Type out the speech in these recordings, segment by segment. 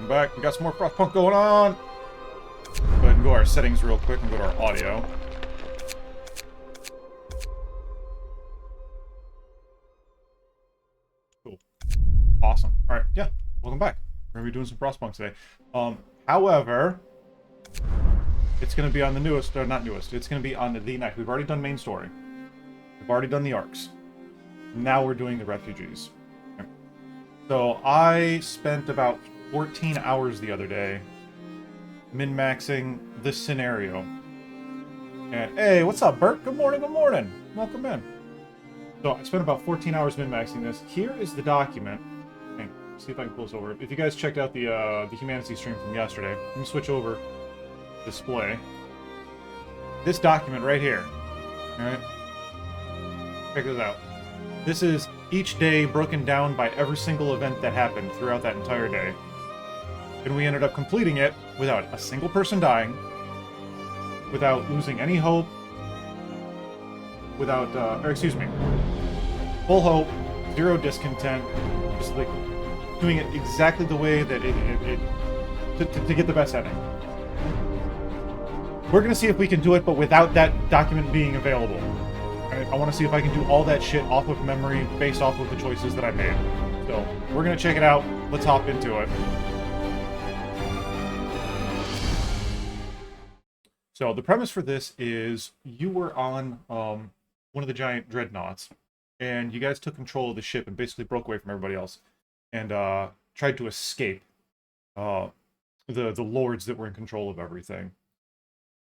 back. We got some more Frostpunk going on. Go ahead and go to our settings real quick and go to our audio. Cool. Awesome. Alright, yeah. Welcome back. We're going to be doing some Frostpunk today. However, it's going to be on the newest, or not newest, it's going to be on the next. We've already done main story. We've already done the arcs. Now we're doing the refugees. Okay. So I spent about 14 hours the other day min-maxing this scenario. And hey, what's up, Bert? Good morning, good morning. Welcome in. So I spent about 14 hours min-maxing this. Here is the document. Okay, see if I can pull this over. If you guys checked out the Humanity stream from yesterday, let me switch over display. This document right here. Alright? Check this out. This is each day broken down by every single event that happened throughout that entire day. And we ended up completing it without a single person dying, without losing any hope, without, full hope, zero discontent, just like doing it exactly the way that to get the best ending. We're gonna see if we can do it, but without that document being available. I want to see if I can do all that shit off of memory based off of the choices that I made. So, we're gonna check it out. Let's hop into it. So, the premise for this is you were on one of the giant dreadnoughts, and you guys took control of the ship and basically broke away from everybody else, and tried to escape the lords that were in control of everything.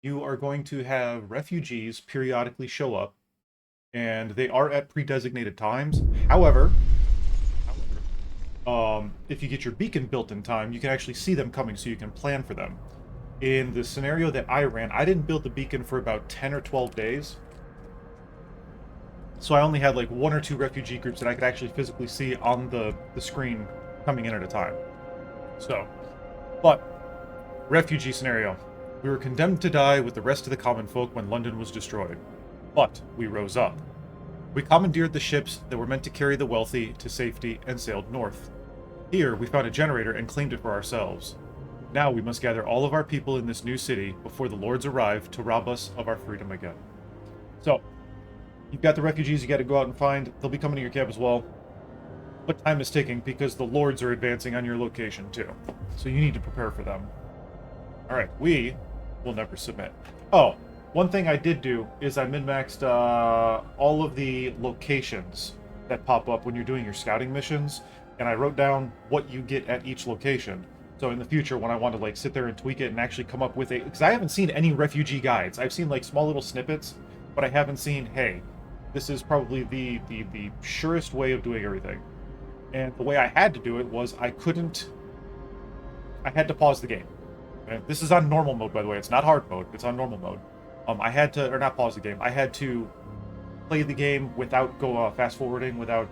You are going to have refugees periodically show up, and they are at pre-designated times. However, if you get your beacon built in time, you can actually see them coming, so you can plan for them. In the scenario that I ran, I didn't build the beacon for about 10 or 12 days. So I only had like 1 or 2 refugee groups that I could actually physically see on the screen coming in at a time. So, but, refugee scenario. We were condemned to die with the rest of the common folk when London was destroyed. But we rose up. We commandeered the ships that were meant to carry the wealthy to safety and sailed north. Here, we found a generator and claimed it for ourselves. Now we must gather all of our people in this new city before the lords arrive to rob us of our freedom again. So, you've got the refugees you got to go out and find. They'll be coming to your camp as well. But time is ticking because the lords are advancing on your location too. So you need to prepare for them. Alright, we will never submit. Oh, one thing I did do is I min-maxed all of the locations that pop up when you're doing your scouting missions, and I wrote down what you get at each location. So in the future, when I want to like sit there and tweak it and actually come up with a... Because I haven't seen any refugee guides. I've seen like small little snippets, but I haven't seen, hey, this is probably the surest way of doing everything. And the way I had to do it was I had to pause the game. Okay? This is on normal mode, by the way. It's not hard mode. It's on normal mode. I had to, or not pause the game. I had to play the game without fast forwarding, without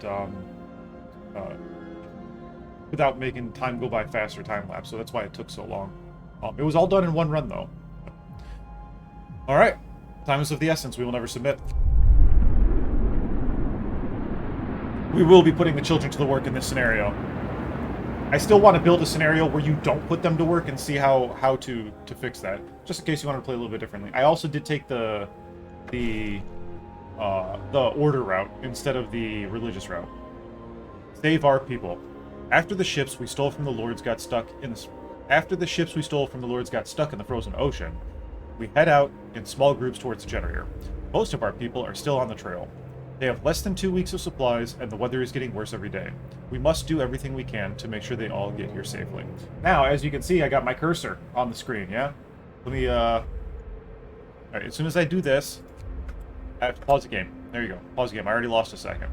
making time go by faster time lapse. So that's why it took so long. It was all done in one run, though. All right, time is of the essence. We will never submit. We will be putting the children to the work in this scenario. I still want to build a scenario where you don't put them to work and see how to fix that. Just in case you want to play a little bit differently. I also did take the order route instead of the religious route. Save our people. After the ships we stole from the lords got stuck in the frozen ocean, we head out in small groups towards the generator. Most of our people are still on the trail. They have less than 2 weeks of supplies, and the weather is getting worse every day. We must do everything we can to make sure they all get here safely. Now, as you can see, I got my cursor on the screen, yeah? Let me, Alright, as soon as I do this, I have to pause the game. There you go. Pause the game. I already lost a second.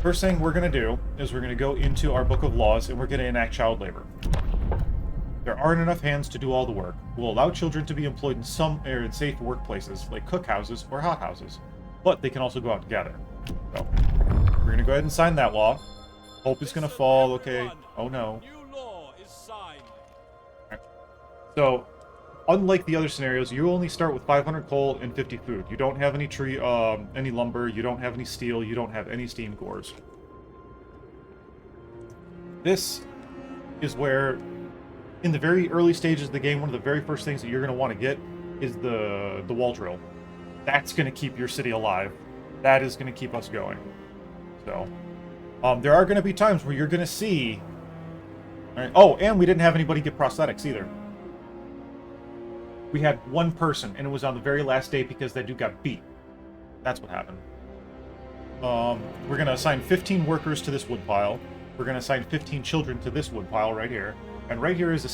First thing we're going to do is we're going to go into our book of laws, and we're going to enact child labor. There aren't enough hands to do all the work. We'll allow children to be employed in some safe workplaces, like cookhouses or hothouses. But they can also go out and gather. So, we're going to go ahead and sign that law. Hope is going to fall, okay. Oh no. Right. So, unlike the other scenarios, you only start with 500 coal and 50 food. You don't have any any lumber, you don't have any steel, you don't have any steam cores. This is where, in the very early stages of the game, one of the very first things that you're going to want to get is the wall drill. That's going to keep your city alive. That is going to keep us going. So, there are going to be times where you're going to see... All right, oh, and we didn't have anybody get prosthetics either. We had one person, and it was on the very last day because that dude got beat. That's what happened. We're going to assign 15 workers to this wood pile. We're going to assign 15 children to this wood pile right here. And right here is a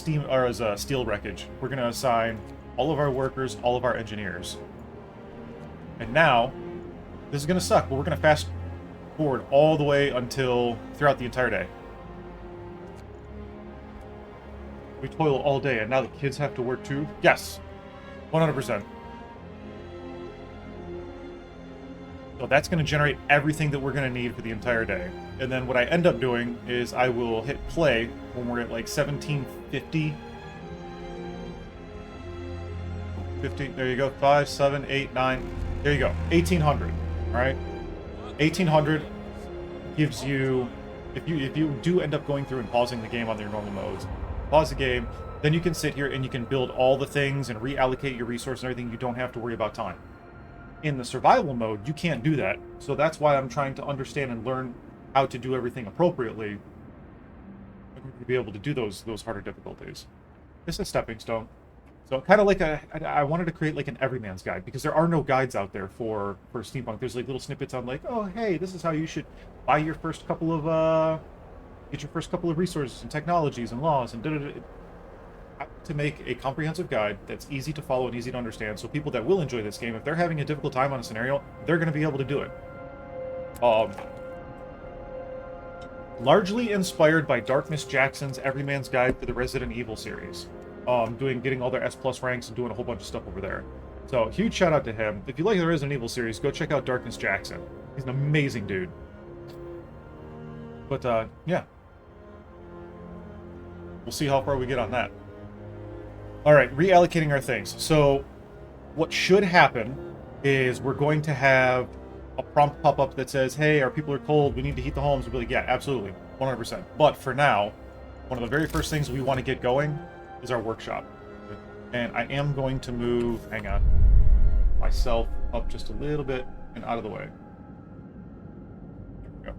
steel wreckage. We're going to assign all of our workers, all of our engineers. And now, this is going to suck, but we're going to fast forward all the way until throughout the entire day. We toil all day, and now the kids have to work too? Yes. 100%. So that's going to generate everything that we're going to need for the entire day. And then what I end up doing is I will hit play when we're at like 1750. 50, there you go. 5, 7, 8, 9. There you go. 1800. All right. 1800 gives you, if you do end up going through and pausing the game on your normal modes, pause the game, then you can sit here and you can build all the things and reallocate your resources and everything. You don't have to worry about time. In the survival mode, you can't do that. So that's why I'm trying to understand and learn how to do everything appropriately to be able to do those harder difficulties. This is a stepping stone. So kind of like I wanted to create like an everyman's guide, because there are no guides out there for steampunk. There's like little snippets on like, oh hey, this is how you should buy your first couple of get your first couple of resources and technologies and laws and da-da-da. To make a comprehensive guide that's easy to follow and easy to understand, so people that will enjoy this game, if they're having a difficult time on a scenario, they're going to be able to do it. Largely inspired by Darkness Jackson's Everyman's Guide to the Resident Evil series. Getting all their S+ ranks and doing a whole bunch of stuff over there. So, huge shout out to him. If you like the Resident Evil series, go check out Darkness Jackson. He's an amazing dude. But, yeah. We'll see how far we get on that. Alright, reallocating our things. So, what should happen is we're going to have a prompt pop up that says, hey, our people are cold, we need to heat the homes. We'll be like, yeah, absolutely, 100%. But for now, one of the very first things we want to get going is our workshop. And I am going to move, hang on, myself up just a little bit and out of the way. There we go.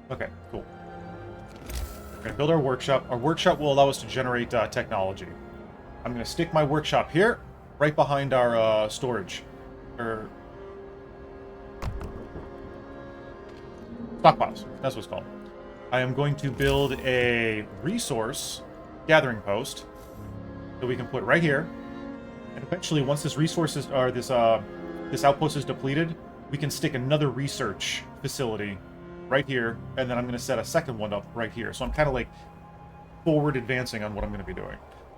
Okay, cool. We're going to build our workshop. Our workshop will allow us to generate technology. I'm going to stick my workshop here, right behind our storage. Or stockpiles. That's what it's called. I am going to build a resource gathering post that we can put right here. And eventually, once this resources or this outpost is depleted, we can stick another research facility right here, and then I'm going to set a second one up right here. So I'm kind of like forward advancing on what I'm going to be doing.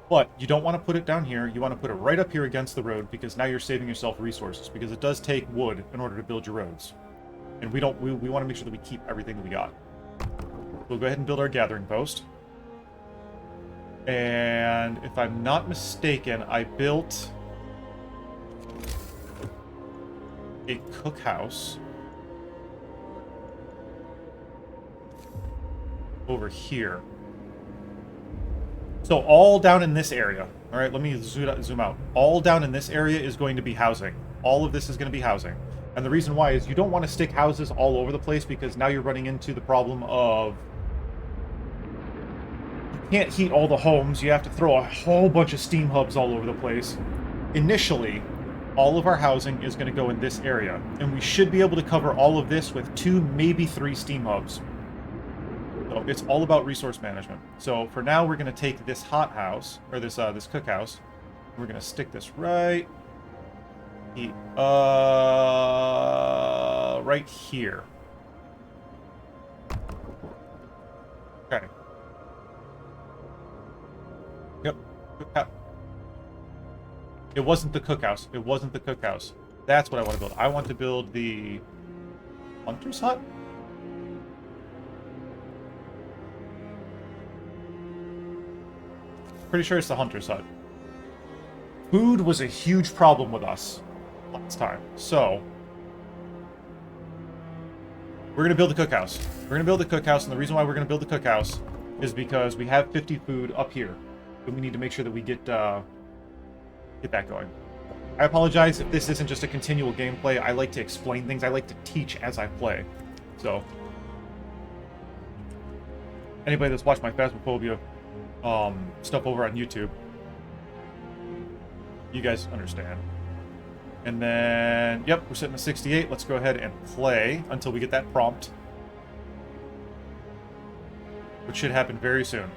But you don't want to put it down here. You want to put it right up here against the road, because now you're saving yourself resources, because it does take wood in order to build your roads. And we want to make sure that we keep everything that we got. We'll go ahead and build our gathering post. And if I'm not mistaken, I built a cookhouse over here. So all down in this area, all right, let me zoom out. All down in this area is going to be housing. All of this is going to be housing. And the reason why is you don't want to stick houses all over the place, because now you're running into the problem of you can't heat all the homes. You have to throw a whole bunch of steam hubs all over the place. Initially, all of our housing is going to go in this area, and we should be able to cover all of this with 2, maybe 3 steam hubs. So it's all about resource management. So for now, we're going to take this hothouse, or this cookhouse, and we're going to stick this right here. Okay. Yep. It wasn't the cookhouse. It wasn't the cookhouse. That's what I want to build. I want to build the hunter's hut? Pretty sure it's the hunter's hut. Food was a huge problem with us last time. So, we're going to build the cookhouse. We're going to build the cookhouse, and the reason why we're going to build the cookhouse is because we have 50 food up here, but we need to make sure that we get that going. I apologize if this isn't just a continual gameplay. I like to explain things. I like to teach as I play. So, anybody that's watched my Phasmophobia stuff over on YouTube, you guys understand. And then, yep, we're sitting at 68. Let's go ahead and play until we get that prompt, which should happen very soon.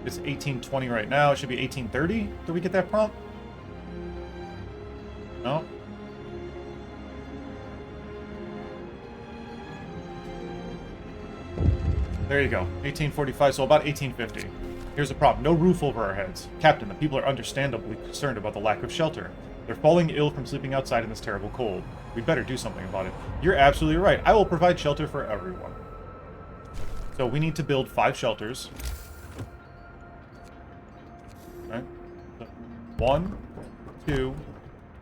It's 18:20 right now. It should be 18:30. Did we get that prompt? No. There you go. 18:45, so about 18:50. Here's the problem. No roof over our heads. Captain, the people are understandably concerned about the lack of shelter. They're falling ill from sleeping outside in this terrible cold. We'd better do something about it. You're absolutely right. I will provide shelter for everyone. So we need to build 5 shelters. Right? 1, 2,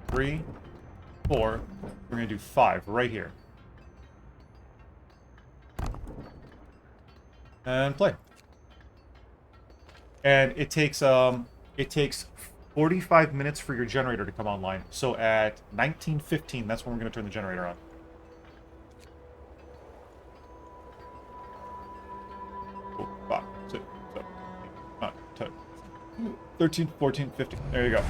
3, 4. We're going to do 5 right here. And play. And it takes 45 minutes for your generator to come online. So at 19:15, that's when we're going to turn the generator on. Oh, 5, 6, 7, 8, 9, 10, 13, 14, 15. There you go.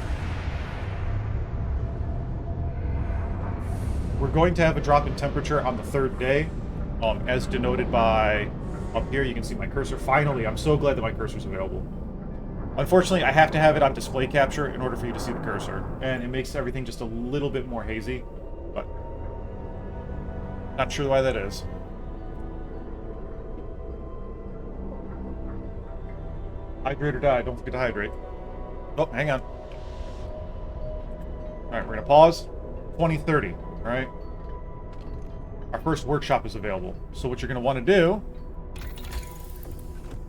We're going to have a drop in temperature on the 3rd day, as denoted by up here. You can see my cursor. Finally, I'm so glad that my cursor's available. Unfortunately, I have to have it on display capture in order for you to see the cursor, and it makes everything just a little bit more hazy, but not sure why that is. Hydrate or die. Don't forget to hydrate. Oh, hang on. Alright, we're going to pause. 2030, alright? Our first workshop is available. So what you're going to want to do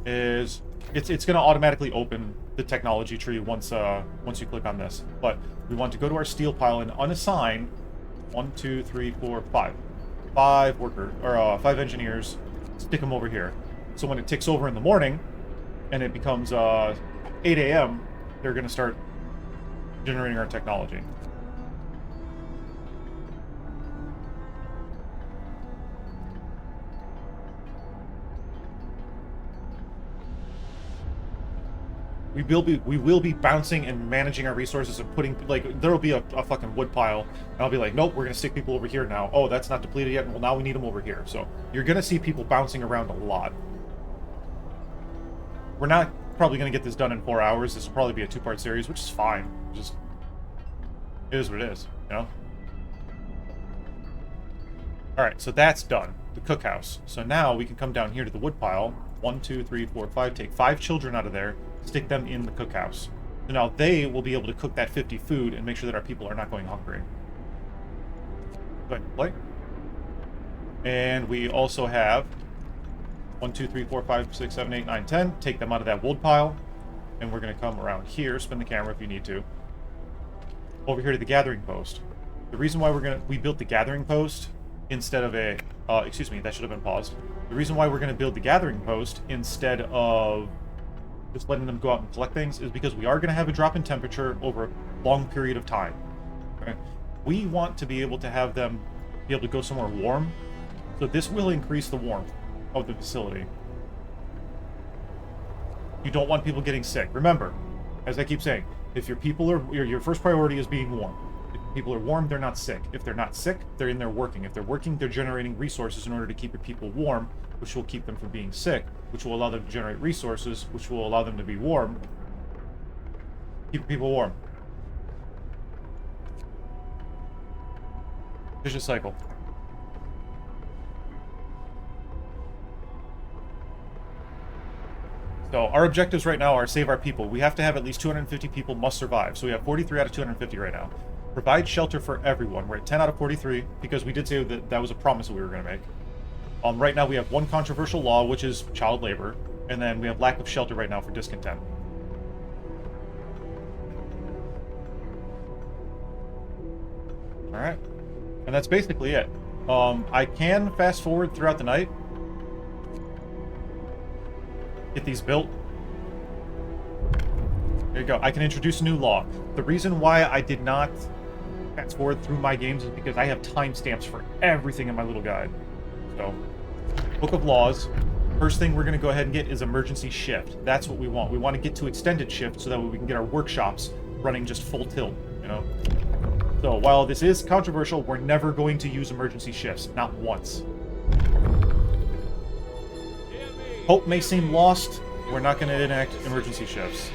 is it's going to automatically open the technology tree once you click on this. But we want to go to our steel pile and unassign 1, 2, 3, 4, 5. 5 engineers. Stick them over here. So when it ticks over in the morning and it becomes 8 a.m., they're going to start generating our technology. We will be bouncing and managing our resources and putting, like, there will be a fucking wood pile, and I'll be like, nope, we're going to stick people over here now. Oh, that's not depleted yet. Well, now we need them over here. So you're going to see people bouncing around a lot. We're not probably going to get this done in 4 hours. This will probably be a 2-part series, which is fine. Just, it is what it is, you know? Alright, so that's done. The cookhouse. So now we can come down here to the wood pile. 1, 2, 3, 4, 5. Take 5 children out of there. Stick them in the cookhouse. So now they will be able to cook that 50 food and make sure that our people are not going hungry. Go ahead and play. And we also have 1, 2, 3, 4, 5, 6, 7, 8, 9, 10. Take them out of that wood pile. And we're going to come around here. Spin the camera if you need to. Over here to the gathering post. The reason why we built the gathering post instead of a... excuse me, that should have been paused. The reason why we're going to build the gathering post instead of just letting them go out and collect things is because we are going to have a drop in temperature over a long period of time. Okay? We want to be able to have them be able to go somewhere warm, so this will increase the warmth of the facility. You don't want people getting sick. Remember, as I keep saying, if your people are... Your first priority is being warm. If people are warm, they're not sick. If they're not sick, they're in there working. If they're working, they're generating resources in order to keep your people warm, which will keep them from being sick, which will allow them to generate resources, which will allow them to be warm. Keep people warm. Vicious cycle. So our objectives right now are save our people. We have to have at least 250 people must survive. So we have 43 out of 250 right now. Provide shelter for everyone. We're at 10 out of 43 because we did say that that was a promise that we were going to make. Right now we have one controversial law, which is child labor, and then we have lack of shelter right now for discontent. Alright. And that's basically it. I can fast forward throughout the night, Get these built. There you go. I can introduce a new law. The reason why I did not fast forward through my games is because I have timestamps for everything in my little guide. So, Book of Laws. First thing we're going to go ahead and get is emergency shift. That's what we want. We want to get to extended shift so that we can get our workshops running just full tilt, you know? So while this is controversial, we're never going to use emergency shifts. Not once. Hope may seem lost. We're not going to enact emergency shifts.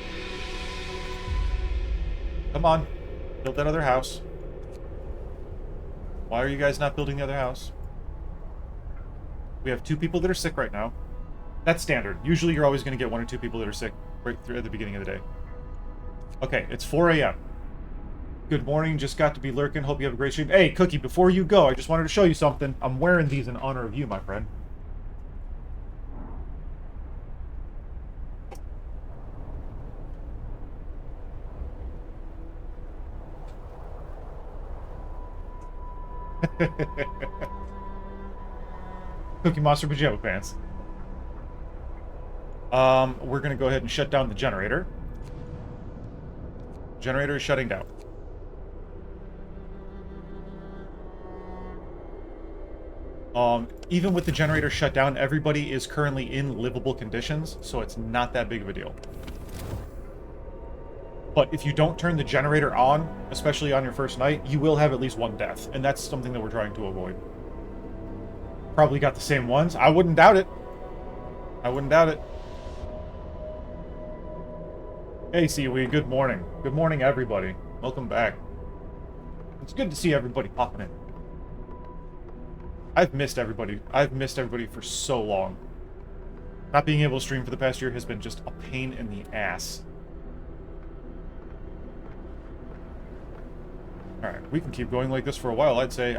Come on. Build that other house. Why are you guys not building the other house? We have 2 people that are sick right now. That's standard. Usually you're always going to get 1 or 2 people that are sick right through at the beginning of the day. Okay, it's 4 a.m. Good morning, just got to be lurking. Hope you have a great stream. Hey, Cookie, before you go, I just wanted to show you something. I'm wearing these in honor of you, my friend. Cookie Monster Pajama Pants. We're going to go ahead and shut down the generator. Generator is shutting down. Even with the generator shut down, everybody is currently in livable conditions, so it's not that big of a deal. But if you don't turn the generator on, especially on your first night, you will have at least 1 death, and that's something that we're trying to avoid. Probably got the same ones. I wouldn't doubt it. I wouldn't doubt it. Hey, Seaweed, good morning. Good morning, everybody. Welcome back. It's good to see everybody popping in. I've missed everybody. I've missed everybody for so long. Not being able to stream for the past year has been just a pain in the ass. Alright, we can keep going like this for a while, I'd say.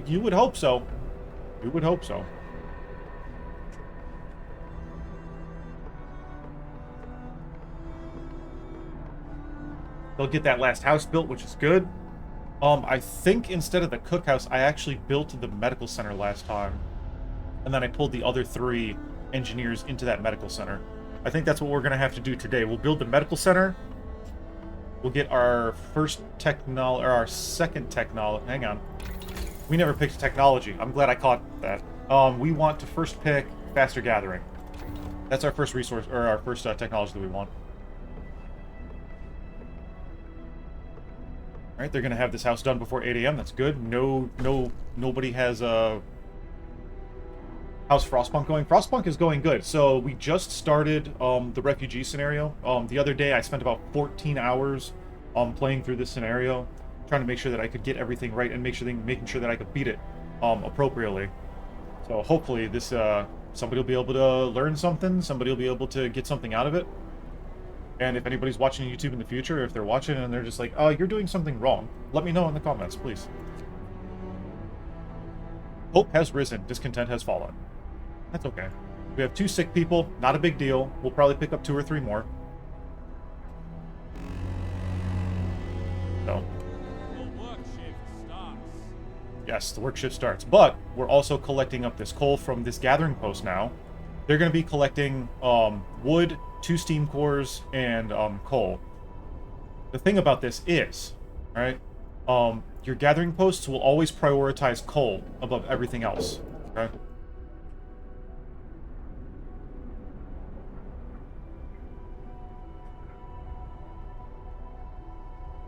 You would hope so. You would hope so. They'll get that last house built, which is good. I think instead of the cookhouse, I actually built the medical center last time. And then I pulled the other 3 engineers into that medical center. I think that's what we're going to have to do today. We'll build the medical center. We'll get our first technology, or our second technology. Hang on. We never picked technology. I'm glad I caught that. We want to first pick faster gathering. That's our first resource, or our first technology that we want. Alright, they're going to have this house done before 8 a.m. That's good. Nobody has how's Frostpunk going? Frostpunk is going good. So we just started the refugee scenario. The other day I spent about 14 hours playing through this scenario, trying to make sure that I could get everything right and making sure that I could beat it appropriately. So hopefully this somebody will be able to learn something. Somebody will be able to get something out of it. And if anybody's watching YouTube in the future, if they're watching and they're just like, oh, you're doing something wrong, let me know in the comments, please. Hope has risen, discontent has fallen. That's okay. We have 2 sick people, not a big deal. We'll probably pick up 2 or 3 more. So. The work shift starts. Yes, the work shift starts. But we're also collecting up this coal from this gathering post now. They're going to be collecting wood, 2 steam cores, and coal. The thing about this is, alright, your gathering posts will always prioritize coal above everything else, okay?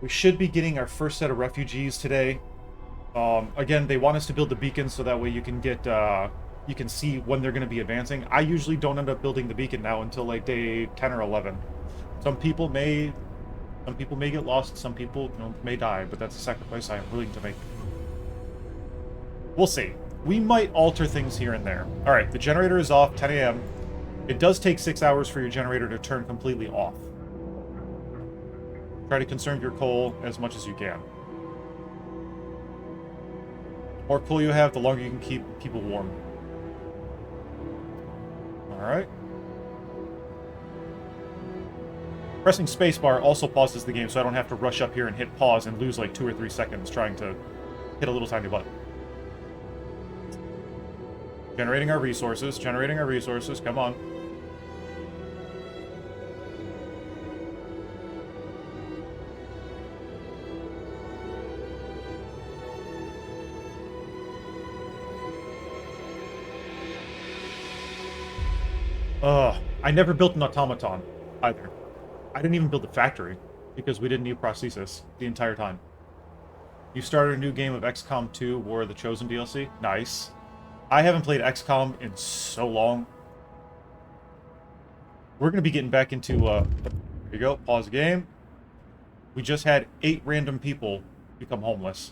We should be getting our first set of refugees today. Again, they want us to build the beacons so that way you can get... you can see when they're going to be advancing. I usually don't end up building the beacon now until like day 10 or 11. Some people may get lost, some people may die, but that's a sacrifice I am willing to make. We'll see. We might alter things here and there. Alright, the generator is off, 10 a.m. It does take 6 hours for your generator to turn completely off. Try to conserve your coal as much as you can. The more coal you have, the longer you can keep people warm. Alright. Pressing spacebar also pauses the game, so I don't have to rush up here and hit pause and lose like 2 or 3 seconds trying to hit a little tiny button. Generating our resources, come on. I never built an automaton, either. I didn't even build a factory, because we didn't need prosthesis the entire time. You started a new game of XCOM 2, War of the Chosen DLC? Nice. I haven't played XCOM in so long. We're going to be getting back into, here you go, pause the game. We just had 8 random people become homeless.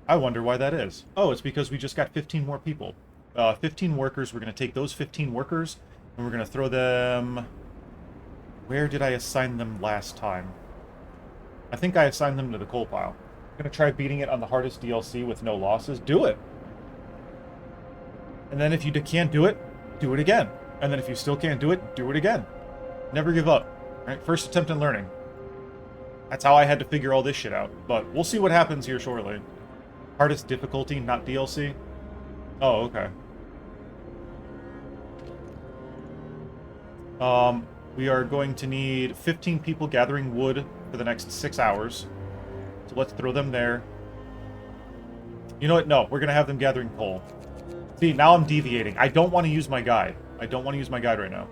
I wonder why that is. Oh, it's because we just got 15 more people. 15 workers. We're going to take those 15 workers, and we're going to throw them... Where did I assign them last time? I think I assigned them to the coal pile. I'm going to try beating it on the hardest DLC with no losses. Do it! And then if you can't do it again. And then if you still can't do it again. Never give up. Right? First attempt in learning. That's how I had to figure all this shit out. But we'll see what happens here shortly. Hardest difficulty, not DLC? Oh, okay. We are going to need 15 people gathering wood for the next 6 hours. So let's throw them there. You know what? No, we're going to have them gathering coal. See, now I'm deviating. I don't want to use my guide. I don't want to use my guide right now.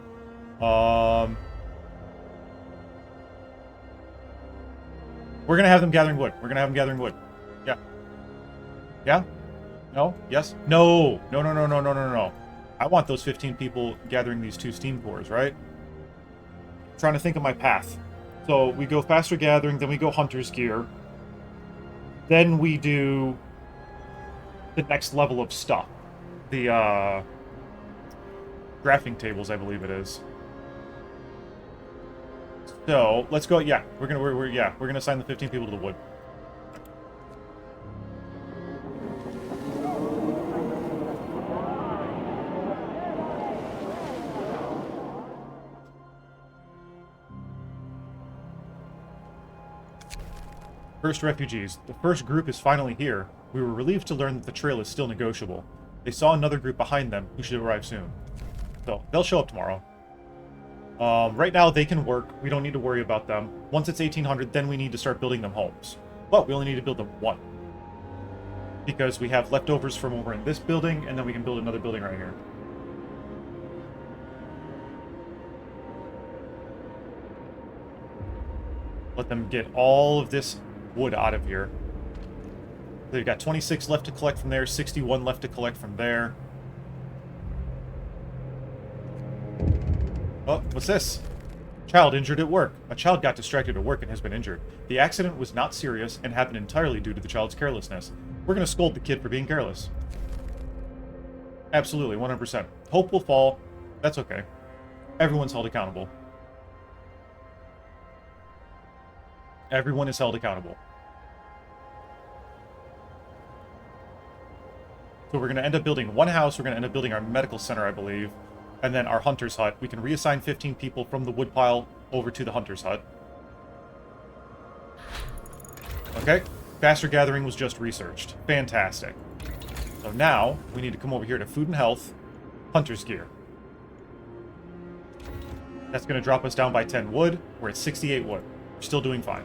We're going to have them gathering wood. We're going to have them gathering wood. Yeah. Yeah? No? Yes? No! No, no, no, no, no, no, no. I want those 15 people gathering these 2 steam cores, right? I'm trying to think of my path. So we go faster gathering, then we go hunter's gear. Then we do the next level of stuff. The, graphing tables, I believe it is. So, let's go, yeah, we're gonna assign the 15 people to the wood. First refugees. The first group is finally here. We were relieved to learn that the trail is still negotiable. They saw another group behind them who should arrive soon. So, they'll show up tomorrow. Right now, they can work. We don't need to worry about them. Once it's 1800, then we need to start building them homes. But we only need to build them 1. Because we have leftovers from over in this building, and then we can build another building right here. Let them get all of this wood out of here. They've got 26 left to collect from there, 61 left to collect from there. Oh, what's this? Child injured at work. A child got distracted at work and has been injured. The accident was not serious and happened entirely due to the child's carelessness. We're going to scold the kid for being careless. Absolutely, 100%. Hope will fall. That's okay. Everyone's held accountable. Everyone is held accountable. So we're going to end up building 1 house. We're going to end up building our medical center, I believe. And then our hunter's hut. We can reassign 15 people from the woodpile over to the hunter's hut. Okay. Faster gathering was just researched. Fantastic. So now, we need to come over here to food and health, hunter's gear. That's going to drop us down by 10 wood. We're at 68 wood. We're still doing fine.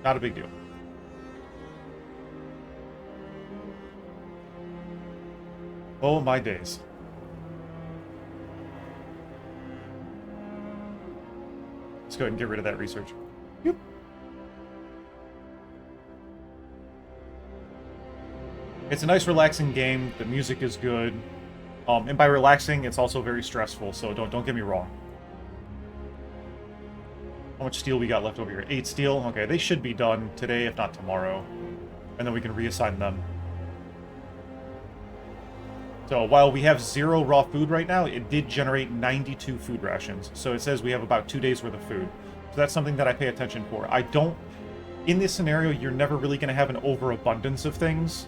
Not a big deal. Oh my days. Let's go ahead and get rid of that research. Yep. It's a nice relaxing game. The music is good. And by relaxing, it's also very stressful, so don't get me wrong. How much steel we got left over here? 8 steel? Okay, they should be done today, if not tomorrow. And then we can reassign them. So while we have 0 raw food right now, it did generate 92 food rations. So it says we have about 2 days worth of food. So that's something that I pay attention for. I don't... In this scenario, you're never really going to have an overabundance of things.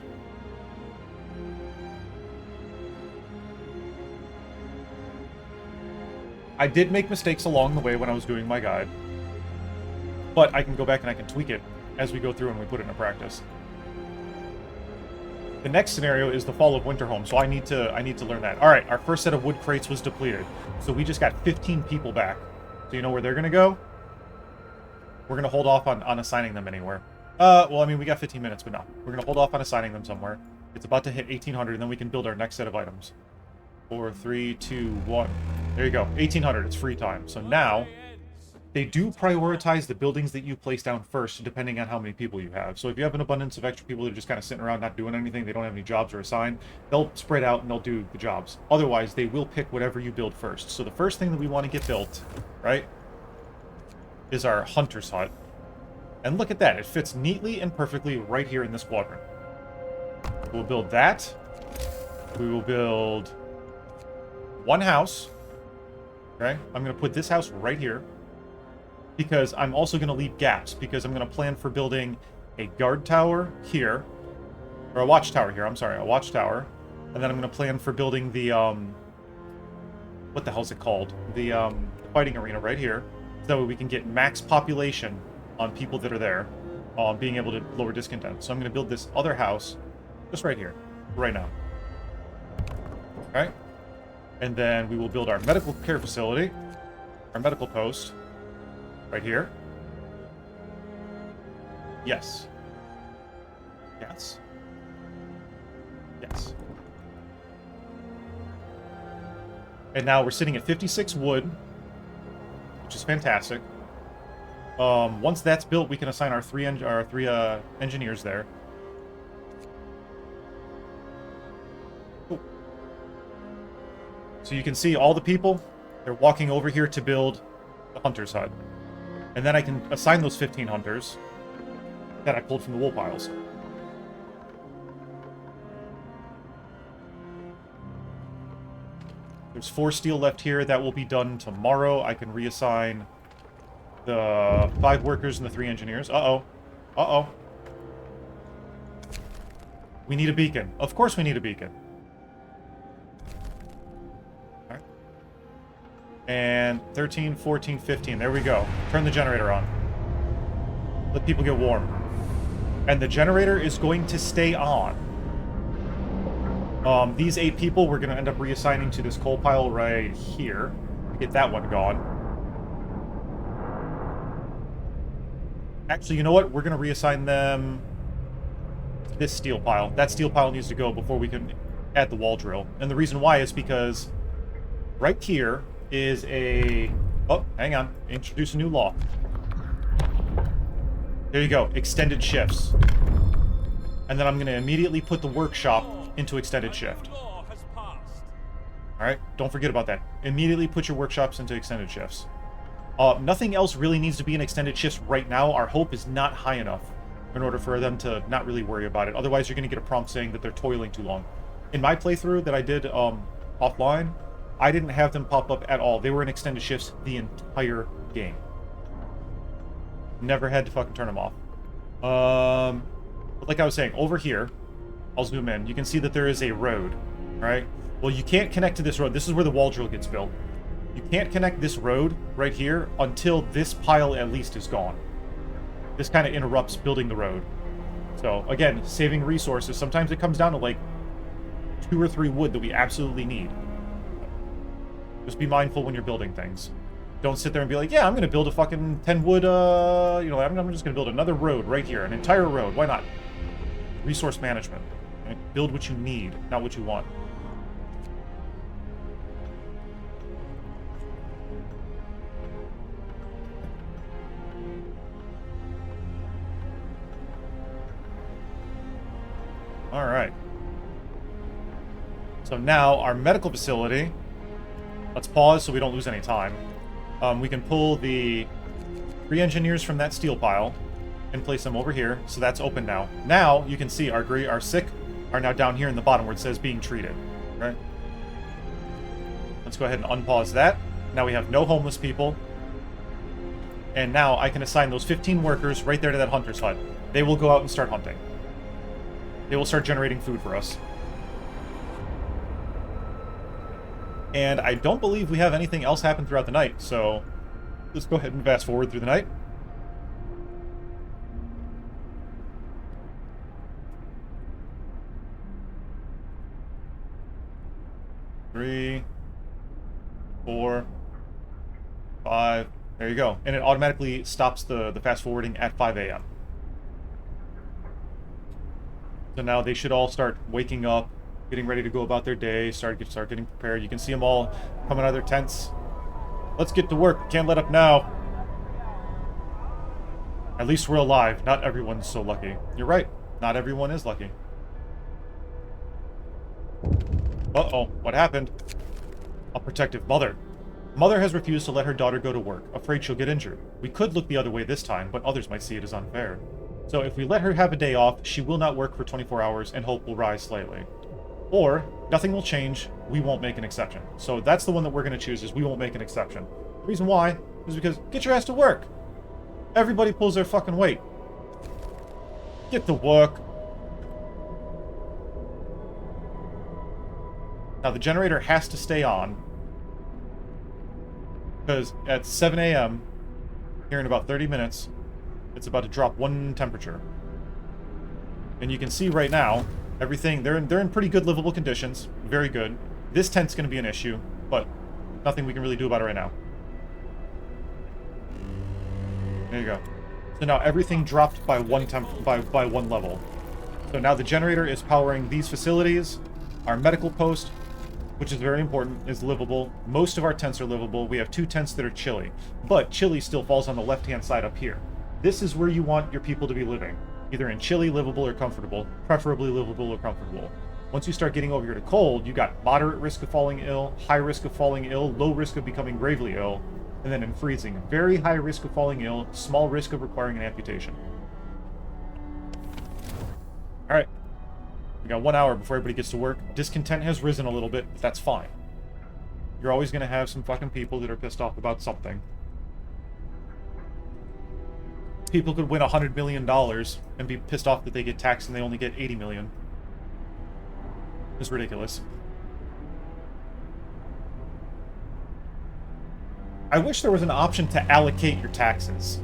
I did make mistakes along the way when I was doing my guide. But I can go back and I can tweak it as we go through and we put it into practice. The next scenario is the fall of winter home, so I need to learn that. All right, our first set of wood crates was depleted, so we just got 15 people back. So you know where they're gonna go? We're gonna hold off on assigning them anywhere. Well, I mean, we got 15 minutes, but no. We're gonna hold off on assigning them somewhere. It's about to hit 1800, and then we can build our next set of items. 4, 3, 2, 1. There you go. 1800. It's free time. So now, they do prioritize the buildings that you place down first, depending on how many people you have. So if you have an abundance of extra people that are just kind of sitting around not doing anything, they don't have any jobs or assigned, they'll spread out and they'll do the jobs. Otherwise, they will pick whatever you build first. So the first thing that we want to get built, right, is our hunter's hut. And look at that. It fits neatly and perfectly right here in this quadrant. We'll build that. We will build one house. Okay? I'm going to put this house right here. Because I'm also going to leave gaps. Because I'm going to plan for building a guard tower here. Or a watchtower here. I'm sorry. A watchtower. And then I'm going to plan for building the, what the hell's it called? The fighting arena right here. So that way we can get max population on people that are there. Being able to lower discontent. So I'm going to build this other house just right here. Right now. Okay? And then we will build our medical care facility. Our medical post. Right here. Yes. Yes. Yes. And now we're sitting at 56 wood, which is fantastic. Once that's built, we can assign our three engineers there. Cool. So you can see all the people, they're walking over here to build the hunter's hut. And then I can assign those 15 hunters that I pulled from the wool piles. There's 4 steel left here. That will be done tomorrow. I can reassign the 5 workers and the 3 engineers. Uh-oh. Uh-oh. We need a beacon. Of course we need a beacon. And 13, 14, 15. There we go. Turn the generator on. Let people get warm. And the generator is going to stay on. These 8 people we're going to end up reassigning to this coal pile right here. Get that one gone. Actually, you know what? We're going to reassign them to this steel pile. That steel pile needs to go before we can add the wall drill. And the reason why is because right here is a... Oh, hang on. Introduce a new law. There you go. Extended shifts. And then I'm going to immediately put the workshop into extended shift. Alright, don't forget about that. Immediately put your workshops into extended shifts. Nothing else really needs to be in extended shifts right now. Our hope is not high enough in order for them to not really worry about it. Otherwise, you're going to get a prompt saying that they're toiling too long. In my playthrough that I did offline, I didn't have them pop up at all. They were in extended shifts the entire game. Never had to fucking turn them off. But like I was saying, over here, I'll zoom in. You can see that there is a road, right? Well, you can't connect to this road. This is where the wall drill gets built. You can't connect this road right here until this pile at least is gone. This kind of interrupts building the road. So, again, saving resources. Sometimes it comes down to, like, 2 or 3 wood that we absolutely need. Just be mindful when you're building things. Don't sit there and be like, yeah, I'm going to build a fucking 10 wood, you know, I'm just going to build another road right here. An entire road. Why not? Resource management. Right? Build what you need, not what you want. Alright. So now, our medical facility... Let's pause so we don't lose any time. We can pull the 3 engineers from that steel pile and place them over here. So that's open now. Now, you can see our sick are now down here in the bottom where it says being treated. Right? Let's go ahead and unpause that. Now we have no homeless people. And now I can assign those 15 workers right there to that hunter's hut. They will go out and start hunting. They will start generating food for us. And I don't believe we have anything else happen throughout the night, so let's go ahead and fast forward through the night. Three, 4, 5. There you go. And it automatically stops the fast forwarding at 5 a.m. So now they should all start waking up, getting ready to go about their day, start getting prepared. You can see them all coming out of their tents. Let's get to work. Can't let up now. At least we're alive. Not everyone's so lucky. You're right. Not everyone is lucky. Uh-oh. What happened? A protective mother. Mother has refused to let her daughter go to work, afraid she'll get injured. We could look the other way this time, but others might see it as unfair. So if we let her have a day off, she will not work for 24 hours and hope will rise slightly. Or, nothing will change, we won't make an exception. So that's the one that we're going to choose, is we won't make an exception. The reason why is because, get your ass to work! Everybody pulls their fucking weight. Get to work. Now the generator has to stay on, because at 7 a.m., here in about 30 minutes, it's about to drop 1 temperature. And you can see right now, everything, they're in pretty good livable conditions. Very good. This tent's going to be an issue, but nothing we can really do about it right now. There you go. So now everything dropped by one level. So now the generator is powering these facilities. Our medical post, which is very important, is livable. Most of our tents are livable. We have 2 tents that are chilly. But chilly still falls on the left-hand side up here. This is where you want your people to be living. Either in chilly, livable, or comfortable. Preferably livable or comfortable. Once you start getting over here to cold, you got moderate risk of falling ill, high risk of falling ill, low risk of becoming gravely ill, and then in freezing, very high risk of falling ill, small risk of requiring an amputation. Alright. We got 1 hour before everybody gets to work. Discontent has risen a little bit, but that's fine. You're always going to have some fucking people that are pissed off about something. People could win $100 million and be pissed off that they get taxed and they only get $80 million. It's ridiculous. I wish there was an option to allocate your taxes.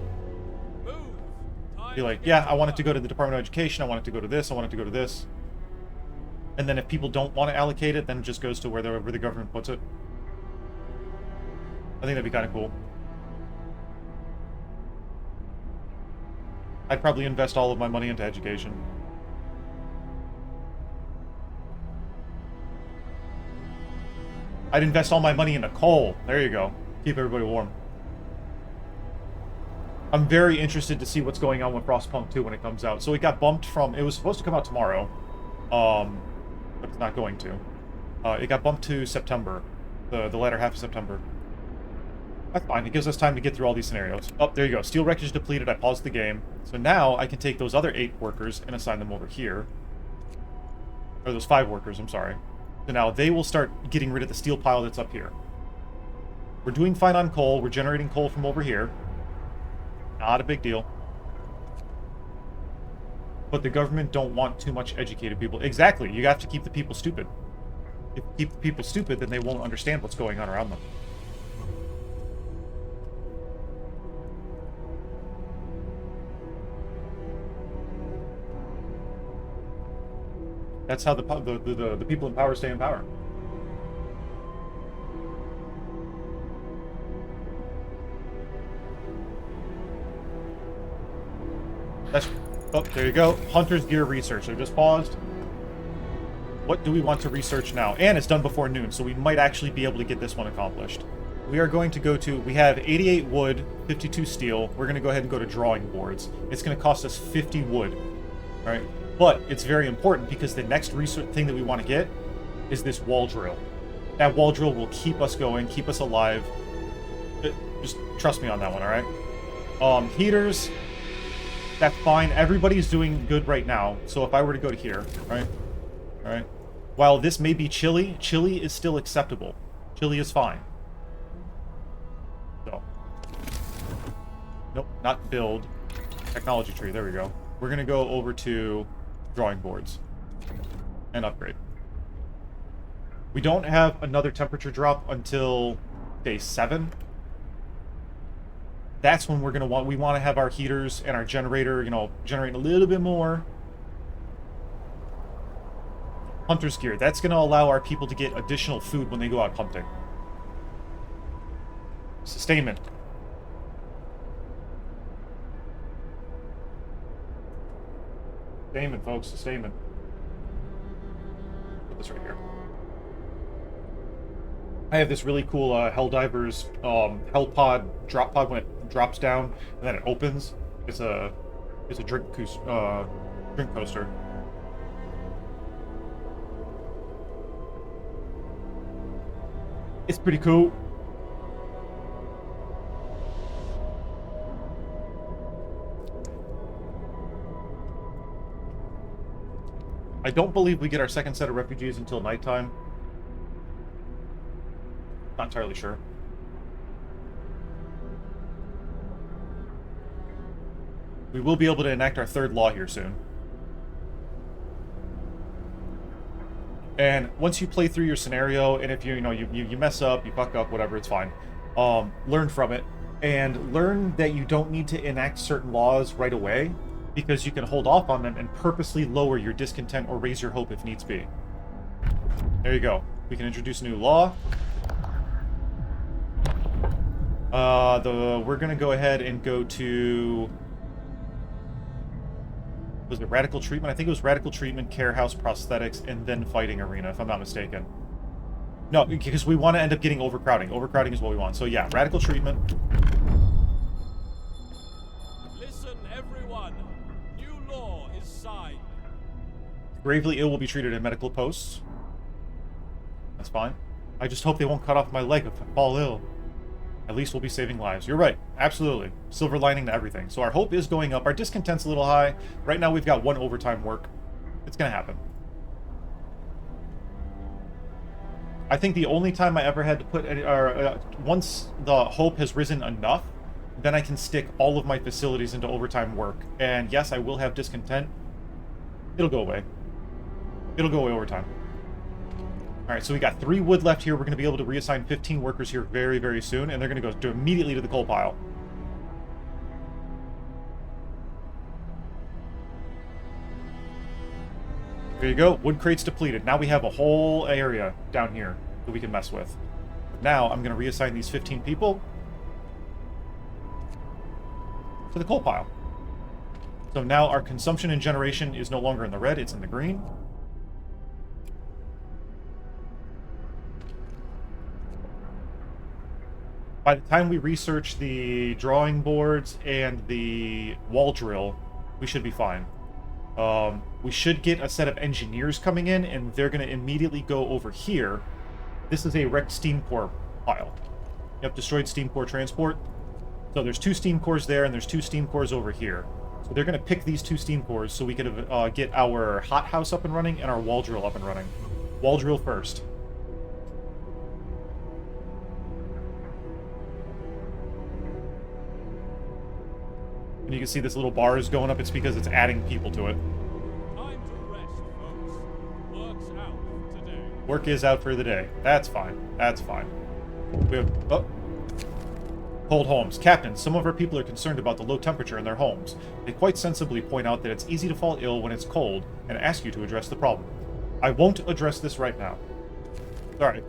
Be like, yeah, I want it to go to the Department of Education, I want it to go to this, I want it to go to this. And then if people don't want to allocate it, then it just goes to wherever the government puts it. I think that'd be kind of cool. I'd probably invest all of my money into education. I'd invest all my money into coal. There you go. Keep everybody warm. I'm very interested to see what's going on with Frostpunk 2 when it comes out. So it got bumped from... It was supposed to come out tomorrow. But it's not going to. It got bumped to September. The latter half of September. That's fine. It gives us time to get through all these scenarios. Oh, there you go. Steel wreckage depleted. I paused the game. So now I can take those other 8 workers and assign them over here. Or those 5 workers, I'm sorry. So now they will start getting rid of the steel pile that's up here. We're doing fine on coal. We're generating coal from over here. Not a big deal. But the government don't want too much educated people. Exactly. You have to keep the people stupid. If you keep the people stupid, then they won't understand what's going on around them. That's how the people in power stay in power. That's... Oh, there you go. Hunter's Gear research. I just paused. What do we want to research now? And it's done before noon, so we might actually be able to get this one accomplished. We are going to go to... We have 88 wood, 52 steel. We're going to go ahead and go to drawing boards. It's going to cost us 50 wood. All right? But it's very important because the next research thing that we want to get is this wall drill. That wall drill will keep us going, keep us alive. Just trust me on that one, all right? Heaters... That's fine. Everybody's doing good right now. So if I were to go to here, right? All right. While this may be chilly, chilly is still acceptable. Chilly is fine. So. Nope, not build. Technology tree. There we go. We're going to go over to drawing boards and upgrade. We don't have another temperature drop until day 7. That's when we're going to want... We want to have our heaters and our generator, you know, generating a little bit more. Hunter's Gear. That's going to allow our people to get additional food when they go out hunting. Sustainment. Sustainment, folks. Sustainment. this right here. I have this really cool Helldivers Hell Pod drop pod when it drops down and then it opens. It's a drink coaster. It's pretty cool. I don't believe we get our second set of refugees until nighttime. Not entirely sure. We will be able to enact our third law here soon. And once you play through your scenario, and if you mess up, you fuck up, whatever, it's fine. Learn from it, and learn that you don't need to enact certain laws right away, because you can hold off on them and purposely lower your discontent or raise your hope if needs be. There you go. We can introduce a new law. We're gonna go ahead and go to... Was it Radical Treatment? I think it was Radical Treatment, Care House, Prosthetics, and then Fighting Arena, if I'm not mistaken. No, because we want to end up getting overcrowding. Overcrowding is what we want. So yeah, Radical Treatment. Listen, everyone. New law is signed. Gravely ill will be treated in medical posts. That's fine. I just hope they won't cut off my leg if I fall ill. At least we'll be saving lives. You're right. Absolutely. Silver lining to everything. So our hope is going up. Our discontent's a little high. Right now we've got 1 overtime work. It's going to happen. I think the only time I ever had to put... once the hope has risen enough, then I can stick all of my facilities into overtime work. And yes, I will have discontent. It'll go away. It'll go away over time. Alright, so we got 3 wood left here. We're going to be able to reassign 15 workers here very, very soon, and they're going to go immediately to the coal pile. There you go. Wood crates depleted. Now we have a whole area down here that we can mess with. Now I'm going to reassign these 15 people to the coal pile. So now our consumption and generation is no longer in the red, it's in the green. By the time we research the drawing boards and the wall drill, we should be fine. We should get a set of engineers coming in, and they're going to immediately go over here. This is a wrecked steam core pile. Yep, destroyed steam core transport. So there's 2 steam cores there, and there's 2 steam cores over here. So they're going to pick these 2 steam cores so we can get our hothouse up and running and our wall drill up and running. Wall drill first. And you can see this little bar is going up. It's because it's adding people to it. Time to rest, folks. Work's out today. Work is out for the day. That's fine. That's fine. We have... Oh. Cold homes. Captain, some of our people are concerned about the low temperature in their homes. They quite sensibly point out that it's easy to fall ill when it's cold and ask you to address the problem. I won't address this right now. Sorry.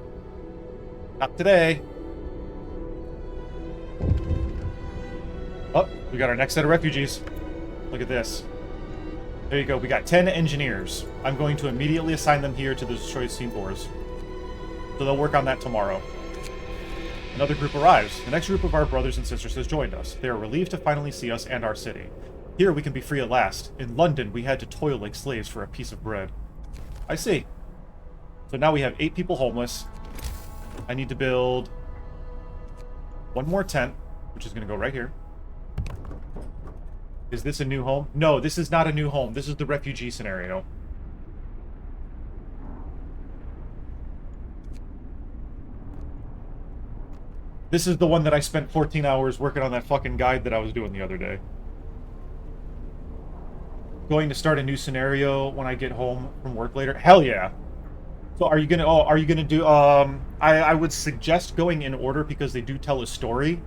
Not today. Oh, we got our next set of refugees. Look at this. There you go. We got 10 engineers. I'm going to immediately assign them here to the destroyed steam cores. So they'll work on that tomorrow. Another group arrives. The next group of our brothers and sisters has joined us. They are relieved to finally see us and our city. Here we can be free at last. In London, we had to toil like slaves for a piece of bread. I see. So now we have 8 people homeless. I need to build 1 more tent, which is going to go right here. Is this a new home? No, this is not a new home. This is the refugee scenario. This is the one that I spent 14 hours working on that fucking guide that I was doing the other day. Going to start a new scenario when I get home from work later? Hell yeah. So are you gonna do, I would suggest going in order because they do tell a story,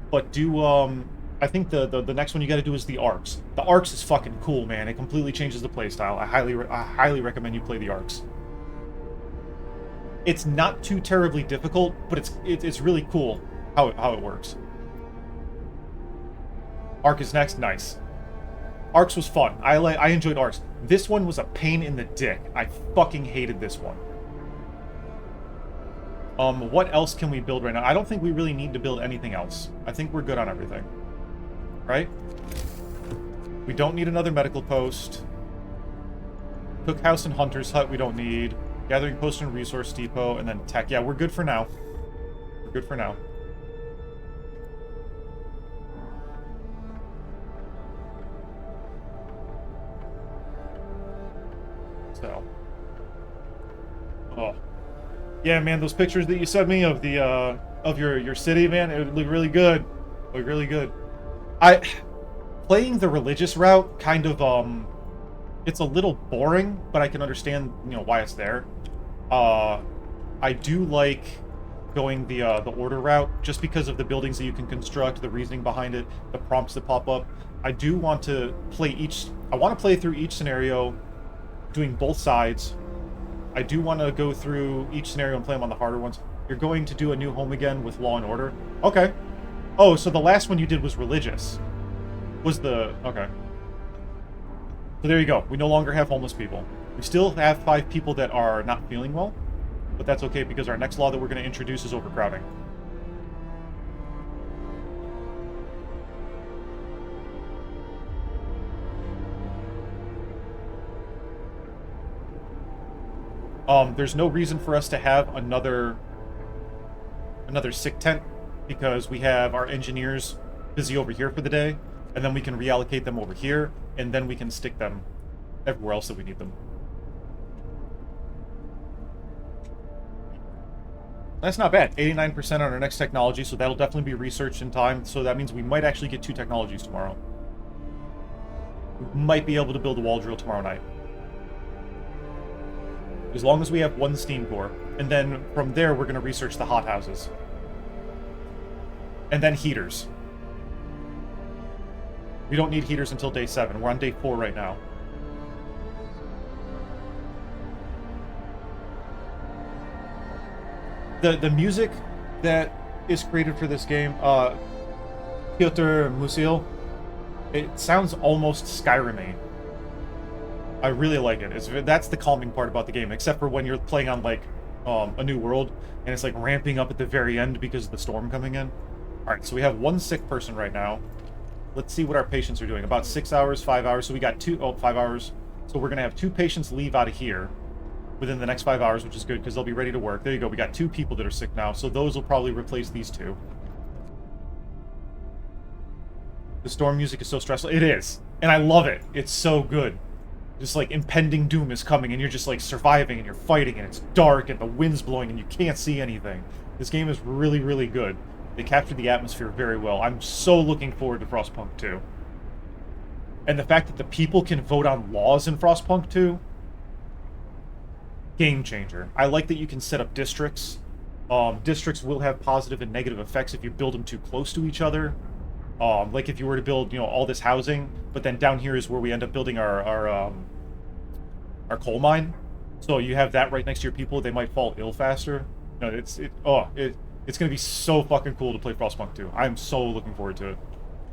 but do, I think the next one you gotta do is the arcs. The arcs is fucking cool, man. It completely changes the playstyle. I highly recommend you play the arcs. It's not too terribly difficult, but it's really cool how it works. Arc is next. Nice. Arcs was fun. I enjoyed Arcs. This one was a pain in the dick. I fucking hated this one. What else can we build right now? I don't think we really need to build anything else. I think we're good on everything. Right? We don't need another medical post. Cookhouse and Hunter's Hut we don't need. Gathering post and resource depot, and then tech. Yeah, we're good for now. We're good for now. So. Oh. Yeah, man, those pictures that you sent me of the of your city, man, it would look really good. Look really good. Playing the religious route kind of it's a little boring, but I can understand, you know, why it's there. I do like going the order route just because of the buildings that you can construct, the reasoning behind it, the prompts that pop up. I do want to play I want to play through each scenario, doing both sides. I do want to go through each scenario and play them on the harder ones. You're going to do a new home again with Law and Order? Okay. Oh, so the last one you did was religious. Okay. So there you go. We no longer have homeless people. We still have 5 people that are not feeling well, but that's okay because our next law that we're going to introduce is overcrowding. There's no reason for us to have another sick tent because we have our engineers busy over here for the day, and then we can reallocate them over here, and then we can stick them everywhere else that we need them. That's not bad. 89% on our next technology, so that'll definitely be researched in time, so that means we might actually get 2 technologies tomorrow. We might be able to build a wall drill tomorrow night. As long as we have 1 steam core. And then from there, we're going to research the hothouses. And then heaters. We don't need heaters until day 7. We're on day 4 right now. The music that is created for this game, Piotr Musil, it sounds almost Skyrim-y. I really like it. That's the calming part about the game, except for when you're playing on, like, a new world, and it's, like, ramping up at the very end because of the storm coming in. Alright, so we have 1 sick person right now. Let's see what our patients are doing. About 6 hours, 5 hours, so we got 5 hours. So we're going to have 2 patients leave out of here within the next 5 hours, which is good, because they'll be ready to work. There you go, we got 2 people that are sick now, so those will probably replace these 2. The storm music is so stressful. It is, and I love it. It's so good. Just like impending doom is coming and you're just like surviving and you're fighting and it's dark and the wind's blowing and you can't see anything. This game is really, really good. They captured the atmosphere very well. I'm so looking forward to Frostpunk 2. And the fact that the people can vote on laws in Frostpunk 2, game changer. I like that you can set up districts. Districts will have positive and negative effects if you build them too close to each other. Like if you were to build, you know, all this housing, but then down here is where we end up building our coal mine. So you have that right next to your people, they might fall ill faster. No, it's gonna be so fucking cool to play Frostpunk 2. I'm so looking forward to it.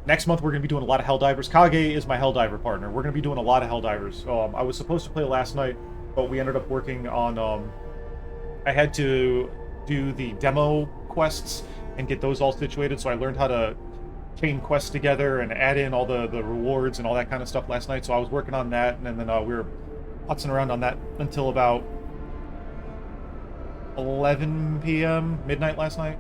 Next month we're gonna be doing a lot of Helldivers. Kage is my Helldiver partner. We're gonna be doing a lot of Helldivers. I was supposed to play last night, but we ended up working on I had to do the demo quests and get those all situated, so I learned how to chain quests together and add in all the rewards and all that kind of stuff last night. So I was working on that, and then we were putzing around on that until about 11 p.m. midnight last night.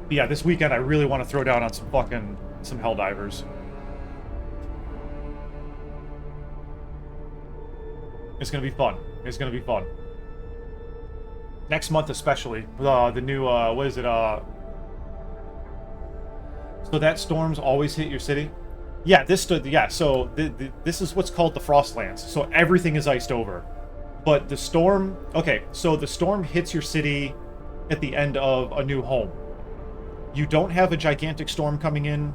But yeah, this weekend I really want to throw down on some Helldivers. It's gonna be fun. It's gonna be fun. Next month especially, the new, what is it, so that storms always hit your city? Yeah, so this is what's called the Frostlands, so everything is iced over. But the storm, okay, so the storm hits your city at the end of A New Home. You don't have a gigantic storm coming in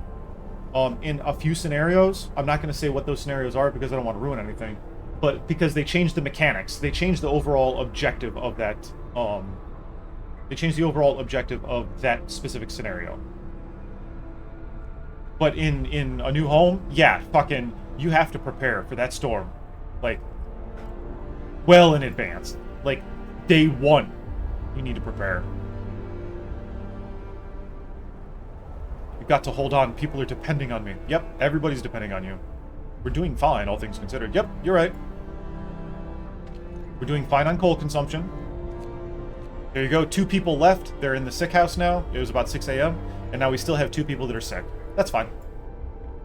a few scenarios. I'm not going to say what those scenarios are because I don't want to ruin anything. But because they changed the mechanics, they changed the overall objective of that, specific scenario. But in A New Home, yeah, fucking, you have to prepare for that storm. Like, well in advance. Like, day one, you need to prepare. You've got to hold on. People are depending on me. Yep, everybody's depending on you. We're doing fine, all things considered. Yep, you're right. We're doing fine on coal consumption. There you go. 2 people left. They're in the sick house now. It was about 6 a.m. And now we still have 2 people that are sick. That's fine.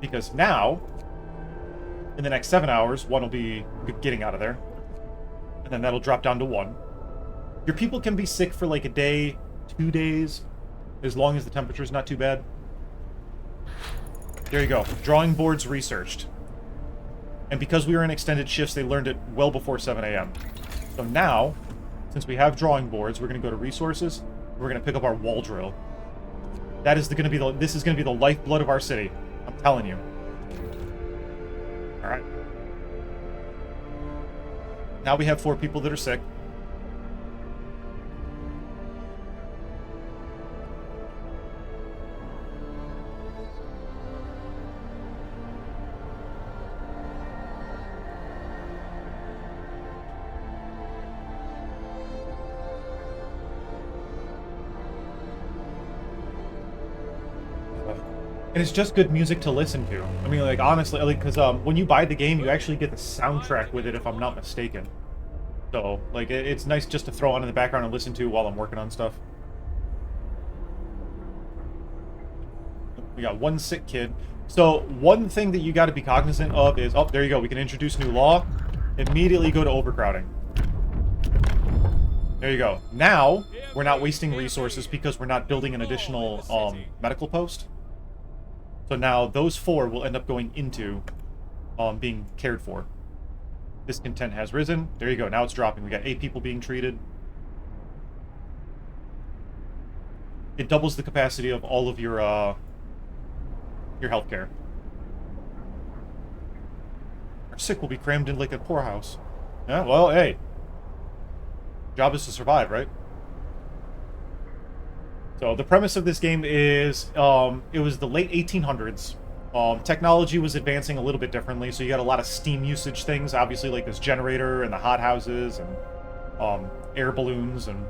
Because now, in the next 7 hours, 1 will be getting out of there. And then that'll drop down to 1. Your people can be sick for like a day, 2 days, as long as the temperature's not too bad. There you go. Drawing boards researched. And because we were in extended shifts, they learned it well before 7 a.m. So now, since we have drawing boards, we're going to go to resources. We're going to pick up our wall drill. That is going to be this is going to be the lifeblood of our city. I'm telling you. All right. Now we have 4 people that are sick. And it's just good music to listen to. I mean, like, honestly, like, because when you buy the game, you actually get the soundtrack with it, if I'm not mistaken. So, like, it's nice just to throw on in the background and listen to while I'm working on stuff. We got 1 sick kid. So, one thing that you got to be cognizant of is... Oh, there you go. We can introduce new law. Immediately go to overcrowding. There you go. Now, we're not wasting resources because we're not building an additional medical post. So now those 4 will end up going into being cared for. Discontent has risen. There you go. Now it's dropping. We got 8 people being treated. It doubles the capacity of all of your healthcare. Our sick will be crammed in like a poorhouse. Yeah, well, hey. Job is to survive, right? So the premise of this game is, it was the late 1800s. Technology was advancing a little bit differently, so you got a lot of steam usage things, obviously, like this generator and the hothouses and air balloons. And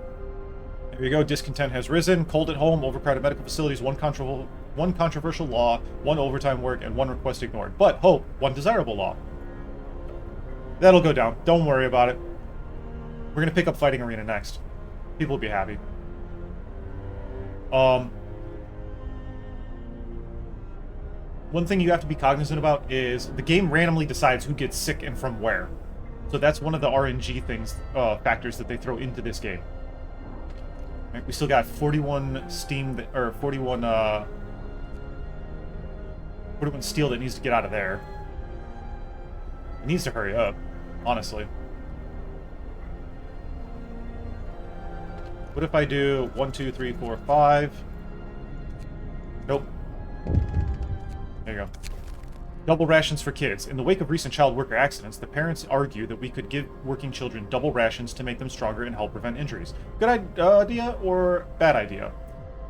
there you go. Discontent has risen. Cold at home. Overcrowded medical facilities. One controversial law. 1 overtime work and 1 request ignored. But hope. 1 desirable law. That'll go down. Don't worry about it. We're gonna pick up Fighting Arena next. People will be happy. One thing you have to be cognizant about is the game randomly decides who gets sick and from where. So that's one of the RNG things, factors that they throw into this game. Right, we still got 41 steam, or 41 steel that needs to get out of there. It needs to hurry up, honestly. What if I do 1, 2, 3, 4, 5? Nope. There you go. Double rations for kids. In the wake of recent child worker accidents, the parents argue that we could give working children double rations to make them stronger and help prevent injuries. Good idea or bad idea?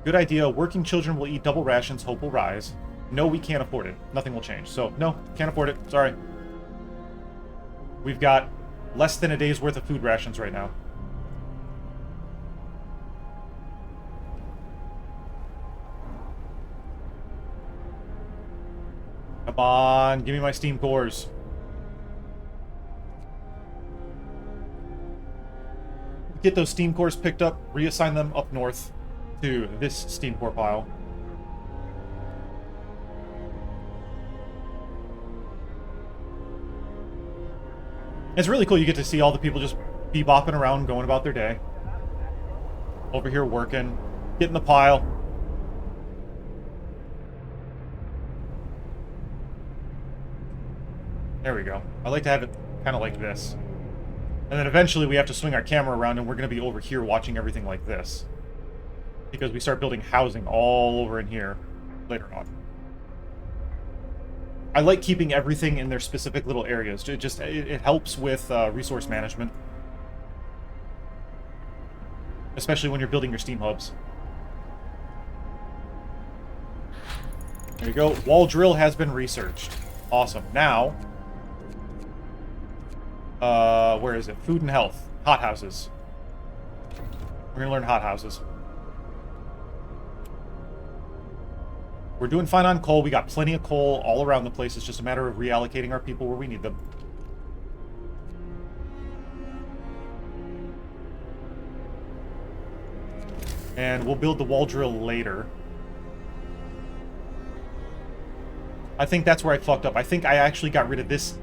Good idea. Working children will eat double rations. Hope will rise. No, we can't afford it. Nothing will change. So, no, can't afford it. Sorry. We've got less than a day's worth of food rations right now. Come on, give me my steam cores. Get those steam cores picked up, reassign them up north to this steam core pile. It's really cool. You get to see all the people just bebopping around, going about their day. Over here working, getting the pile. There we go. I like to have it kind of like this. And then eventually we have to swing our camera around and we're going to be over here watching everything like this. Because we start building housing all over in here later on. I like keeping everything in their specific little areas. It helps with resource management. Especially when you're building your steam hubs. There you go. Wall drill has been researched. Awesome. Now, Where is it? Food and health. Hot houses. We're gonna learn hot houses. We're doing fine on coal. We got plenty of coal all around the place. It's just a matter of reallocating our people where we need them. And we'll build the wall drill later. I think that's where I fucked up. I think I actually got rid of this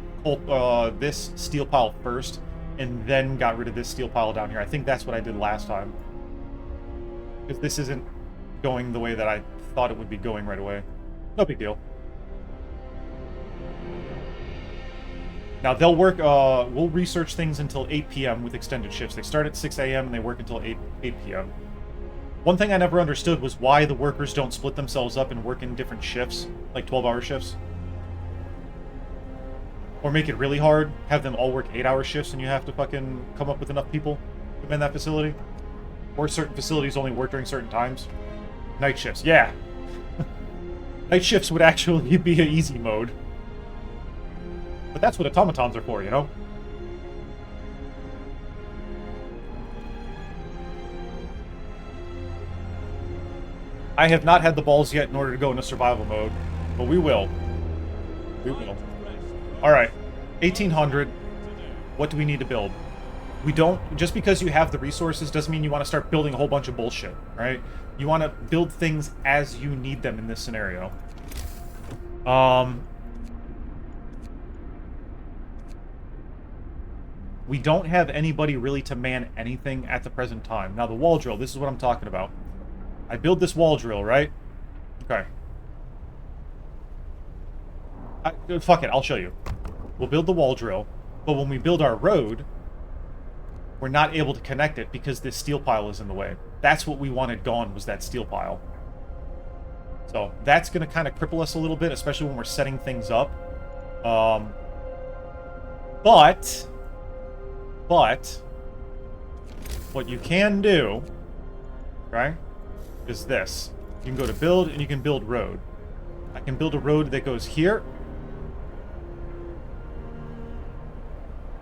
this steel pile first, and then got rid of this steel pile down here. I think that's what I did last time. Because this isn't going the way that I thought it would be going right away. No big deal. Now, they'll work, we'll research things until 8 p.m. with extended shifts. They start at 6 a.m. and they work until 8 p.m. One thing I never understood was why the workers don't split themselves up and work in different shifts, like 12-hour shifts. Or make it really hard, have them all work 8-hour shifts and you have to fucking come up with enough people to man that facility. Or certain facilities only work during certain times. Night shifts, yeah. Night shifts would actually be an easy mode. But that's what automatons are for, you know? I have not had the balls yet in order to go into survival mode, but we will. We will. Alright, 1800. What do we need to build? We don't, just because you have the resources doesn't mean you want to start building a whole bunch of bullshit, right? You want to build things as you need them in this scenario. We don't have anybody really to man anything at the present time. Now, the wall drill, this is what I'm talking about. I build this wall drill, right? Okay. Fuck it, I'll show you. We'll build the wall drill, but when we build our road, we're not able to connect it because this steel pile is in the way. That's what we wanted gone, was that steel pile. So that's going to kind of cripple us a little bit, especially when we're setting things up. But what you can do, right, is this. You can go to build, and you can build road. I can build a road that goes here,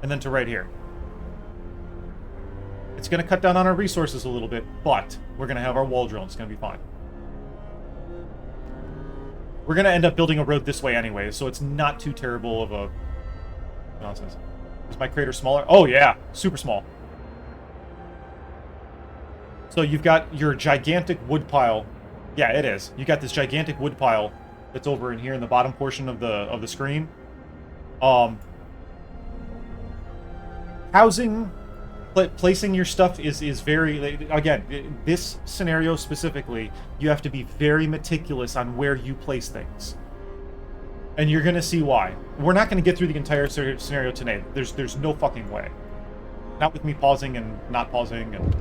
and then to right here. It's going to cut down on our resources a little bit, but we're going to have our wall drill, and it's going to be fine. We're going to end up building a road this way anyway, so it's not too terrible of a nonsense. Is my crater smaller? Oh, yeah. Super small. So you've got your gigantic wood pile. Yeah, it is. You got this gigantic wood pile that's over in here in the bottom portion of the screen. Housing, placing your stuff is very... Again, this scenario specifically, you have to be very meticulous on where you place things. And you're going to see why. We're not going to get through the entire scenario today. There's no fucking way. Not with me pausing and not pausing and...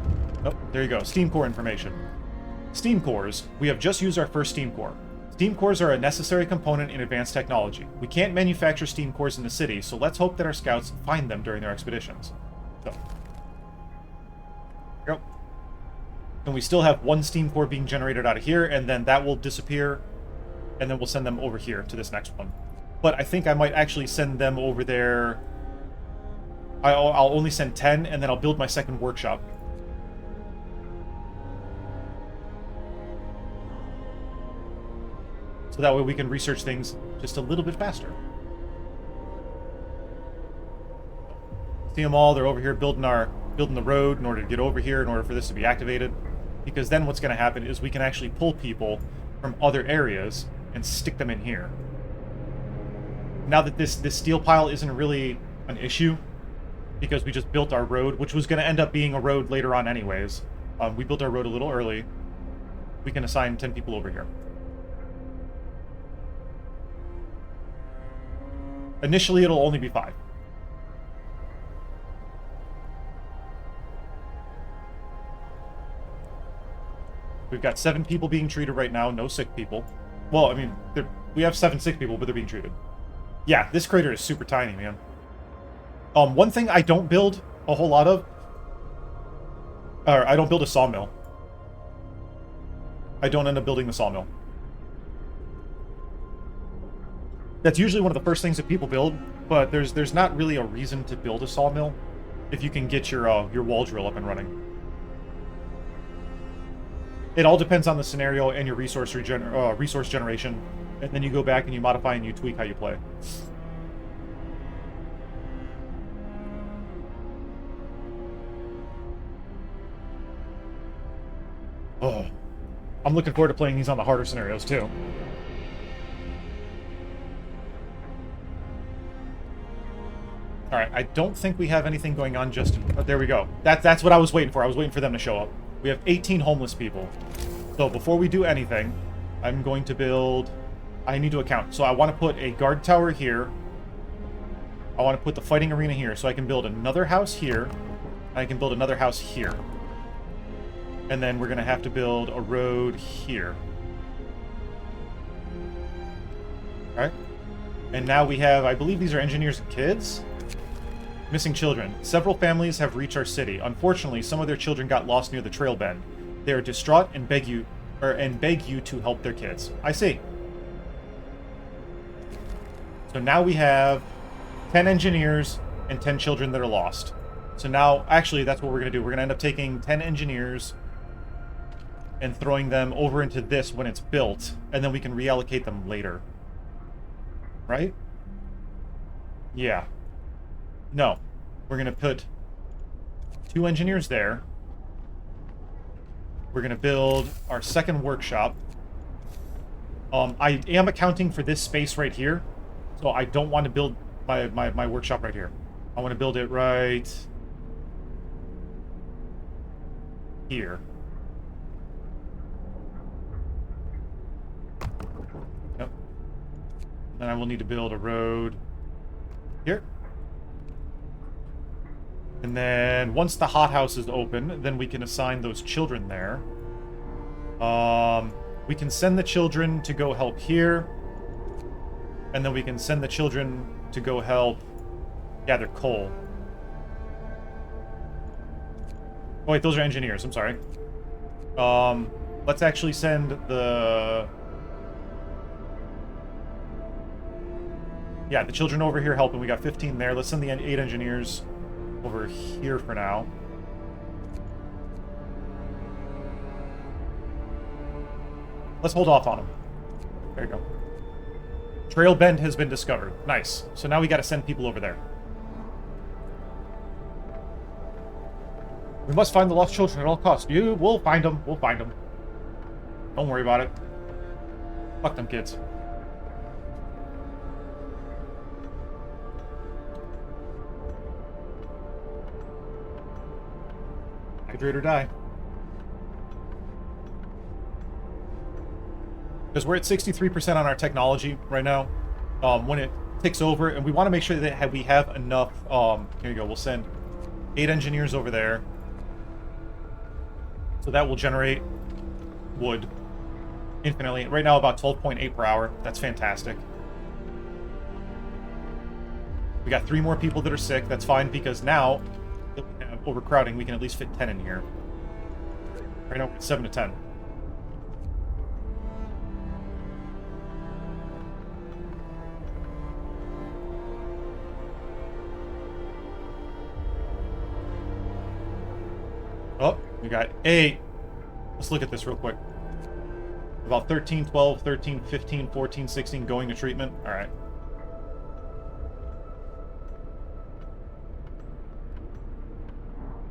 Oh, there you go. Steam core information. Steam cores. We have just used our first steam core. Steam cores are a necessary component in advanced technology. We can't manufacture steam cores in the city, so let's hope that our scouts find them during their expeditions. So. Yep. And we still have one steam core being generated out of here, and then that will disappear, and then we'll send them over here to this next one. But I think I might actually send them over there. I'll only send 10, and then I'll build my second workshop. So that way we can research things just a little bit faster. See them all, they're over here building the road in order to get over here, in order for this to be activated. Because then what's going to happen is we can actually pull people from other areas and stick them in here. Now that this steel pile isn't really an issue, because we just built our road, which was going to end up being a road later on anyways. We built our road a little early. We can assign 10 people over here. Initially, it'll only be 5. We've got 7 people being treated right now, no sick people. Well, I mean, we have 7 sick people, but they're being treated. Yeah, this crater is super tiny, man. One thing I don't build a whole lot of... Or, I don't build a sawmill. I don't end up building the sawmill. That's usually one of the first things that people build, but there's not really a reason to build a sawmill if you can get your wall drill up and running. It all depends on the scenario and your resource generation, and then you go back and you modify and you tweak how you play. Oh, I'm looking forward to playing these on the harder scenarios too. All right, I don't think we have anything going on just... Oh, there we go. That's what I was waiting for. I was waiting for them to show up. We have 18 homeless people. So before we do anything, I'm going to build... I need to account. So I want to put a guard tower here. I want to put the fighting arena here. So I can build another house here. I can build another house here. And then we're going to have to build a road here. All right. And now we have... I believe these are engineers and kids. Missing children. Several families have reached our city. Unfortunately, some of their children got lost near the trail bend. They are distraught and beg you to help their kids. I see. So now we have 10 engineers and 10 children that are lost. So now, actually, that's what we're going to do. We're going to end up taking 10 engineers and throwing them over into this when it's built, and then we can reallocate them later. Right? Yeah. No. We're going to put 2 engineers there. We're going to build our second workshop. I am accounting for this space right here, so I don't want to build my workshop right here. I want to build it right here. Yep. Then I will need to build a road here. And then once the hothouse is open, then we can assign those children there. We can send the children to go help here. And then we can send the children to go help gather coal. Oh wait, those are engineers, I'm sorry. Let's actually send the... Yeah, the children over here helping. We got 15 there. Let's send the 8 engineers over here for now. Let's hold off on them. There you go. Trail bend has been discovered. Nice. So now we got to send people over there. We must find the lost children at all costs. We'll find them. We'll find them. Don't worry about it. Fuck them kids. Hydrate or die. Because we're at 63% on our technology right now. When it ticks over, and we want to make sure that we have enough... here you go. We'll send 8 engineers over there. So that will generate wood infinitely. Right now, about 12.8 per hour. That's fantastic. We got 3 more people that are sick. That's fine, because now that we have overcrowding, we can at least fit 10 in here. Right now, we're at 7 to 10. Oh, we got 8. Let's look at this real quick. About 13, 12, 13, 15, 14, 16 going to treatment. All right.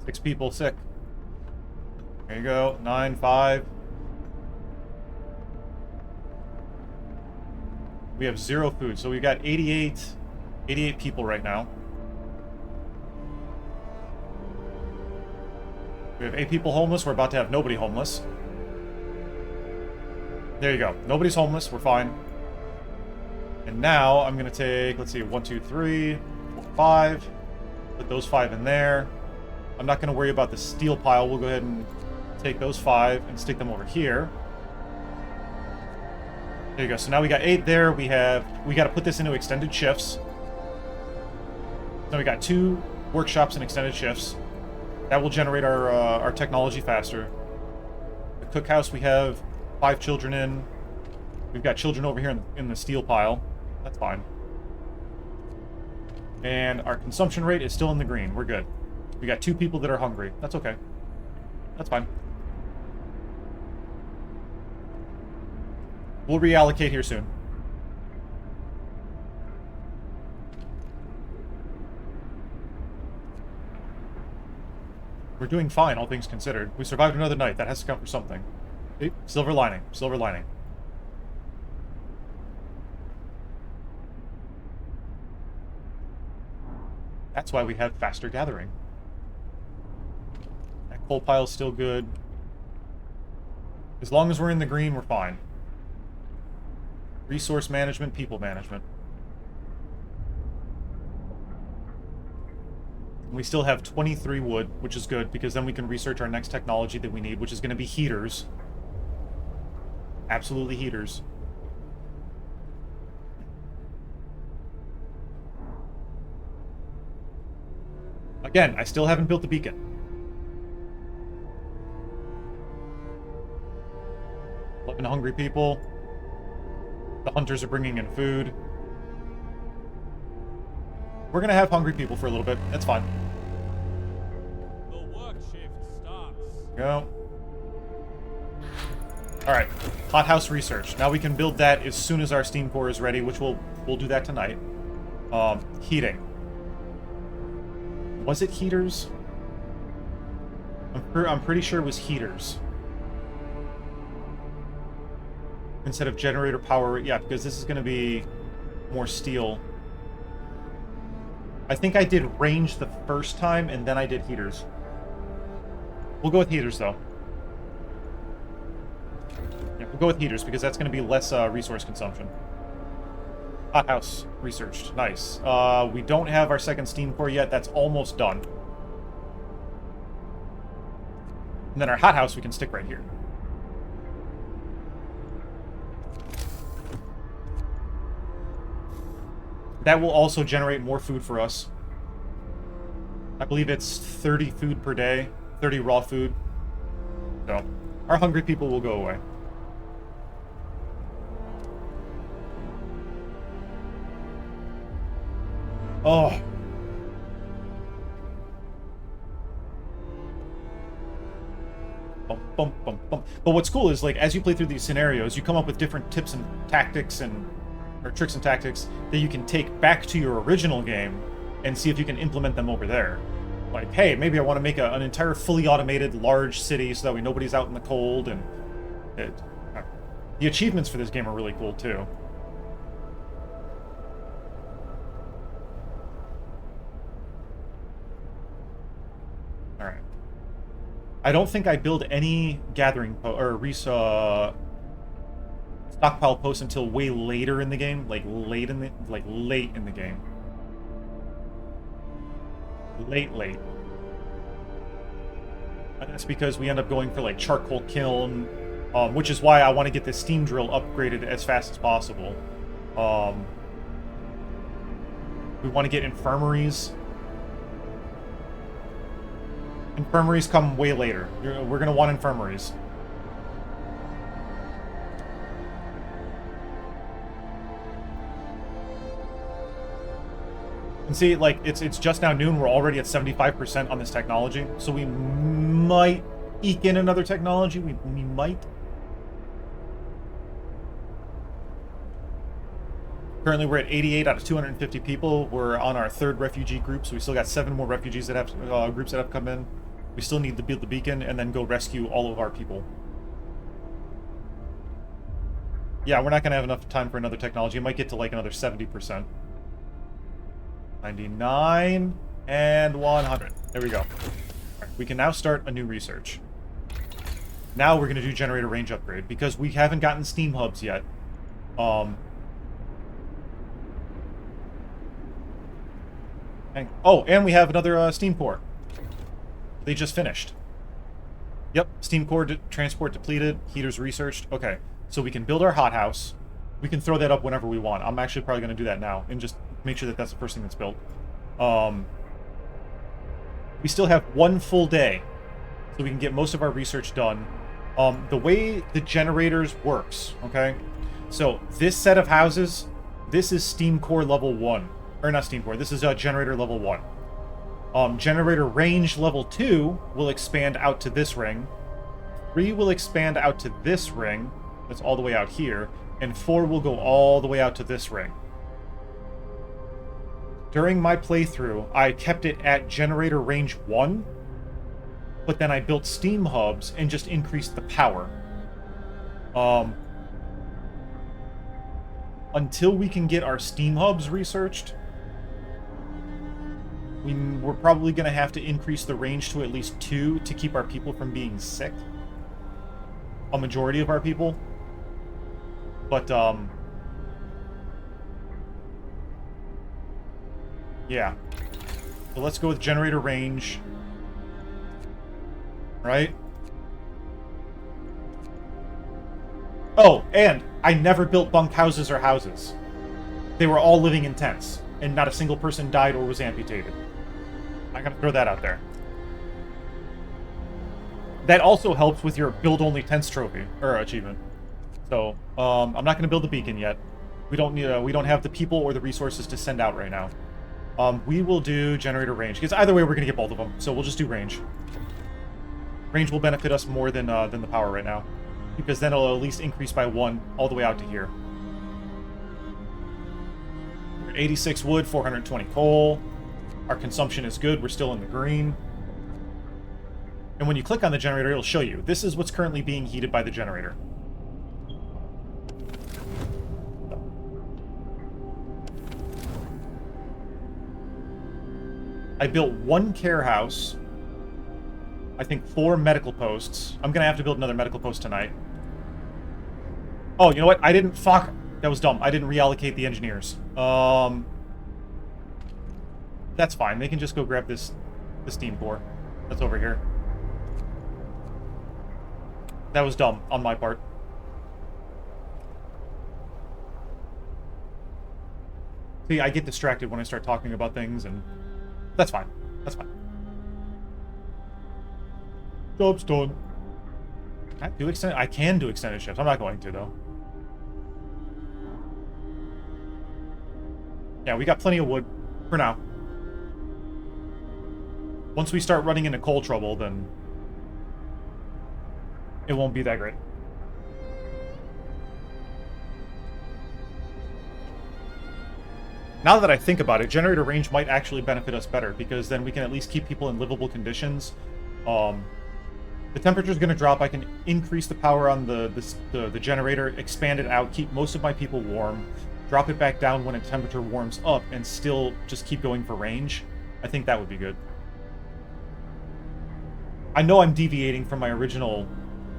Six people sick. There you go. 9, 5. We have 0 food, so we've got 88 people right now. We have 8 people homeless. We're about to have nobody homeless. There you go. Nobody's homeless. We're fine. And now I'm going to take, let's see, 1, 2, 3, 4, 5. Put those 5 in there. I'm not going to worry about the steel pile. We'll go ahead and take those 5 and stick them over here. There you go. So now we got 8 there. We got to put this into extended shifts. So we got 2 workshops and extended shifts. That will generate our technology faster. The cookhouse we have 5 children in. We've got children over here in the steel pile. That's fine. And our consumption rate is still in the green. We're good. We got 2 people that are hungry. That's okay. That's fine. We'll reallocate here soon. We're doing fine, all things considered. We survived another night. That has to count for something. See? Silver lining. Silver lining. That's why we have faster gathering. That coal pile's still good. As long as we're in the green, we're fine. Resource management, people management. We still have 23 wood, which is good, because then we can research our next technology that we need, which is going to be heaters. Absolutely heaters. Again, I still haven't built the beacon. Loving hungry people. The hunters are bringing in food. We're going to have hungry people for a little bit. That's fine. The work shift starts. Go. Alright. Hothouse research. Now we can build that as soon as our steam core is ready, which we'll do that tonight. Heating. Was it heaters? I'm pretty sure it was heaters. Instead of generator power, yeah, because this is going to be more steel. I think I did range the first time, and then I did heaters. We'll go with heaters, though. Yeah, we'll go with heaters, because that's going to be less resource consumption. Hothouse researched. Nice. We don't have our second steam core yet. That's almost done. And then our hothouse we can stick right here. That will also generate more food for us. I believe it's 30 food per day, 30 raw food. So, our hungry people will go away. Oh. Bum, bum, bum, bum. But what's cool is, like, as you play through these scenarios, you come up with different tips and tactics or tricks and tactics that you can take back to your original game and see if you can implement them over there. Like, hey, maybe I want to make an entire fully automated large city so that way nobody's out in the cold, and the achievements for this game are really cool too. Alright. I don't think I build any gathering stockpile posts until way later in the game, like late in the game. Late. And that's because we end up going for like charcoal kiln, which is why I want to get this steam drill upgraded as fast as possible. We want to get infirmaries. Infirmaries come way later. We're going to want infirmaries. And see, like, it's just now noon. We're already at 75% on this technology. So we might eke in another technology. We might. Currently, we're at 88 out of 250 people. We're on our 3rd refugee group, so we still got 7 more refugees that have groups that have come in. We still need to build the beacon and then go rescue all of our people. Yeah, we're not going to have enough time for another technology. It might get to like another 70%. 99 and 100. There we go. Right, we can now start a new research. Now we're going to do generator range upgrade because we haven't gotten steam hubs yet. And we have another steam core. They just finished. Yep, steam core transport depleted, heaters researched. Okay, so we can build our hothouse. We can throw that up whenever we want. I'm actually probably going to do that now and just make sure that that's the first thing that's built. We still have 1 full day, so we can get most of our research done. The way the generators works, okay? So this set of houses This is steam core level 1. Or not steam core, this is generator level 1. Generator range level 2 will expand out to this ring. 3 will expand out to this ring. That's all the way out here. And 4 will go all the way out to this ring. During my playthrough, I kept it at generator range 1, but then I built steam hubs and just increased the power. Until we can get our steam hubs researched, we're probably going to have to increase the range to at least 2 to keep our people from being sick. A majority of our people. But, yeah. So let's go with generator range. Right? Oh, and I never built bunk houses or houses. They were all living in tents, and not a single person died or was amputated. I'm gonna throw that out there. That also helps with your build only tents trophy or achievement. So, I'm not gonna build the beacon yet. We don't need. We don't have the people or the resources to send out right now. We will do generator range because either way we're gonna get both of them. So we'll just do range. Range will benefit us more than the power right now, because then it'll at least increase by 1 all the way out to here. 86 wood, 420 coal. Our consumption is good. We're still in the green. And when you click on the generator, it'll show you. This is what's currently being heated by the generator. I built 1 care house. I think 4 medical posts. I'm going to have to build another medical post tonight. Oh, you know what? I didn't... Fuck. That was dumb. I didn't reallocate the engineers. That's fine. They can just go grab this steam core. That's over here. That was dumb on my part. See, I get distracted when I start talking about things, and that's fine. That's fine. Job's done. I can do extended shifts. I'm not going to, though. Yeah, we got plenty of wood for now. Once we start running into coal trouble, then it won't be that great. Now that I think about it, generator range might actually benefit us better, because then we can at least keep people in livable conditions. The temperature's going to drop. I can increase the power on the generator, expand it out, keep most of my people warm, drop it back down when a temperature warms up, and still just keep going for range. I think that would be good. I know I'm deviating from my original,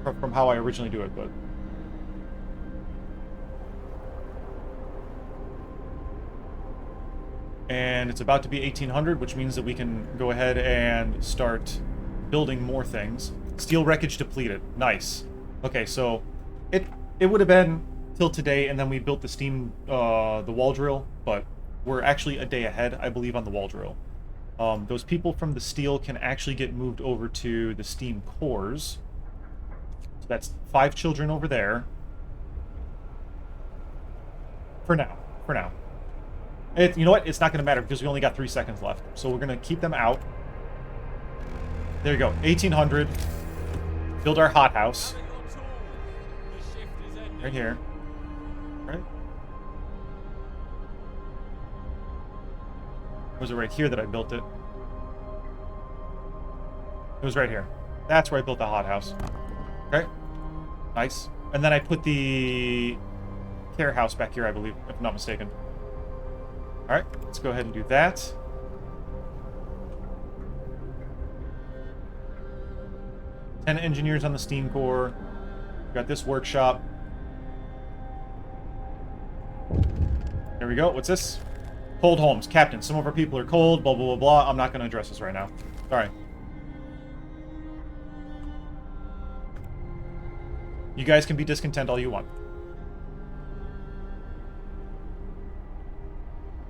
from how I originally do it, but... And it's about to be 1800, which means that we can go ahead and start building more things. Steel wreckage depleted. Nice. Okay, so it would have been till today, and then we built the steam, the wall drill, but we're actually a day ahead, I believe, on the wall drill. Those people from the steel can actually get moved over to the steam cores. So that's 5 children over there. For now. For now. You know what? It's not going to matter because we only got 3 seconds left. So we're going to keep them out. There you go. 1800. Build our hothouse. Right here. Right? Or was it right here that I built it? It was right here. That's where I built the hothouse. Okay. Nice. And then I put the care house back here, I believe, if I'm not mistaken. Alright, let's go ahead and do that. Ten engineers on the steam core. We've got this workshop. There we go. What's this? Cold homes. Captain, some of our people are cold, blah, blah, blah, blah. I'm not going to address this right now. Sorry. You guys can be discontent all you want.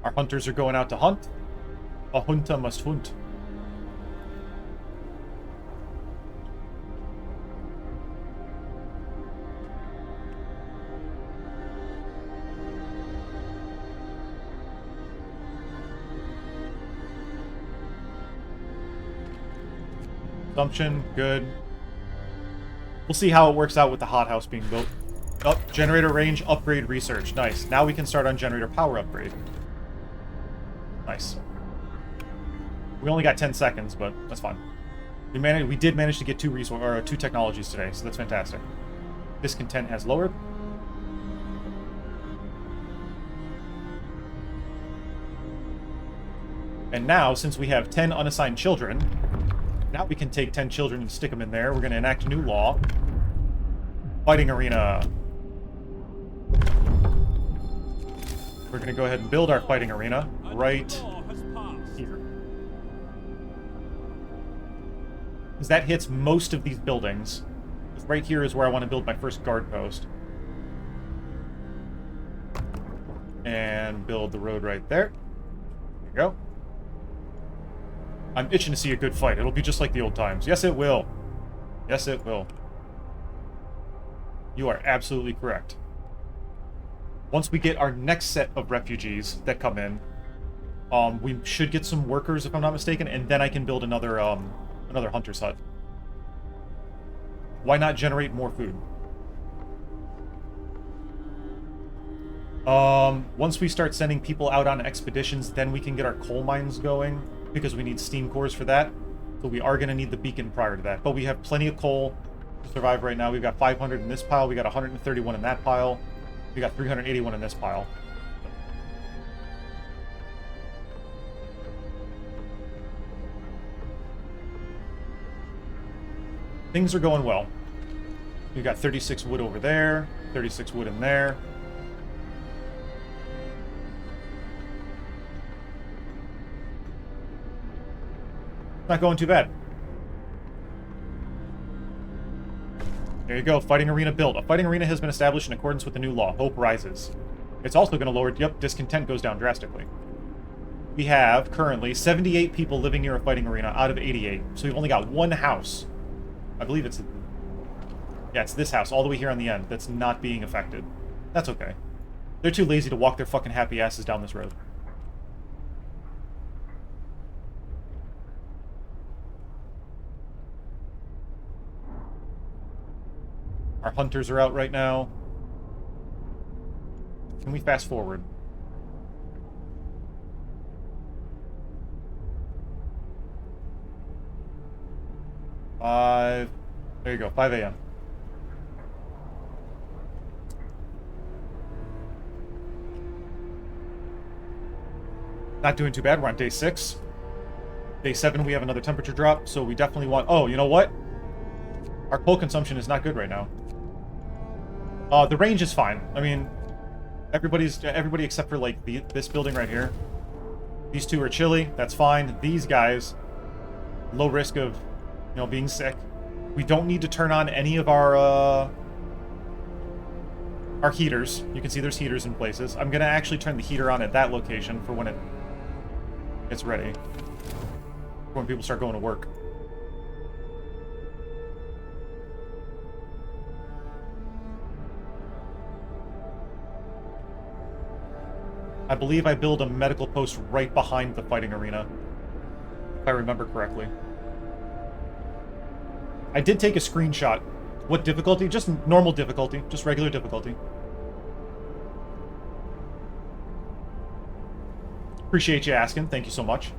Our hunters are going out to hunt. A hunter must hunt. Consumption, good. We'll see how it works out with the hothouse being built. Oh, generator range upgrade research. Nice. Now we can start on generator power upgrade. Nice. We only got 10 seconds, but that's fine. We did manage to get two technologies today, so that's fantastic. Discontent has lowered. And now, since we have 10 unassigned children, now we can take 10 children and stick them in there. We're going to enact a new law. Fighting arena. We're going to go ahead and build our fighting arena right here. Because that hits most of these buildings. Right here is where I want to build my first guard post. And build the road right there. There you go. I'm itching to see a good fight. It'll be just like the old times. Yes, it will. Yes, it will. You are absolutely correct. Once we get our next set of refugees that come in, we should get some workers, if I'm not mistaken, and then I can build another hunter's hut. Why not generate more food? Once we start sending people out on expeditions, then we can get our coal mines going, because we need steam cores for that. So we are going to need the beacon prior to that. But we have plenty of coal to survive right now. We've got 500 in this pile. We got 131 in that pile. We got 381 in this pile. Things are going well. We've got 36 wood over there, 36 wood in there. Not going too bad. There you go, fighting arena built. A fighting arena has been established in accordance with the new law. Hope rises. It's also going to lower, yep, discontent goes down drastically. We have, currently, 78 people living near a fighting arena out of 88. So we've only got one house. I believe it's... Yeah, it's this house, all the way here on the end, that's not being affected. That's okay. They're too lazy to walk their fucking happy asses down this road. Our hunters are out right now. Can we fast forward? There you go, 5 a.m. Not doing too bad. We're on day 6. Day 7, we have another temperature drop, so we definitely want... Oh, you know what? Our coal consumption is not good right now. The range is fine. I mean, everybody except for, like, this building right here. These two are chilly. That's fine. These guys, low risk of, you know, being sick. We don't need to turn on any of our heaters. You can see there's heaters in places. I'm going to actually turn the heater on at that location for when it gets ready. For when people start going to work. I believe I build a medical post right behind the fighting arena, if I remember correctly. I did take a screenshot. What difficulty? Just normal difficulty. Just regular difficulty. Appreciate you asking. Thank you so much.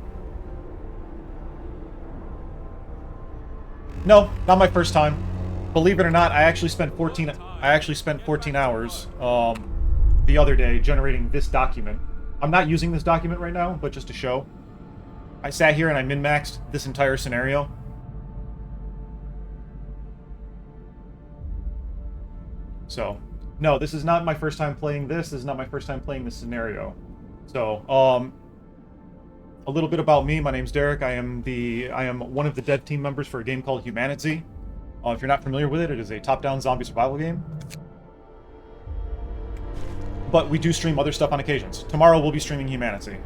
No, not my first time. Believe it or not, I actually spent 14 hours the other day generating this document. I'm not using this document right now, but just to show. I sat here and I min-maxed this entire scenario. So, no, this is not my first time playing this. This is not my first time playing this scenario. So, a little bit about me. My name's Derek. I am one of the dev team members for a game called Humanity. If you're not familiar with it, it is a top-down zombie survival game. But we do stream other stuff on occasions. Tomorrow we'll be streaming Humanity.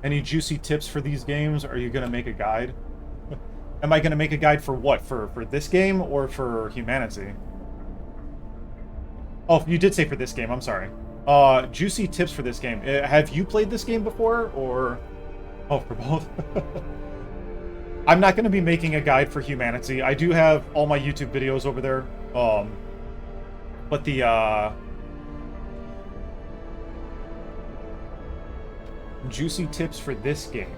Any juicy tips for these games? Are you going to make a guide? Am I going to make a guide for what? For this game or for humanity? Oh, you did say for this game. I'm sorry. Juicy tips for this game. Have you played this game before, or... Oh, for both? I'm not going to be making a guide for humanity. I do have all my YouTube videos over there. But the, juicy tips for this game.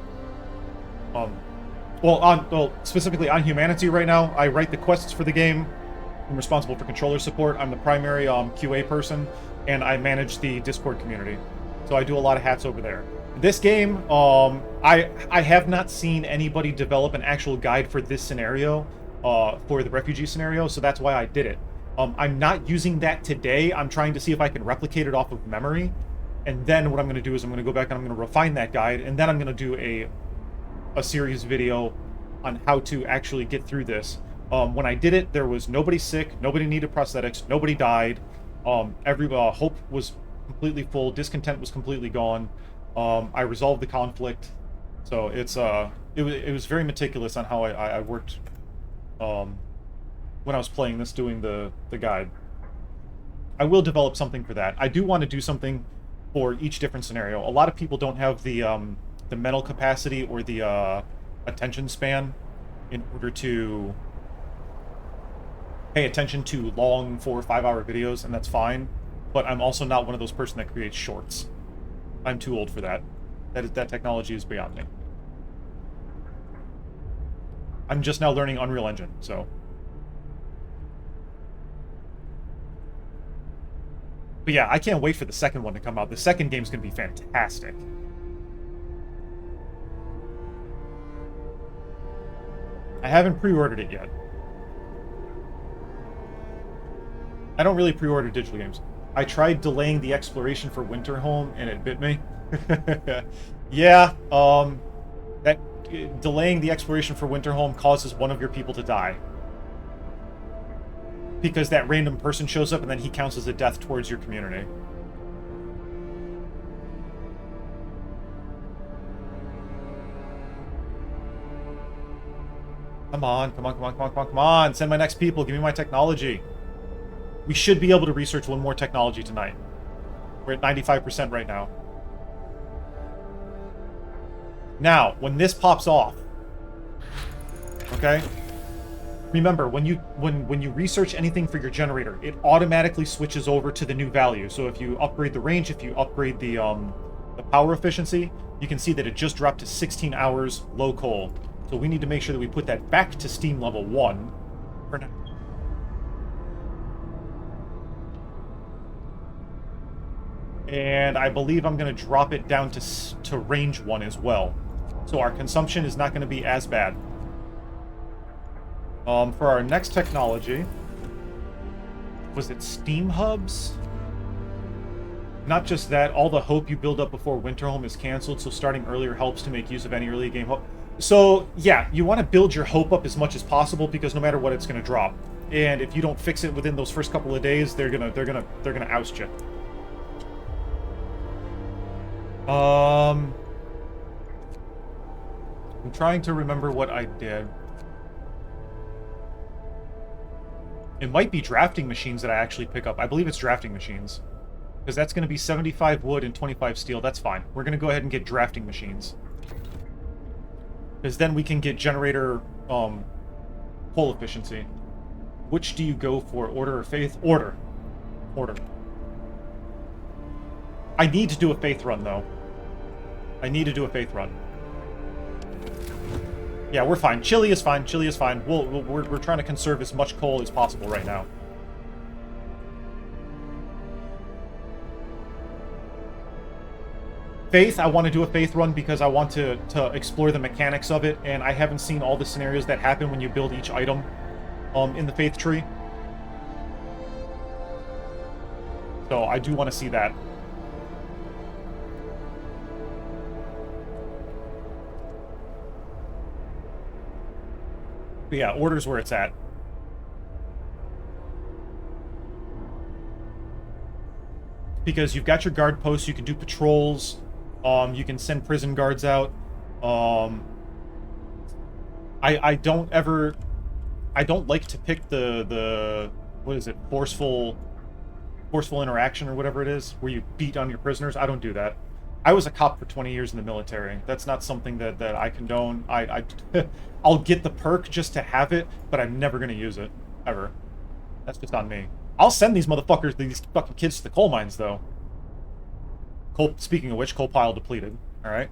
Well, specifically on humanity right now, I write the quests for the game. I'm responsible for controller support. I'm the primary QA person, and I manage the Discord community. So I do a lot of hats over there. This game, I have not seen anybody develop an actual guide for this scenario, for the refugee scenario, so that's why I did it. I'm not using that today. I'm trying to see if I can replicate it off of memory, and then what I'm going to do is I'm going to go back and I'm going to refine that guide, and then I'm going to do a series video on how to actually get through this. When I did it, there was nobody sick, nobody needed prosthetics, nobody died. Every hope was completely full, discontent was completely gone. I resolved the conflict, so it was very meticulous on how I worked when I was playing this, doing the guide. I will develop something for that. I do want to do something for each different scenario. A lot of people don't have the mental capacity or the attention span in order to pay attention to long 4 or 5 hour videos, and that's fine. But I'm also not one of those person that creates shorts. I'm too old for that. That technology is beyond me. I'm just now learning Unreal Engine, so. But yeah, I can't wait for the second one to come out. The second game's gonna be fantastic. I haven't pre-ordered it yet. I don't really pre-order digital games. I tried delaying the exploration for Winterhome, and it bit me. Yeah, that delaying the exploration for Winterhome causes one of your people to die. Because that random person shows up, and then he counts as a death towards your community. Come on, come on, come on, come on, come on, come on! Send my next people, give me my technology. We should be able to research one more technology tonight. We're at 95% right now. Now, when this pops off, okay? Remember, when you research anything for your generator, it automatically switches over to the new value. So if you upgrade the range, if you upgrade the power efficiency, you can see that it just dropped to 16 hours low coal. So we need to make sure that we put that back to Steam level 1 for now. And I believe I'm going to drop it down to range 1 as well. So our consumption is not going to be as bad. For our next technology, was it Steam Hubs? Not just that, all the hope you build up before Winterhome is canceled, so starting earlier helps to make use of any early game hope. So, yeah, you want to build your hope up as much as possible, because no matter what, it's going to drop. And if you don't fix it within those first couple of days, they're gonna oust you. I'm trying to remember what I did. It might be drafting machines that I actually pick up. I believe it's drafting machines. Because that's going to be 75 wood and 25 steel. That's fine. We're going to go ahead and get drafting machines. Because then we can get generator coal efficiency. Which do you go for? Order or faith? Order. Order. I need to do a faith run, though. I need to do a faith run. Yeah, we're fine. Chili is fine. Chili is fine. We're trying to conserve as much coal as possible right now. Faith, I want to do a faith run because I want to explore the mechanics of it, and I haven't seen all the scenarios that happen when you build each item in the faith tree. So I do want to see that. But yeah, order's where it's at. Because you've got your guard posts, you can do patrols, you can send prison guards out. I don't like to pick the what is it, forceful interaction or whatever it is, where you beat on your prisoners. I don't do that. I was a cop for 20 years in the military. That's not something that I condone. I'll get the perk just to have it, but I'm never going to use it. Ever. That's just on me. I'll send these motherfuckers, these fucking kids to the coal mines, though. Speaking of which, coal pile depleted. Alright.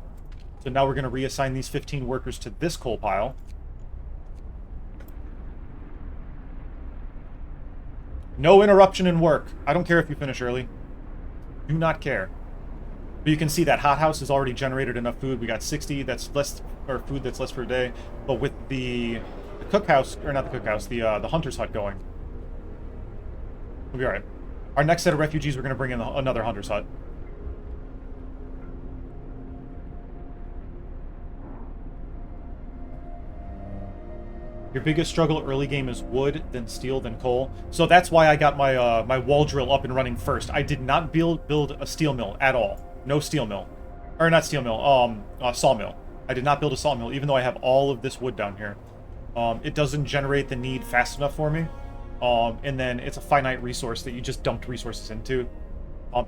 So now we're going to reassign these 15 workers to this coal pile. No interruption in work. I don't care if you finish early. Do not care. But you can see that hothouse has already generated enough food. We got 60. That's less, or food that's less per day. But with the cookhouse, or not the cookhouse, the hunter's hut going, we'll be alright. Our next set of refugees, we're going to bring in another hunter's hut. Your biggest struggle early game is wood, then steel, then coal. So that's why I got my my wall drill up and running first. I did not build a steel mill at all. No steel mill. Or not steel mill, sawmill. I did not build a sawmill, even though I have all of this wood down here. It doesn't generate the need fast enough for me. And then it's a finite resource that you just dumped resources into.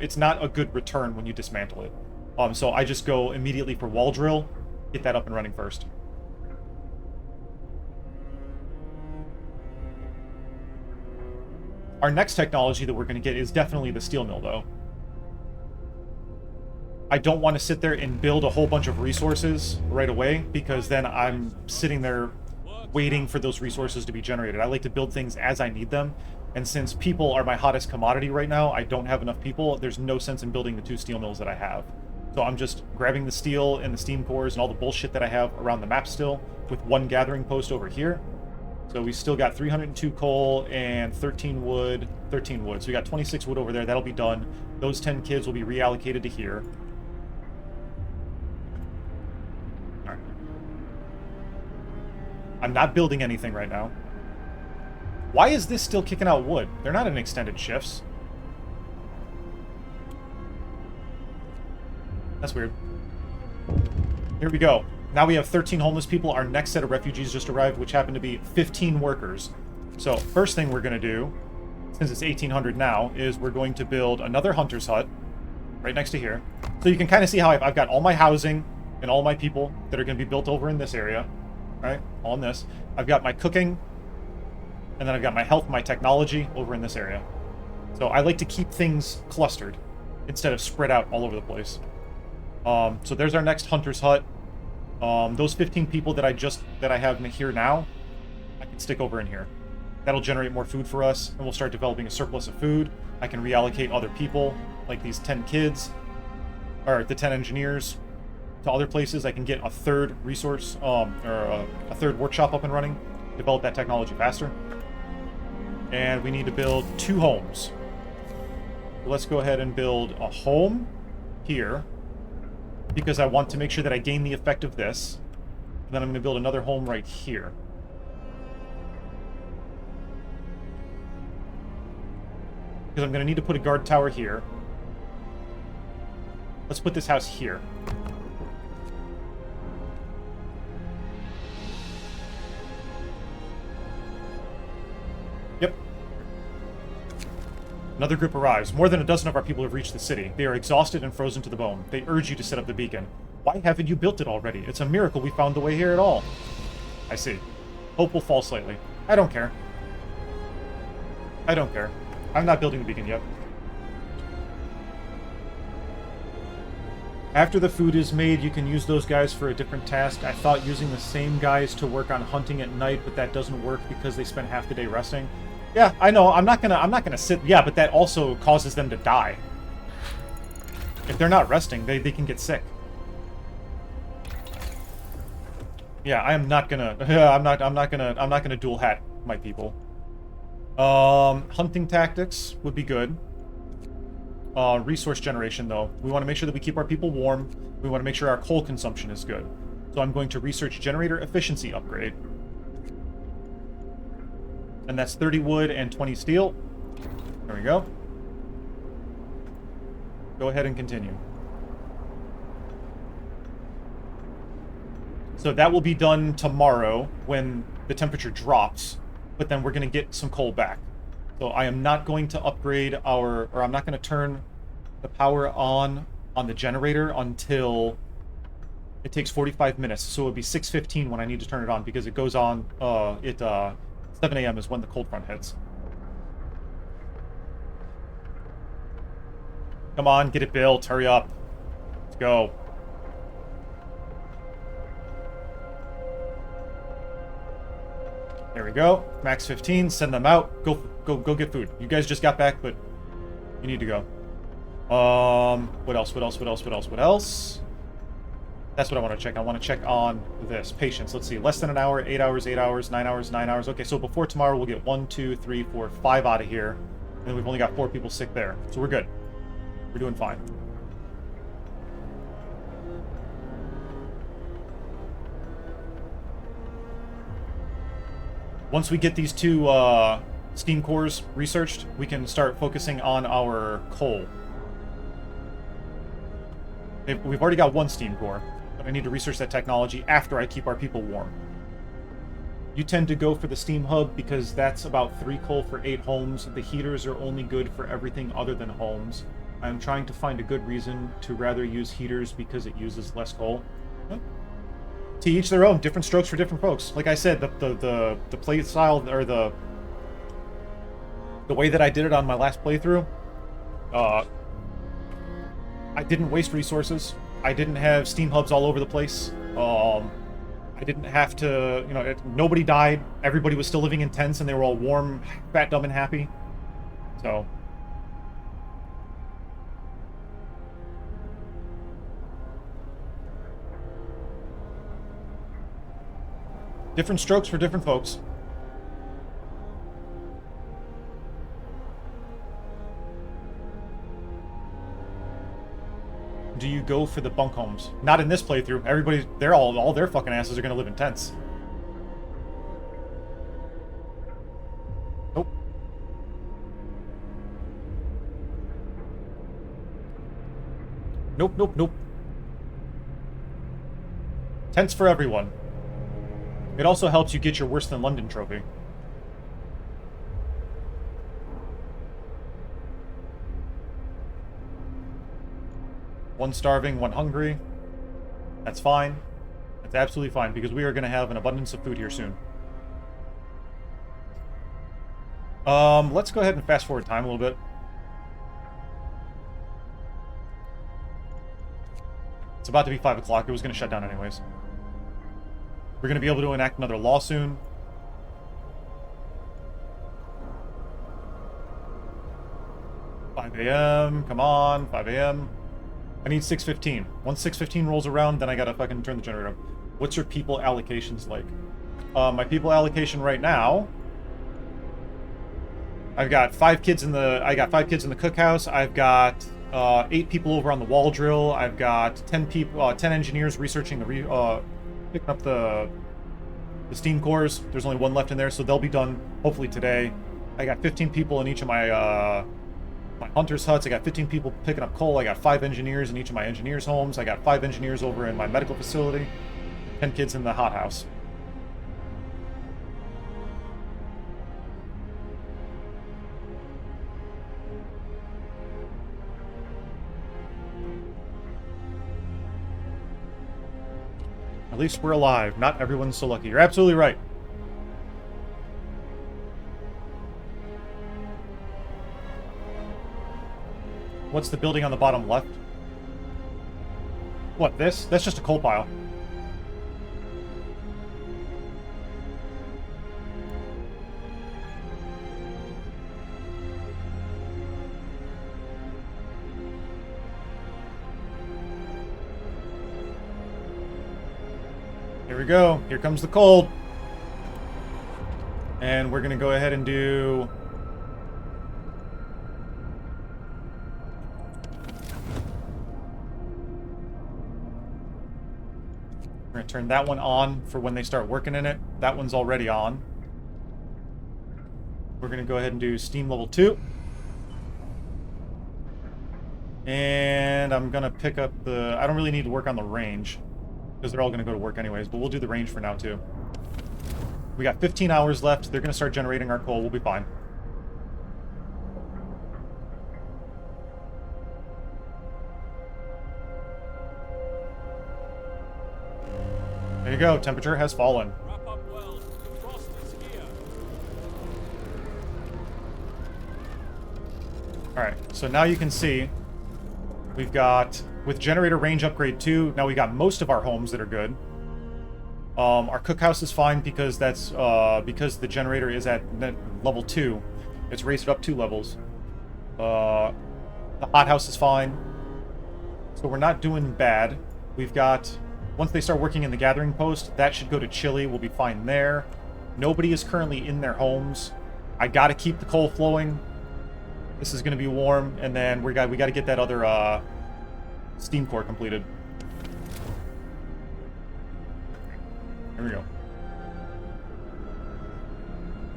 It's not a good return when you dismantle it. So I just go immediately for wall drill, get that up and running first. Our next technology that we're going to get is definitely the steel mill, though. I don't want to sit there and build a whole bunch of resources right away, because then I'm sitting there waiting for those resources to be generated. I like to build things as I need them, and since people are my hottest commodity right now, I don't have enough people. There's no sense in building the 2 steel mills that I have. So I'm just grabbing the steel and the steam cores and all the bullshit that I have around the map still, with 1 gathering post over here. So we still got 302 coal and 13 wood. 13 wood. So we got 26 wood over there. That'll be done. Those 10 kids will be reallocated to here. Alright. I'm not building anything right now. Why is this still kicking out wood? They're not in extended shifts. That's weird. Here we go. Now we have 13 homeless people. Our next set of refugees just arrived, which happen to be 15 workers. So first thing we're going to do, since it's 1800 now, is we're going to build another hunter's hut right next to here. So you can kind of see how I've got all my housing and all my people that are going to be built over in this area. Right? All in this. I've got my cooking, and then I've got my health, my technology over in this area. So I like to keep things clustered instead of spread out all over the place. So there's our next hunter's hut. Those 15 people that I have here now, I can stick over in here. That'll generate more food for us, and we'll start developing a surplus of food. I can reallocate other people, like these 10 kids, or the 10 engineers, to other places. I can get a third resource, or a third workshop up and running, develop that technology faster. And we need to build 2 homes. So let's go ahead and build a home here, because I want to make sure that I gain the effect of this. And then I'm going to build another home right here. Because I'm going to need to put a guard tower here. Let's put this house here. Yep. Another group arrives. More than a dozen of our people have reached the city. They are exhausted and frozen to the bone. They urge you to set up the beacon. Why haven't you built it already? It's a miracle we found the way here at all. I see. Hope will fall slightly. I don't care. I don't care. I'm not building the beacon yet. After the food is made, you can use those guys for a different task. I thought using the same guys to work on hunting at night, but that doesn't work because they spend half the day resting. Yeah, I know. I'm not gonna sit. Yeah, but that also causes them to die. If they're not resting, they can get sick. Yeah, I am not gonna. I'm not gonna dual hat my people. Hunting tactics would be good. Resource generation, though. We want to make sure that we keep our people warm. We want to make sure our coal consumption is good. So I'm going to research generator efficiency upgrade. And that's 30 wood and 20 steel. There we go. Go ahead and continue. So that will be done tomorrow when the temperature drops, but then we're going to get some coal back. So I am not going to upgrade our, or I'm not going to turn the power on the generator until it takes 45 minutes. So it would be 6:15 when I need to turn it on because it goes on, 7 a.m. is when the cold front hits. Come on, get it built. Hurry up. Let's go. There we go. Max 15. Send them out. Go get food. You guys just got back, but you need to go. What else? What else? That's what I want to check. I want to check on this. Patience. Let's see. Less than an hour, 8 hours, 8 hours, 9 hours, 9 hours. Okay, so before tomorrow, we'll get 1, 2, 3, 4, 5 out of here. And we've only got 4 people sick there. So we're good. We're doing fine. Once we get these 2 steam cores researched, we can start focusing on our coal. We've already got 1 steam core, but I need to research that technology after I keep our people warm. You tend to go for the steam hub because that's about 3 coal for 8 homes. The heaters are only good for everything other than homes. I'm trying to find a good reason to rather use heaters because it uses less coal. Huh? To each their own. Different strokes for different folks. Like I said, the play style, or the way that I did it on my last playthrough, I didn't waste resources. I didn't have steam hubs all over the place. I didn't have to, nobody died. Everybody was still living in tents, and they were all warm, fat, dumb, and happy. So... different strokes for different folks. Do you go for the bunk homes? Not in this playthrough. Everybody, they're all their fucking asses are gonna live in tents. Nope. Nope. Tents for everyone. It also helps you get your Worse Than London trophy. One starving, one hungry. That's fine. That's absolutely fine, because we are going to have an abundance of food here soon. Let's go ahead and fast forward time a little bit. It's about to be 5 o'clock. It was going to shut down anyways. We're going to be able to enact another law soon. Come on, 5 a.m. I need 6:15. Once 6:15 rolls around, then I gotta fucking turn the generator up. What's your people allocations like? My people allocation right now, I've got 5 kids in the cookhouse. I've got 8 people over on the wall drill. I've got 10 people, 10 engineers researching picking up the steam cores. There's only 1 left in there, so they'll be done hopefully today. I got 15 people in each of my hunters' huts. I got 15 people picking up coal. I got 5 engineers in each of my engineers' homes. I got 5 engineers over in my medical facility. 10 kids in the hothouse. At least we're alive. Not everyone's so lucky. You're absolutely right. What's the building on the bottom left? What, this? That's just a coal pile. Here we go. Here comes the cold. And we're going to go ahead and do... we're going to turn that one on for when they start working in it. That one's already on. We're going to go ahead and do steam level 2. And I'm going to pick up the... I don't really need to work on the range. because they're all going to go to work anyways, but we'll do the range for now, too. We got 15 hours left. They're going to start generating our coal. We'll be fine. There you go. Temperature has fallen. Wrap up well. The frost is here. Alright, so now you can see we've got, with generator range upgrade 2, now we got most of our homes that are good. Our cookhouse is fine because that's because the generator is at level 2. It's raised it up 2 levels. The hothouse is fine. So we're not doing bad. We've got, once they start working in the gathering post, that should go to chilly. We'll be fine there. Nobody is currently in their homes. I gotta keep the coal flowing. This is gonna be warm, and then we gotta get that other steam core completed. There we go.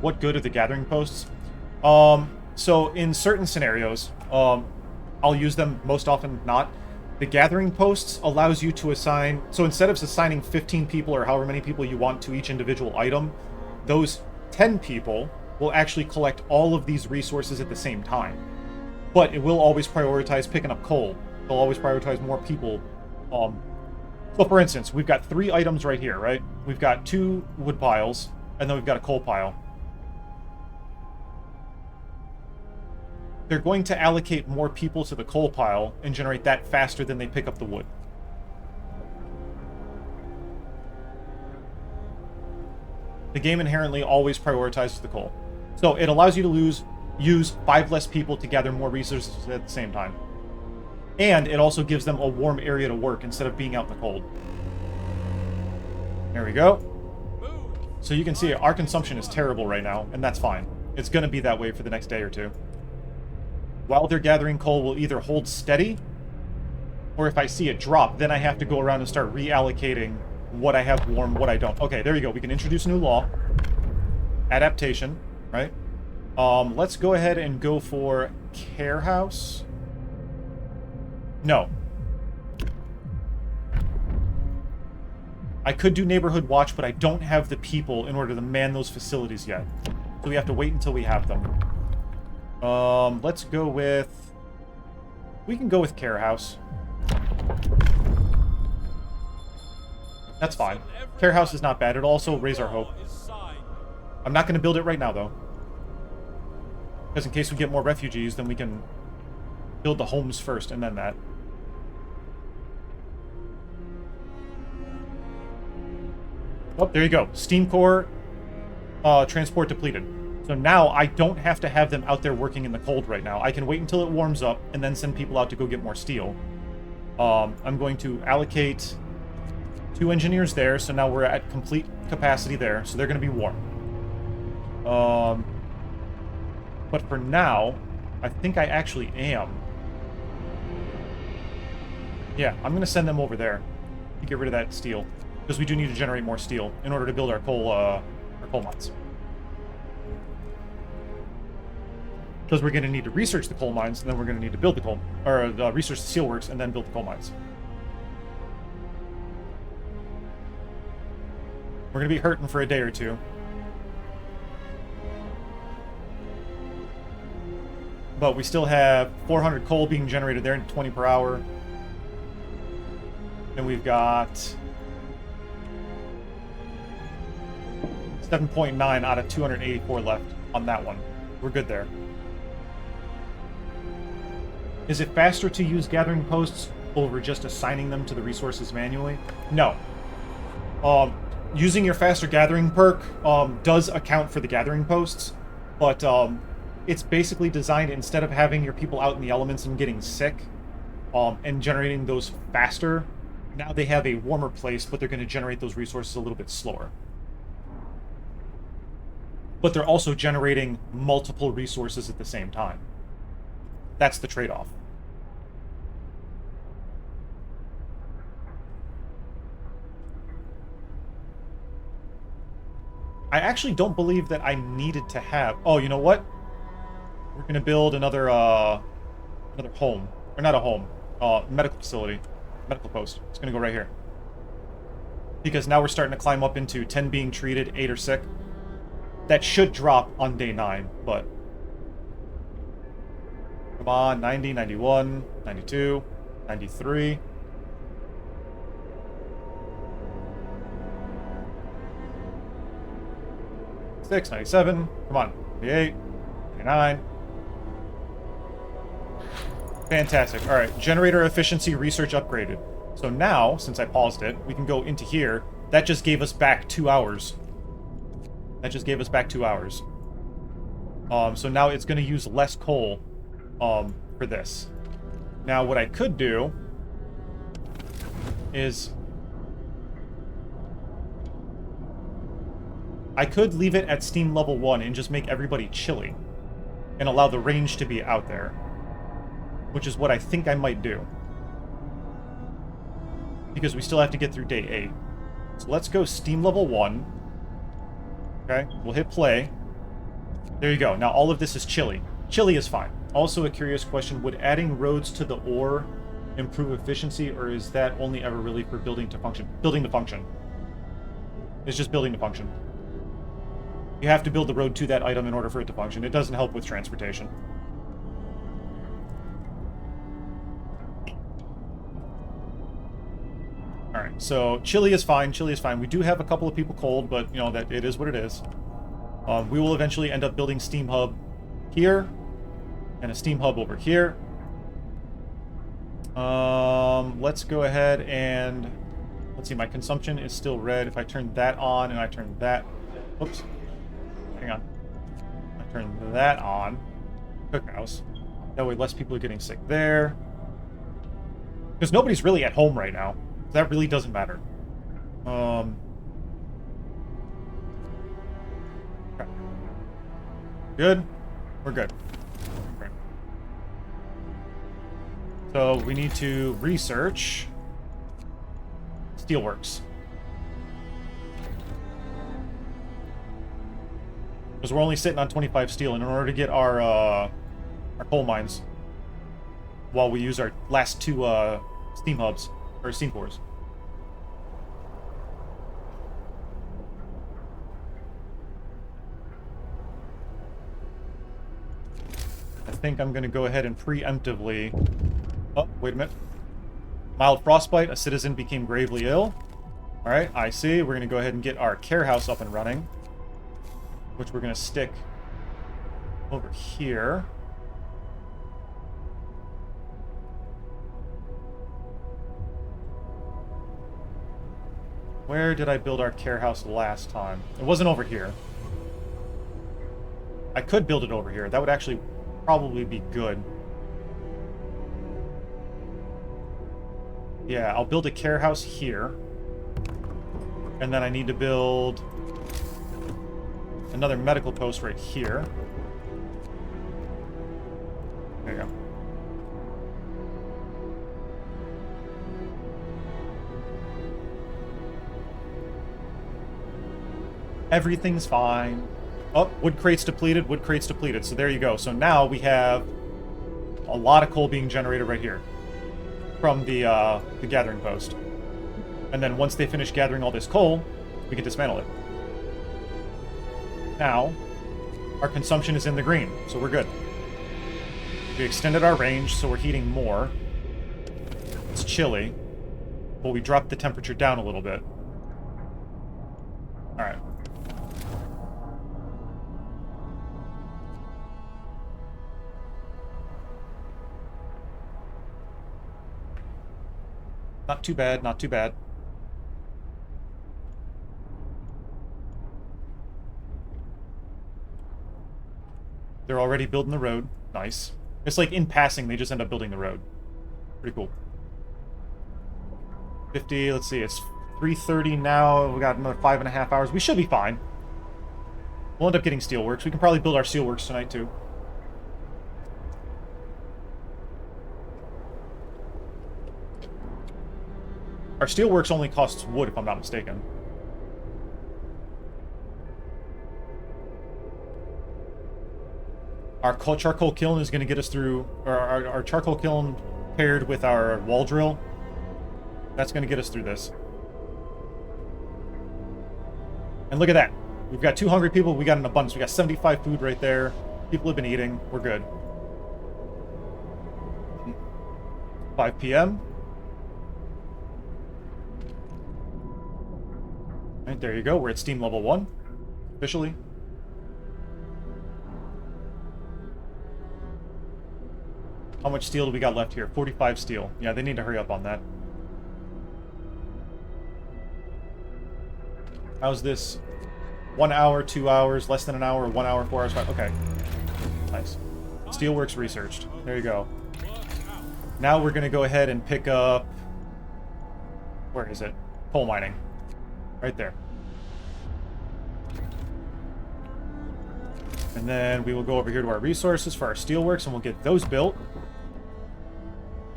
What good are the gathering posts? So in certain scenarios, I'll use them most often not. The gathering posts allows you to assign, so instead of assigning 15 people or however many people you want to each individual item, those 10 people will actually collect all of these resources at the same time. But it will always prioritize picking up coal. They'll always prioritize more people. So for instance, we've got 3 items right here, right? We've got 2 wood piles, and then we've got a coal pile. They're going to allocate more people to the coal pile and generate that faster than they pick up the wood. The game inherently always prioritizes the coal. So it allows you to use 5 less people to gather more resources at the same time. And it also gives them a warm area to work instead of being out in the cold. There we go. So you can see our consumption is terrible right now, and that's fine. It's going to be that way for the next day or two. While they're gathering coal, we'll either hold steady, or if I see it drop, then I have to go around and start reallocating what I have warm, what I don't. Okay, there you go. We can introduce a new law. Adaptation, right? Let's go ahead and go for Care House. No. I could do Neighborhood Watch, but I don't have the people in order to man those facilities yet. So we have to wait until we have them. Let's go with... We can go with Care House. That's fine. Care House is not bad. It'll also raise our hope. I'm not going to build it right now, though. Because in case we get more refugees, then we can build the homes first, and then that. Oh, there you go. Steam core transport depleted. So now I don't have to have them out there working in the cold right now. I can wait until it warms up and then send people out to go get more steel. I'm going to allocate 2 engineers there, so now we're at complete capacity there, so they're going to be warm. But for now, I think I actually am. Yeah, I'm going to send them over there to get rid of that steel, because we do need to generate more steel in order to build our coal mines. Because we're going to need to research the coal mines, and then we're going to need to build the coal, or research the steelworks, and then build the coal mines. We're going to be hurting for a day or two. But we still have 400 coal being generated there at 20 per hour. And we've got 7.9 out of 284 left on that one. We're good there. Is it faster to use gathering posts over just assigning them to the resources manually? No. Using your faster gathering perk does account for the gathering posts, but it's basically designed, instead of having your people out in the elements and getting sick and generating those faster, now they have a warmer place, but they're going to generate those resources a little bit slower. But they're also generating multiple resources at the same time. That's the trade-off. I actually don't believe that I needed to have... Oh, you know what? We're going to build another home. Or not a home. Medical facility. Medical post. It's going to go right here. because now we're starting to climb up into 10 being treated, 8 are sick. That should drop on day 9, but... Come on, 90, 91, 92, 93... 97, come on, 98, 99. Fantastic. All right, generator efficiency research upgraded. So now, since I paused it, we can go into here. That just gave us back 2 hours. That just gave us back 2 hours. So now it's going to use less coal for this. Now, what I could do is... I could leave it at steam level 1 and just make everybody chilly. And allow the range to be out there. Which is what I think I might do. Because we still have to get through day 8. So let's go steam level 1. Okay, we'll hit play. There you go. Now all of this is chilly. Chilly is fine. Also a curious question, would adding roads to the ore improve efficiency, or is that only ever really for building to function? Building to function. It's just building to function. You have to build the road to that item in order for it to function. It doesn't help with transportation. Alright, so chilly is fine. Chilly is fine. We do have a couple of people cold, but, you know, that it is what it is. We will eventually end up building steam hub here, and a steam hub over here. Let's go ahead and... Let's see, my consumption is still red. If I turn that on and I turn that... Oops. Hang on. I turn that on. Cookhouse. That way less people are getting sick there. Because nobody's really at home right now. That really doesn't matter. Okay. Good? We're good. Okay. So we need to research Steelworks. Because we're only sitting on 25 steel, and in order to get our coal mines, while we use our last 2 steam hubs, or steam cores. I think I'm going to go ahead and preemptively... Oh, wait a minute. Mild frostbite, a citizen became gravely ill. Alright, I see. We're going to go ahead and get our care house up and running, which we're going to stick over here. Where did I build our care house last time? It wasn't over here. I could build it over here. That would actually probably be good. Yeah, I'll build a care house here. And then I need to build another medical post right here. There you go. Everything's fine. Oh, wood crates depleted, wood crates depleted. So there you go. So now we have a lot of coal being generated right here from the gathering post. And then once they finish gathering all this coal, we can dismantle it. Now, our consumption is in the green, so we're good. We extended our range, so we're heating more. It's chilly, but we dropped the temperature down a little bit. Alright. Not too bad, not too bad. They're already building the road. Nice. It's like in passing, they just end up building the road. Pretty cool. 50, let's see, it's 3:30 now. We got another 5.5 hours. We should be fine. We'll end up getting steelworks. We can probably build our steelworks tonight, too. Our steelworks only costs wood, if I'm not mistaken. Our charcoal kiln is going to get us through... Our charcoal kiln paired with our wall drill, that's going to get us through this. And look at that. We've got 2 hungry people. We got an abundance. We got 75 food right there. People have been eating. We're good. 5 p.m. Right, there you go. We're at steam level 1. Officially. How much steel do we got left here? 45 steel. Yeah, they need to hurry up on that. How's this? 1 hour, 2 hours, less than an hour, 1 hour, 4 hours, 5. Okay. Nice. Steelworks researched. There you go. Now we're going to go ahead and pick up... Where is it? Coal mining. Right there. And then we will go over here to our resources for our steelworks, and we'll get those built.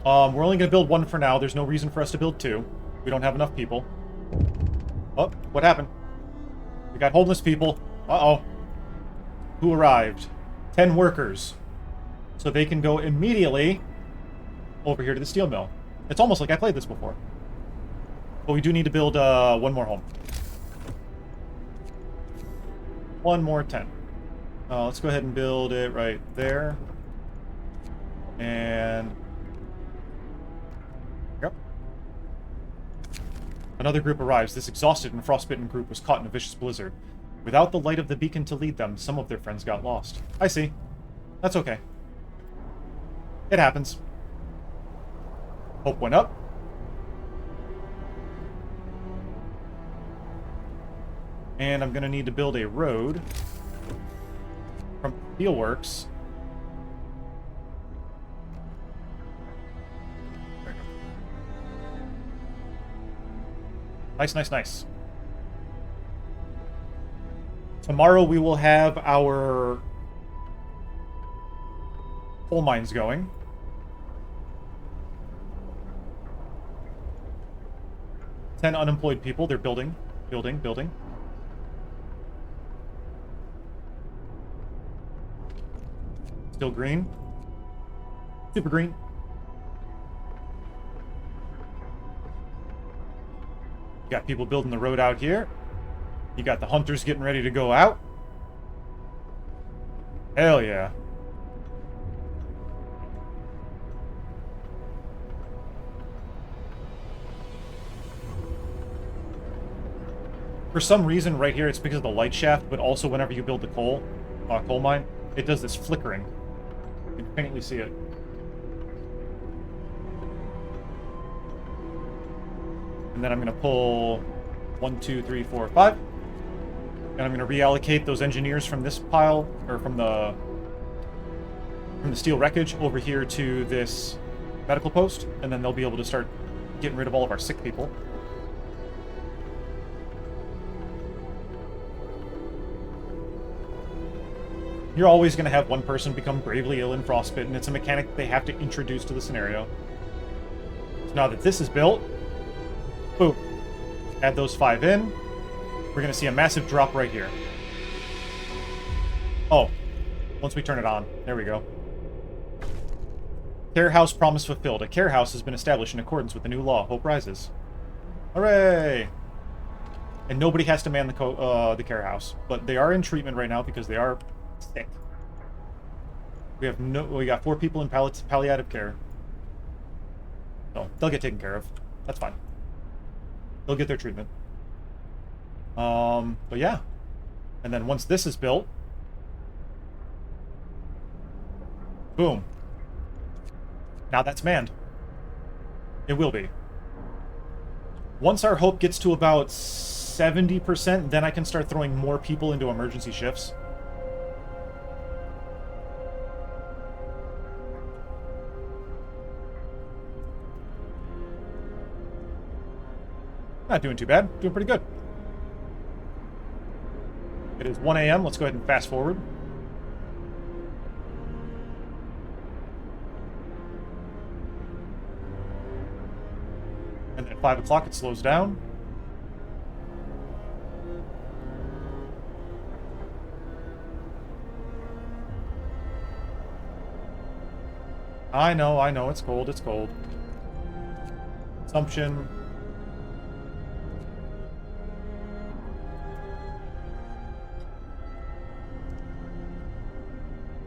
We're only going to build 1 for now. There's no reason for us to build 2. We don't have enough people. Oh, what happened? We got homeless people. Uh-oh. Who arrived? 10 workers. So they can go immediately over here to the steel mill. It's almost like I played this before. But we do need to build 1 more home. 1 more 10. Let's go ahead and build it right there. And... Yep. Another group arrives. This exhausted and frostbitten group was caught in a vicious blizzard. Without the light of the beacon to lead them, some of their friends got lost. I see. That's okay. It happens. Hope went up. And I'm going to need to build a road from Steelworks. Nice, nice, nice. Tomorrow we will have our coal mines going. Ten unemployed people. They're building, building, building. Still green. Super green. You got people building the road out here. You got the hunters getting ready to go out. Hell yeah. For some reason, right here, it's because of the light shaft, but also whenever you build the coal mine, it does this flickering. You can faintly see it. And then I'm going to pull 1, 2, 3, 4, 5. And I'm going to reallocate those engineers from this pile, or from the steel wreckage over here to this medical post, and then they'll be able to start getting rid of all of our sick people. You're always going to have one person become gravely ill and frostbitten. It's a mechanic they have to introduce to the scenario. So now that this is built, boom. Add those 5 in. We're going to see a massive drop right here. Oh, once we turn it on. There we go. Care house promise fulfilled. A care house has been established in accordance with the new law. Hope rises. Hooray! And nobody has to man the care house. But they are in treatment right now because they are sick. We got 4 people in palliative care. So they'll get taken care of. That's fine. They'll get their treatment. But yeah. And then once this is built, boom. Now that's manned. It will be. Once our hope gets to about 70%, then I can start throwing more people into emergency shifts. Not doing too bad. Doing pretty good. It is 1 a.m. Let's go ahead and fast forward. And then at 5 o'clock it slows down. I know, it's cold, it's cold. Consumption.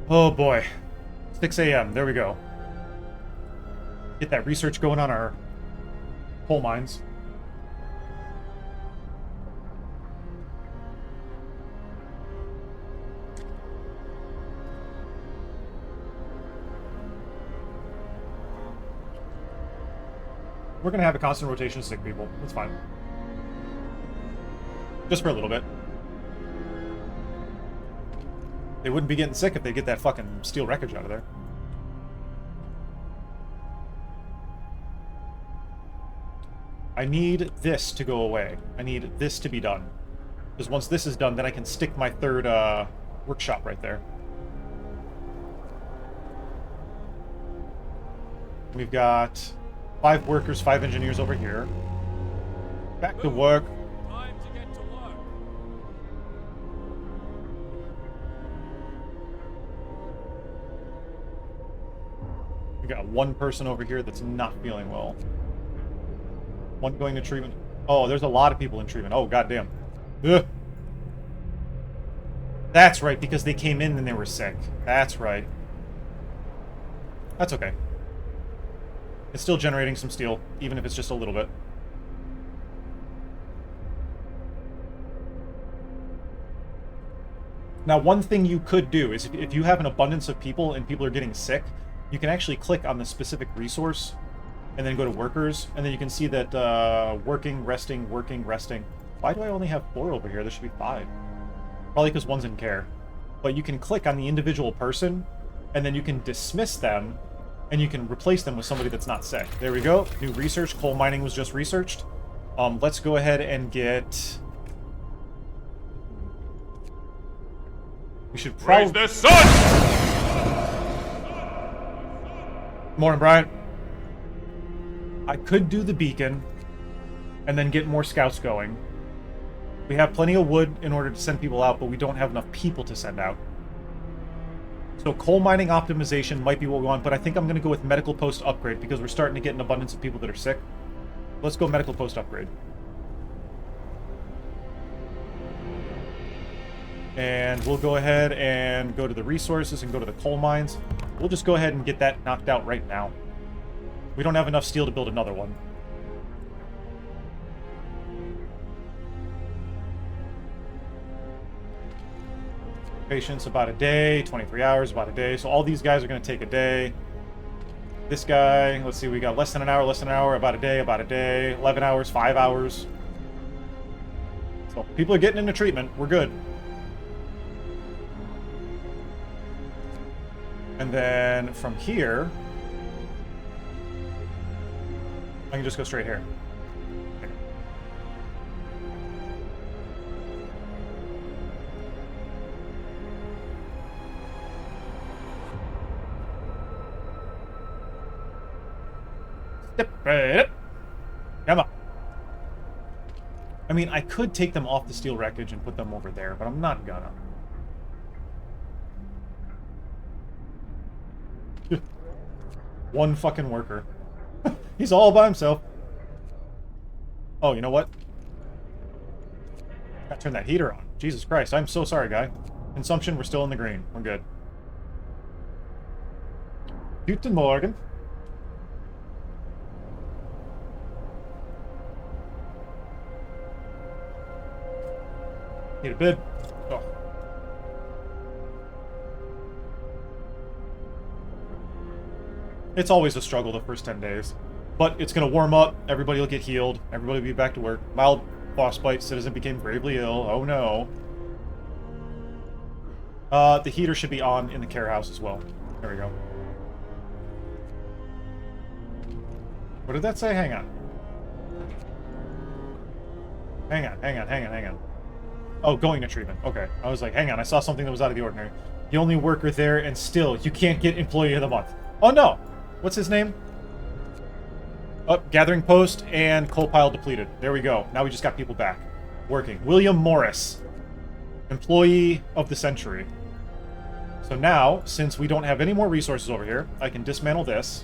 Oh boy. 6 a.m. There we go. Get that research going on our coal mines. We're gonna have a constant rotation of sick people. That's fine. Just for a little bit. They wouldn't be getting sick if they get that fucking steel wreckage out of there. I need this to go away. I need this to be done. Because once this is done, then I can stick my third workshop right there. We've got 5 workers, 5 engineers over here. Back to work. Time to get to work. We got 1 person over here that's not feeling well. 1 going to treatment. Oh, there's a lot of people in treatment. Oh, goddamn. Ugh. That's right, because they came in and they were sick. That's right. That's okay. It's still generating some steel, even if it's just a little bit. Now, one thing you could do is if you have an abundance of people and people are getting sick, you can actually click on the specific resource and then go to workers, and then you can see that working, resting, working, resting. Why do I only have 4 over here? There should be 5. Probably because 1's in care. But you can click on the individual person, and then you can dismiss them, and you can replace them with somebody that's not sick. There we go. New research. Coal mining was just researched. Let's go ahead and get... We should probably... Praise the sun! Morning, Brian. I could do the beacon and then get more scouts going. We have plenty of wood in order to send people out, but we don't have enough people to send out. So coal mining optimization might be what we want, but I think I'm going to go with medical post upgrade because we're starting to get an abundance of people that are sick. Let's go medical post upgrade. And we'll go ahead and go to the resources and go to the coal mines. We'll just go ahead and get that knocked out right now. We don't have enough steel to build another one. Patience, about a day. 23 hours, about a day. So all these guys are going to take a day. This guy, let's see, we got less than an hour, about a day. 11 hours, 5 hours. So people are getting into treatment. We're good. And then from here... I can just go straight here. Okay. Step right up. Come on. I mean, I could take them off the steel wreckage and put them over there, but I'm not gonna. One fucking worker. He's all by himself. Oh, you know what? Gotta turn that heater on. Jesus Christ, I'm so sorry, guy. Consumption, we're still in the green. We're good. Guten Morgen. Need a bid. Oh. It's always a struggle the first 10 days. But it's going to warm up, everybody will get healed, everybody will be back to work. Mild frostbite, citizen became gravely ill, oh no. The heater should be on in the care house as well. There we go. What did that say? Hang on. Hang on. Oh, going to treatment. Okay. I was like, hang on, I saw something that was out of the ordinary. The only worker there, and still, you can't get employee of the month. Oh no! What's his name? Oh, gathering post and coal pile depleted. There we go. Now we just got people back. Working. William Morris. Employee of the century. So now, since we don't have any more resources over here, I can dismantle this,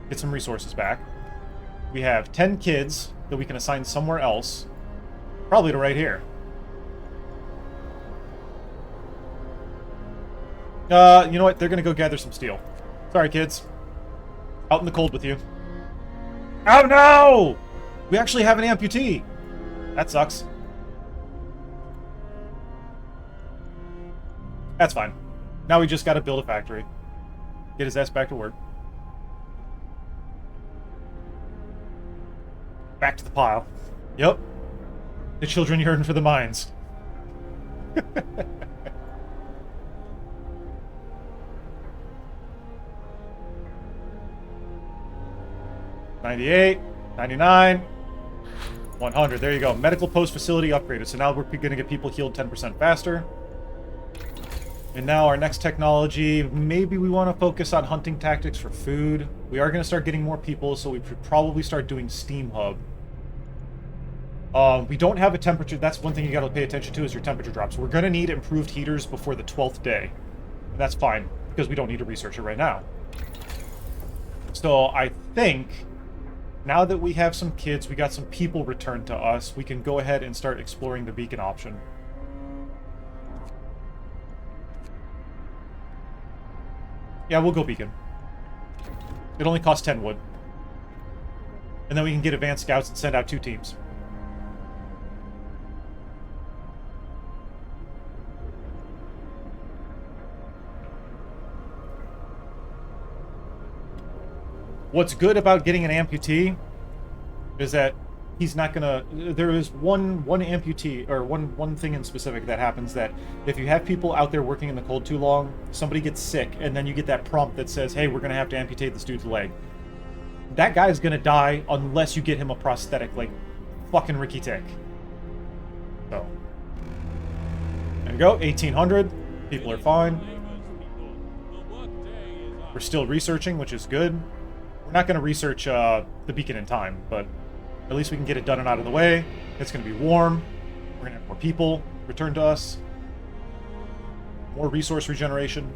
get some resources back. We have 10 kids that we can assign somewhere else. Probably to right here. You know what? They're gonna go gather some steel. Sorry, kids. Out in the cold with you. Oh no! We actually have an amputee. That sucks. That's fine. Now we just gotta build a factory. Get his ass back to work. Back to the pile. Yep. The children yearn for the mines. 98, 99, 100. There you go. Medical post facility upgraded. So now we're going to get people healed 10% faster. And now our next technology, maybe we want to focus on hunting tactics for food. We are going to start getting more people, so we should probably start doing Steam Hub. We don't have a temperature. That's one thing you got to pay attention to is your temperature drops. We're going to need improved heaters before the 12th day. And that's fine, because we don't need to research it right now. So I think, now that we have some kids, we got some people returned to us, we can go ahead and start exploring the beacon option. Yeah, we'll go beacon. It only costs 10 wood. And then we can get advanced scouts and send out 2 teams. What's good about getting an amputee is that he's not gonna... There is one amputee, or one thing in specific that happens, that if you have people out there working in the cold too long, somebody gets sick, and then you get that prompt that says, hey, we're gonna have to amputate this dude's leg. That guy's gonna die unless you get him a prosthetic, like fucking Ricky Tick. So, there you go, 1800. People are fine. We're still researching, which is good. We're not going to research the beacon in time, but at least we can get it done and out of the way. It's going to be warm. We're going to have more people return to us. More resource regeneration.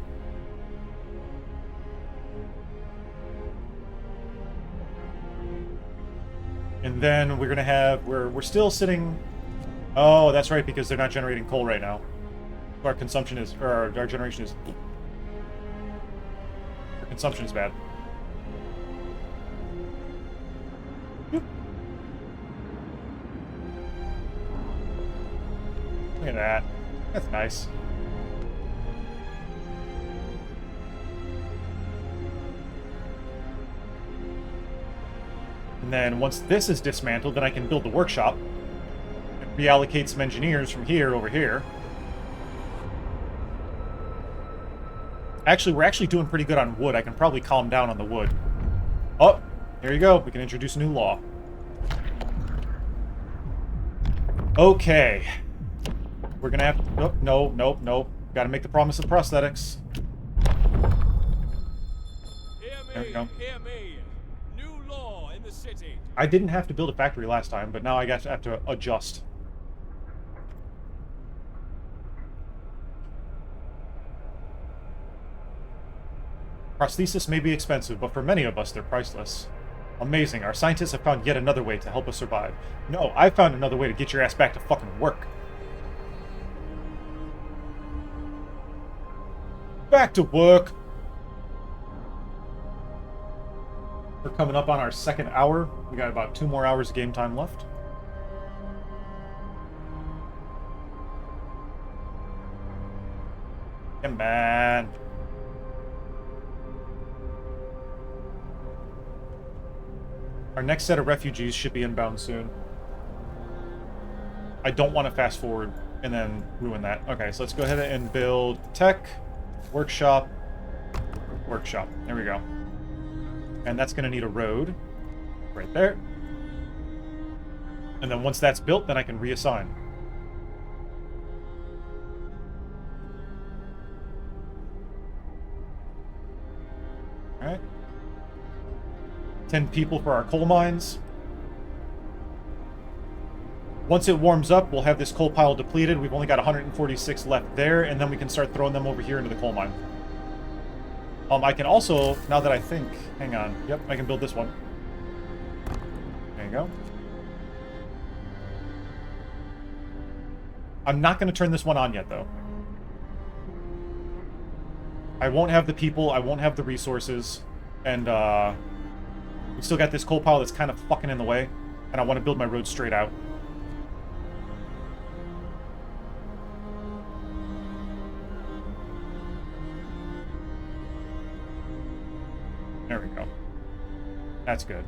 And then we're going to have... We're still sitting... Oh, that's right, because they're not generating coal right now. Our consumption is... Or our generation is... Our consumption is bad. Look at that. That's nice. And then once this is dismantled, then I can build the workshop and reallocate some engineers from here over here. Actually, we're actually doing pretty good on wood. I can probably calm down on the wood. Oh, there you go. We can introduce a new law. Okay. We're gonna have to... Oh, nope. Gotta make the promise of prosthetics. There we go. Hear me. New law in the city. I didn't have to build a factory last time, but now I have to adjust. Prosthesis may be expensive, but for many of us, they're priceless. Amazing. Our scientists have found yet another way to help us survive. No, I found another way to get your ass back to fucking work. Back to work. We're coming up on our 2nd hour. We got about 2 more hours of game time left. Yeah, man. Our next set of refugees should be inbound soon. I don't want to fast forward and then ruin that. Okay, so let's go ahead and build tech. Workshop. There we go. And that's going to need a road. Right there. And then once that's built, then I can reassign. Alright. 10 people for our coal mines. Once it warms up, we'll have this coal pile depleted. We've only got 146 left there, and then we can start throwing them over here into the coal mine. I can also, now that I think... Hang on. Yep, I can build this one. There you go. I'm not going to turn this one on yet, though. I won't have the people, I won't have the resources, and we still got this coal pile that's kind of fucking in the way, and I want to build my road straight out. There we go. That's good.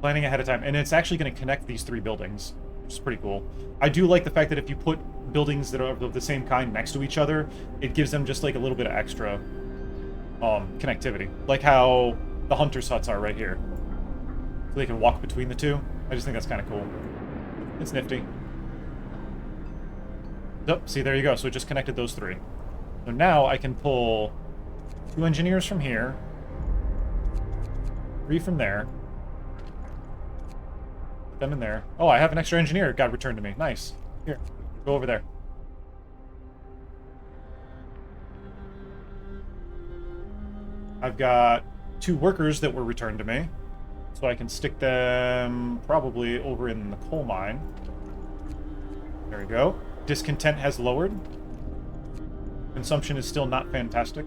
Planning ahead of time, and it's actually going to connect these 3 buildings, which is pretty cool. I do like the fact that if you put buildings that are of the same kind next to each other, it gives them just like a little bit of extra connectivity. Like how the hunters' huts are right here. So they can walk between the 2. I just think that's kind of cool. It's nifty. Oh, see, there you go. So it just connected those 3. So now I can pull 2 engineers from here, 3 from there, put them in there. Oh, I have an extra engineer got returned to me. Nice. Here, go over there. I've got 2 workers that were returned to me, so I can stick them probably over in the coal mine. There we go. Discontent has lowered. Consumption is still not fantastic.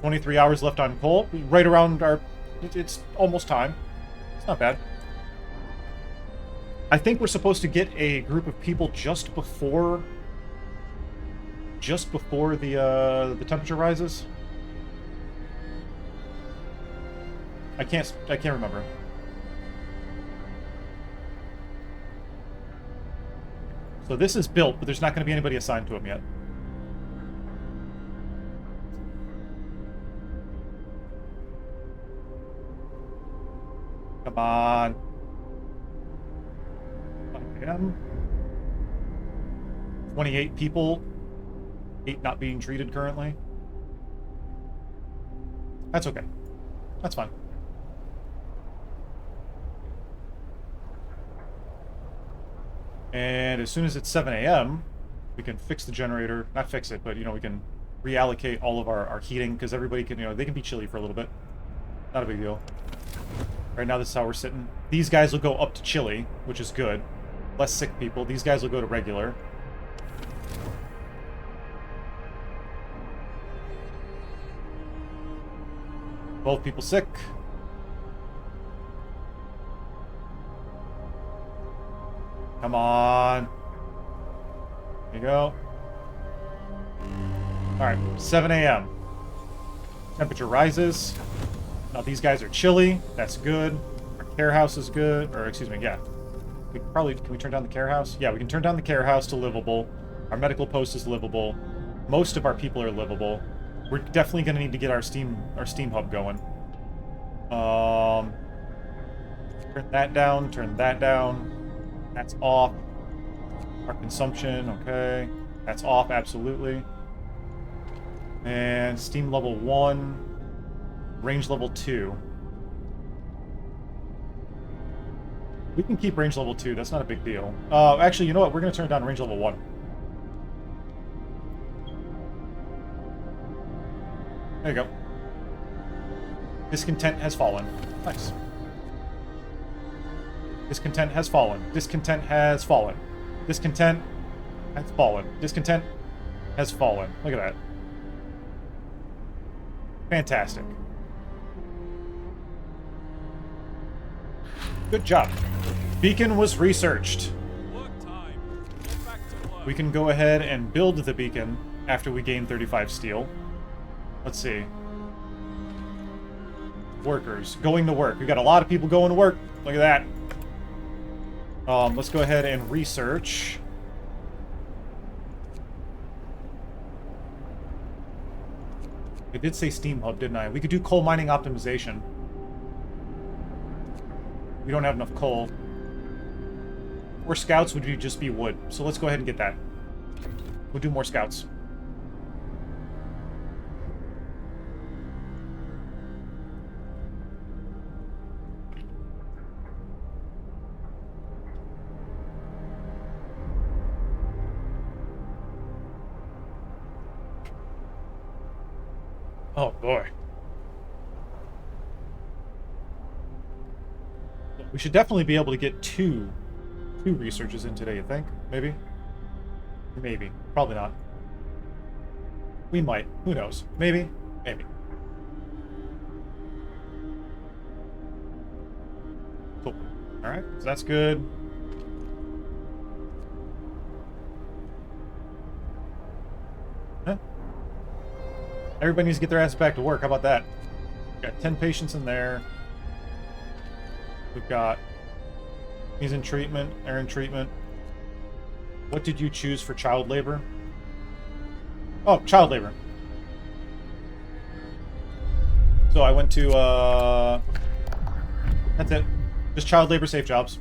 "23 hours left on coal." Right around our... It's almost time. It's not bad. I think we're supposed to get a group of people just before the temperature rises. I can't remember. So this is built, but there's not going to be anybody assigned to him yet. Come on. 5 a.m. 28 people. 8 not being treated currently. That's okay. That's fine. And as soon as it's 7 a.m., we can fix the generator. Not fix it, but, you know, we can reallocate all of our heating, because everybody can, you know, they can be chilly for a little bit. Not a big deal. Right now, this is how we're sitting. These guys will go up to chilly, which is good. Less sick people. These guys will go to regular. Both people sick. Come on. There you go. Alright, 7 a.m. Temperature rises. Now these guys are chilly. That's good. Our care house is good. Or, excuse me, yeah. Can we turn down the care house? Yeah, we can turn down the care house to livable. Our medical post is livable. Most of our people are livable. We're definitely going to need to get our steam hub going. Turn that down, turn that down. That's off. Our consumption, okay. That's off, absolutely. And steam level 1. Range level 2. We can keep range level 2, that's not a big deal. Actually, you know what? We're going to turn down range level 1. There you go. Discontent has fallen. Nice. Discontent has fallen. Discontent has fallen. Discontent has fallen. Discontent has fallen. Look at that. Fantastic. Good job. Beacon was researched. Work time. Get back to work. We can go ahead and build the beacon after we gain 35 steel. Let's see. Workers. Going to work. We got a lot of people going to work. Look at that. Let's go ahead and research. I did say steam hub, didn't I? We could do coal mining optimization. We don't have enough coal. Or scouts would just be wood. So let's go ahead and get that. We'll do more scouts. Oh, boy. We should definitely be able to get two researches in today, you think? Maybe? Maybe. Probably not. We might. Who knows? Maybe? Maybe. Cool. Alright, so that's good. Huh? Everybody needs to get their ass back to work. How about that? We've got 10 patients in there. We've got... He's in treatment. They're in treatment. What did you choose for child labor? Oh, child labor. So I went to, that's it. Just child labor, safe jobs.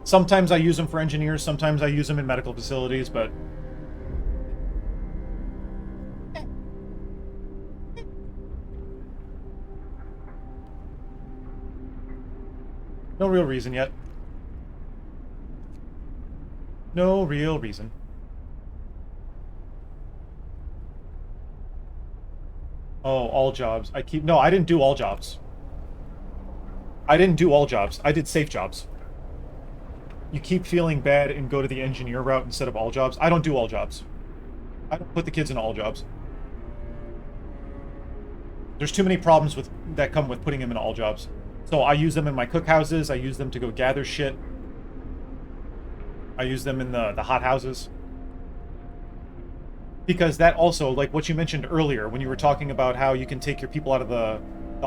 Sometimes I use them for engineers, sometimes I use them in medical facilities, but... No real reason yet. No real reason. Oh, all jobs. No, I didn't do all jobs. I didn't do all jobs. I did safe jobs. You keep feeling bad and go to the engineer route instead of all jobs. I don't do all jobs. I don't put the kids in all jobs. There's too many problems that come with putting them in all jobs. So I use them in my cookhouses. I use them to go gather shit. I use them in the hothouses. Because that also, like what you mentioned earlier, when you were talking about how you can take your people out of the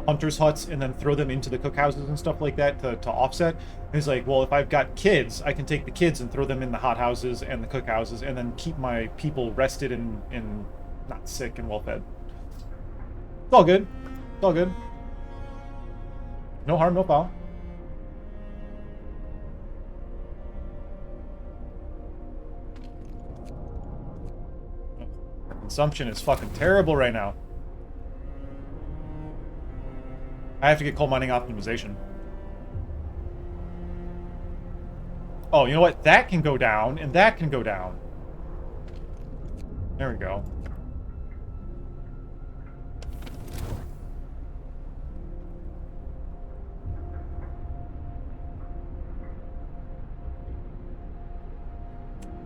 hunters' huts and then throw them into the cookhouses and stuff like that to offset. And it's like, well, if I've got kids, I can take the kids and throw them in the hothouses and the cookhouses and then keep my people rested and not sick and well-fed. It's all good. It's all good. No harm, no foul. Consumption is fucking terrible right now. I have to get coal mining optimization. Oh, you know what? That can go down, and that can go down. There we go.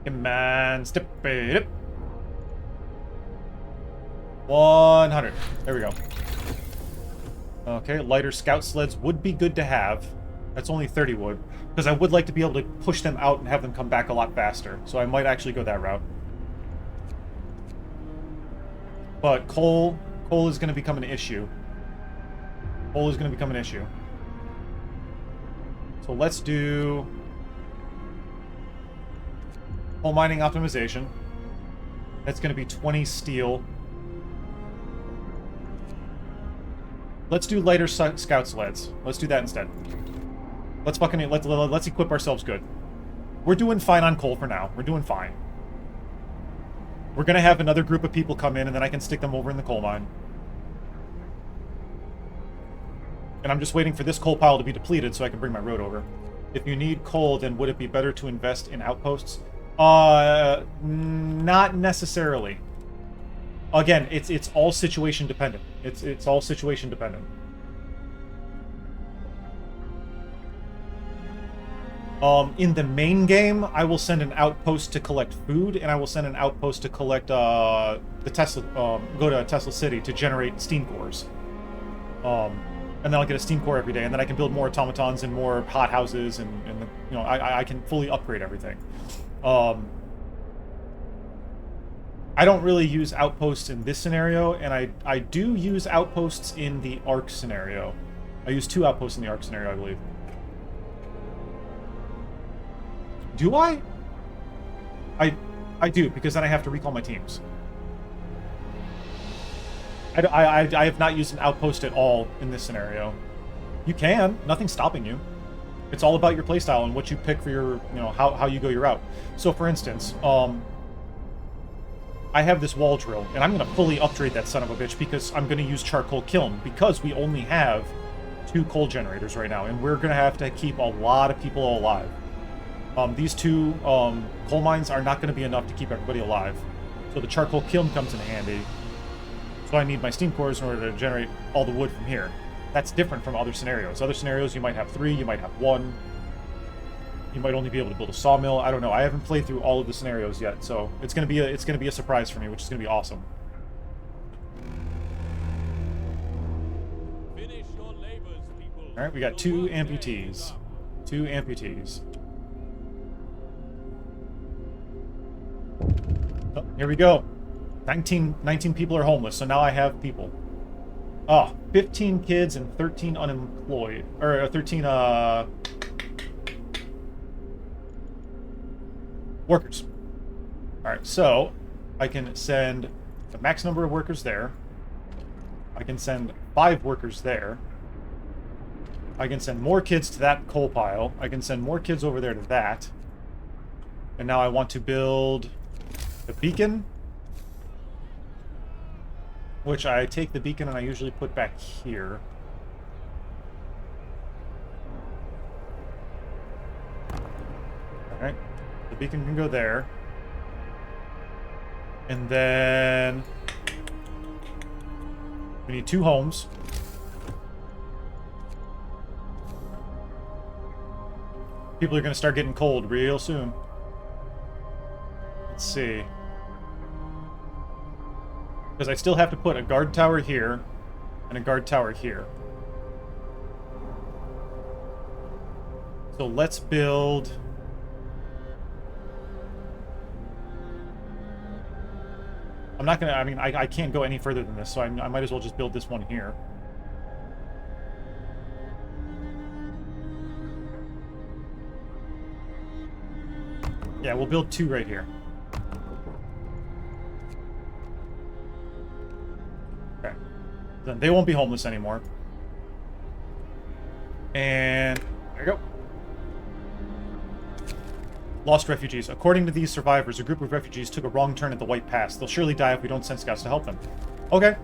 Come on, step it up. 100. There we go. Okay, lighter scout sleds would be good to have. That's only 30 wood. Because I would like to be able to push them out and have them come back a lot faster. So I might actually go that route. But coal is going to become an issue. Coal is going to become an issue. So let's do... coal mining optimization. That's going to be 20 steel. Let's do lighter scout sleds. Let's do that instead. Let's fucking let's equip ourselves good. We're doing fine on coal for now. We're doing fine. We're gonna have another group of people come in, and then I can stick them over in the coal mine. And I'm just waiting for this coal pile to be depleted so I can bring my road over. If you need coal, then would it be better to invest in outposts? Not necessarily. Again, it's all situation dependent. It's all situation dependent. In the main game, I will send an outpost to collect food, and I will send an outpost to collect the Tesla. Go to Tesla City to generate steam cores. And then I'll get a steam core every day, and then I can build more automatons and more hothouses, and you know I can fully upgrade everything. I don't really use outposts in this scenario, and I do use outposts in the Ark scenario. I use 2 outposts in the Ark scenario, I believe. Do I? I do, because then I have to recall my teams. I have not used an outpost at all in this scenario. You can. Nothing's stopping you. It's all about your playstyle and what you pick for your, you know, how you go your route. So, for instance, I have this wall drill, and I'm going to fully upgrade that son of a bitch because I'm going to use charcoal kiln, because we only have 2 coal generators right now, and we're going to have to keep a lot of people alive. These two coal mines are not going to be enough to keep everybody alive. So the charcoal kiln comes in handy. So I need my steam cores in order to generate all the wood from here. That's different from other scenarios. Other scenarios, you might have 3, you might have 1. You might only be able to build a sawmill. I don't know. I haven't played through all of the scenarios yet, so it's gonna be a surprise for me, which is gonna be awesome. Finish your labors, people. All right, we got The 2 work day is amputees. up. 2 amputees. Oh, here we go. 19 people are homeless, so now I have people. Oh, 15 kids and 13 unemployed. Or 13, workers. Alright, so I can send the max number of workers there. I can send 5 workers there. I can send more kids to that coal pile. I can send more kids over there to that. And now I want to build the beacon, which I take the beacon and I usually put back here. Alright. The beacon can go there. And then we need 2 homes. People are going to start getting cold real soon. Let's see. Because I still have to put a guard tower here and a guard tower here. So let's build... I'm not gonna, I mean, I can't go any further than this, so I might as well just build this one here. Yeah, we'll build 2 right here. Okay. Then they won't be homeless anymore. And there you go. Lost refugees. According to these survivors, a group of refugees took a wrong turn at the White Pass. They'll surely die if we don't send scouts to help them. Okay.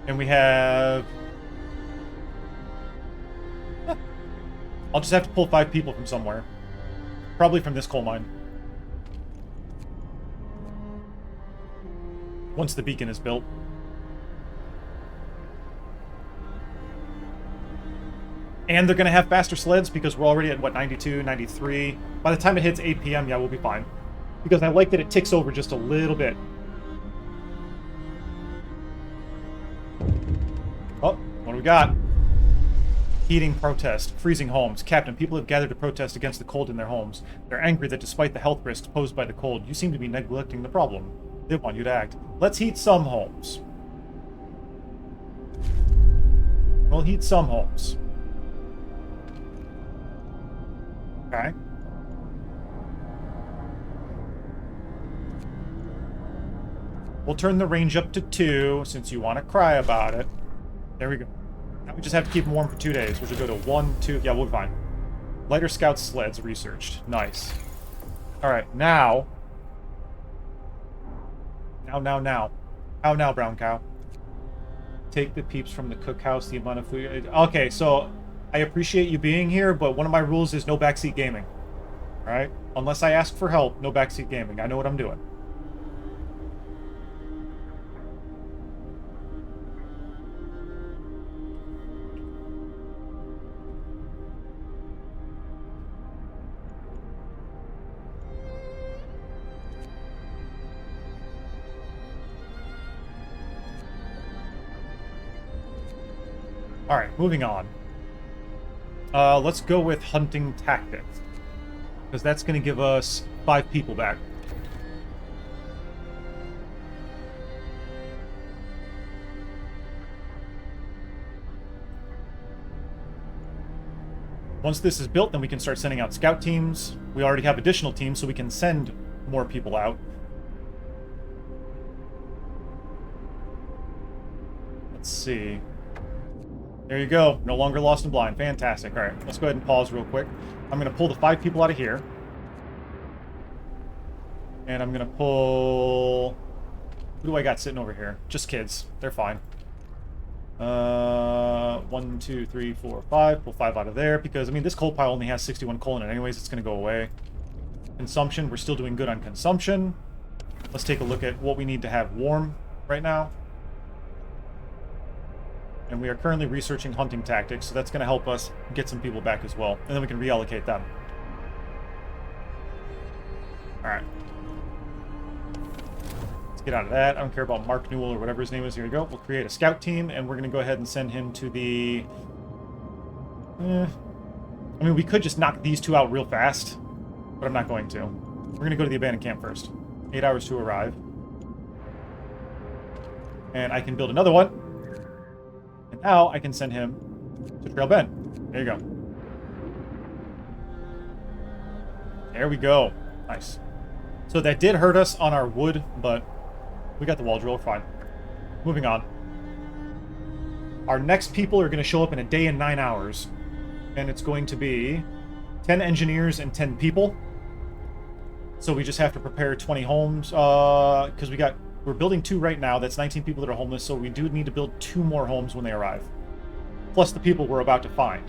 And we have... I'll just have to pull 5 people from somewhere. Probably from this coal mine. Once the beacon is built. And they're going to have faster sleds because we're already at, what, 92, 93. By the time it hits 8 p.m., yeah, we'll be fine. Because I like that it ticks over just a little bit. Oh, what do we got? Heating protest. Freezing homes. Captain, people have gathered to protest against the cold in their homes. They're angry that despite the health risks posed by the cold, you seem to be neglecting the problem. They want you to act. Let's heat some homes. We'll heat some homes. Okay. We'll turn the range up to 2, since you want to cry about it. There we go. Now we just have to keep them warm for 2 days, which will go to 1, 2... Yeah, we'll be fine. Lighter scout sleds researched. Nice. Alright, now... Now, brown cow. Take the peeps from the cookhouse, the amount of food... Okay, so... I appreciate you being here, but one of my rules is no backseat gaming. Alright? Unless I ask for help, no backseat gaming. I know what I'm doing. Alright, moving on. Let's go with hunting tactics. Because that's going to give us 5 people back. Once this is built, then we can start sending out scout teams. We already have additional teams, so we can send more people out. Let's see. There you go. No longer lost and blind. Fantastic. All right, let's go ahead and pause real quick. I'm going to pull the 5 people out of here. And I'm going to pull... Who do I got sitting over here? Just kids. They're fine. 1, 1, 2, 3, 4, 5. Pull 5 out of there because, I mean, this coal pile only has 61 coal in it anyways. It's going to go away. Consumption, we're still doing good on consumption. Let's take a look at what we need to have warm right now. And we are currently researching hunting tactics, so that's going to help us get some people back as well. And then we can reallocate them. Alright. Let's get out of that. I don't care about Mark Newell or whatever his name is. Here we go. We'll create a scout team, and we're going to go ahead and send him to the... I mean, we could just knock these two out real fast, but I'm not going to. We're going to go to the abandoned camp first. 8 hours to arrive. And I can build another one. And now I can send him to Trail Bend. There you go. There we go. Nice. So that did hurt us on our wood, but we got the wall drill. Fine. Moving on. Our next people are going to show up in a day and 9 hours. And it's going to be 10 engineers and 10 people. So we just have to prepare 20 homes. Because we're building 2 right now. That's 19 people that are homeless. So we do need to build 2 more homes when they arrive. Plus the people we're about to find.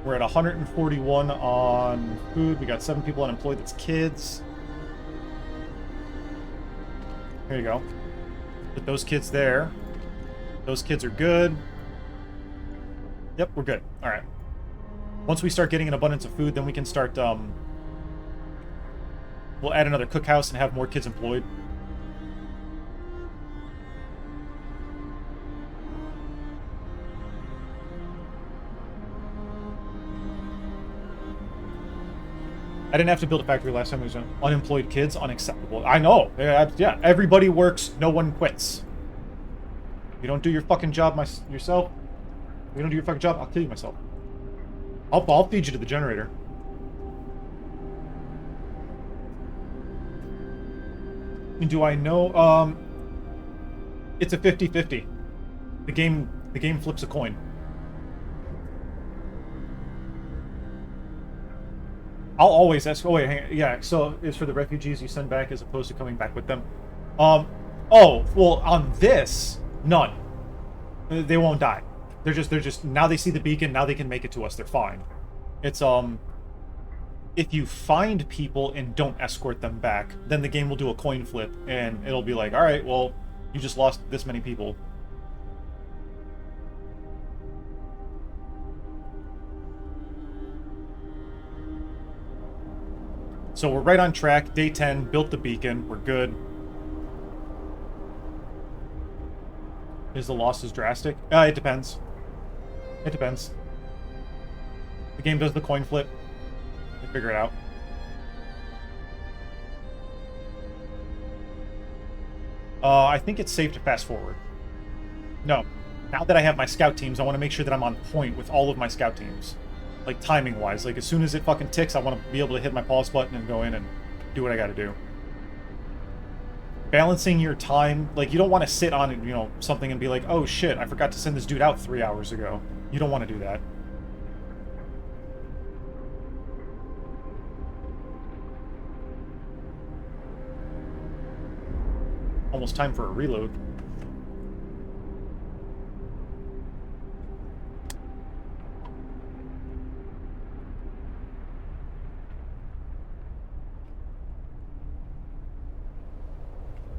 We're at 141 on food. We got 7 people unemployed. That's kids. Here you go. Put those kids there. Those kids are good. Yep, we're good. All right. Once we start getting an abundance of food, then we can start, we'll add another cookhouse and have more kids employed. I didn't have to build a factory last time. It was unemployed kids. Unacceptable. I know. Yeah, everybody works. No one quits. You don't do your fucking job yourself. If you don't do your fucking job, I'll kill you myself. I'll feed you to the generator. And do I know? It's a 50-50. The game flips a coin. I'll always ask. Oh wait, hang on. Yeah. So it's for the refugees you send back as opposed to coming back with them. Oh well, on this, none. They won't die. They're just now they see the beacon. Now they can make it to us. They're fine. It's if you find people and don't escort them back, then the game will do a coin flip and it'll be like, all right, well, you just lost this many people. So we're right on track. Day 10, built the beacon. We're good. Is the losses drastic? It depends. It depends. The game does the coin flip. They figure it out. I think it's safe to fast forward. No. Now that I have my scout teams, I want to make sure that I'm on point with all of my scout teams. Like, timing-wise. Like, as soon as it fucking ticks, I want to be able to hit my pause button and go in and do what I gotta do. Balancing your time, like, you don't want to sit on, you know, something and be like, oh shit, I forgot to send this dude out 3 hours ago. You don't want to do that. Almost time for a reload.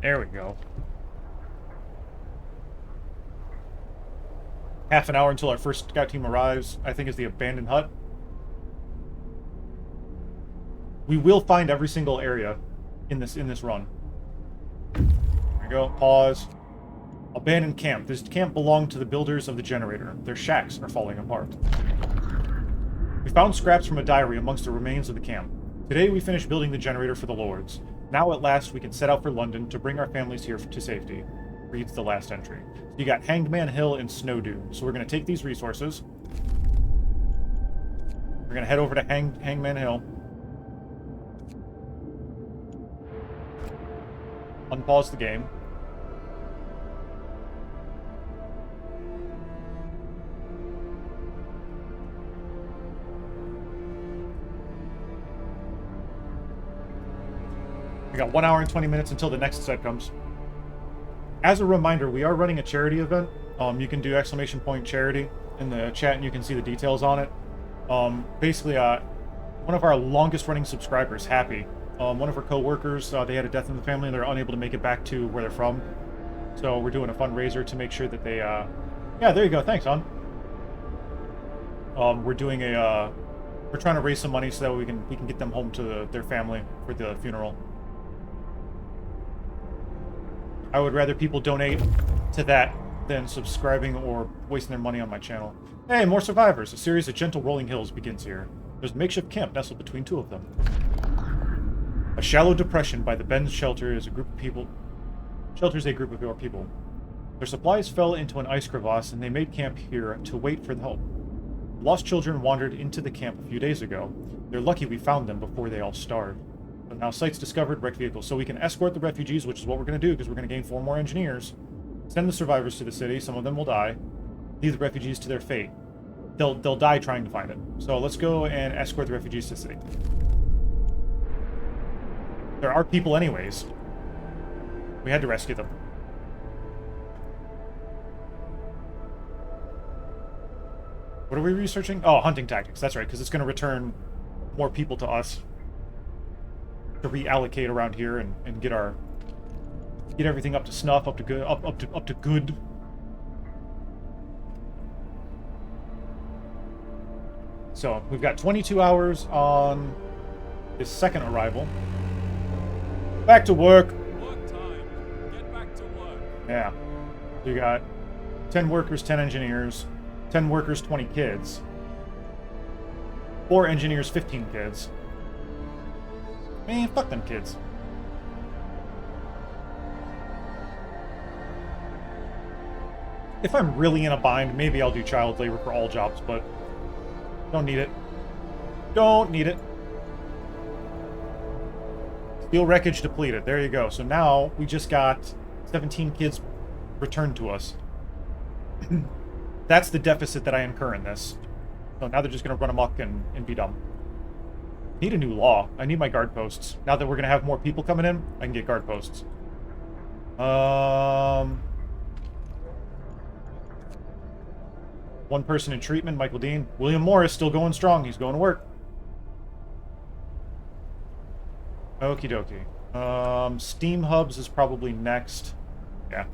There we go. Half an hour until our first scout team arrives, I think, is the abandoned hut. We will find every single area in this run. There we go. Pause. Abandoned camp. This camp belonged to the builders of the generator. Their shacks are falling apart. We found scraps from a diary amongst the remains of the camp. Today we finished building the generator for the Lords. Now at last we can set out for London to bring our families here to safety, reads the last entry. You got Hanged Man Hill and Snow Dune. So we're going to take these resources. We're going to head over to Hangman Hill. Unpause the game. We got 1 hour and 20 minutes until the next set comes. As a reminder, we are running a charity event. You can do !charity in the chat and you can see the details on it. Basically, one of our longest running subscribers, Happy, one of her co-workers, they had a death in the family and they're unable to make it back to where they're from. So we're doing a fundraiser to make sure that they, yeah, there you go. Thanks, hon. We're doing a, we're trying to raise some money so that we can get them home to their family for the funeral. I would rather people donate to that than subscribing or wasting their money on my channel. Hey, more survivors. A series of gentle rolling hills begins here. There's a makeshift camp nestled between two of them. A shallow depression by the Ben's shelter is a group of people. Shelters a group of your people. Their supplies fell into an ice crevasse, and they made camp here to wait for the help. Lost children wandered into the camp a few days ago. They're lucky we found them before they all starved. But now sites discovered, wrecked vehicles, so we can escort the refugees, which is what we're going to do, because we're going to gain 4 more engineers. Send the survivors to the city. Some of them will die. Leave the refugees to their fate. They'll die trying to find it. So let's go and escort the refugees to the city. There are people anyways. We had to rescue them. What are we researching? Oh, hunting tactics. That's right, because it's going to return more people to us to reallocate around here and get everything up to snuff, up to good, up to good. So we've got 22 hours on this second arrival. Back to work. Work time. Get back to work. Yeah. You got 10 workers, 10 engineers, 10 workers, 20 kids. 4 engineers, 15 kids. Man, fuck them kids. If I'm really in a bind, maybe I'll do child labor for all jobs, but don't need it. Don't need it. Steel wreckage depleted. There you go. So now we just got 17 kids returned to us. That's the deficit that I incur in this. So now they're just going to run amok and be dumb. Need a new law. I need my guard posts. Now that we're going to have more people coming in, I can get guard posts. One person in treatment, Michael Dean. William Morris still going strong. He's going to work. Okie dokie. Steam hubs is probably next. Yeah.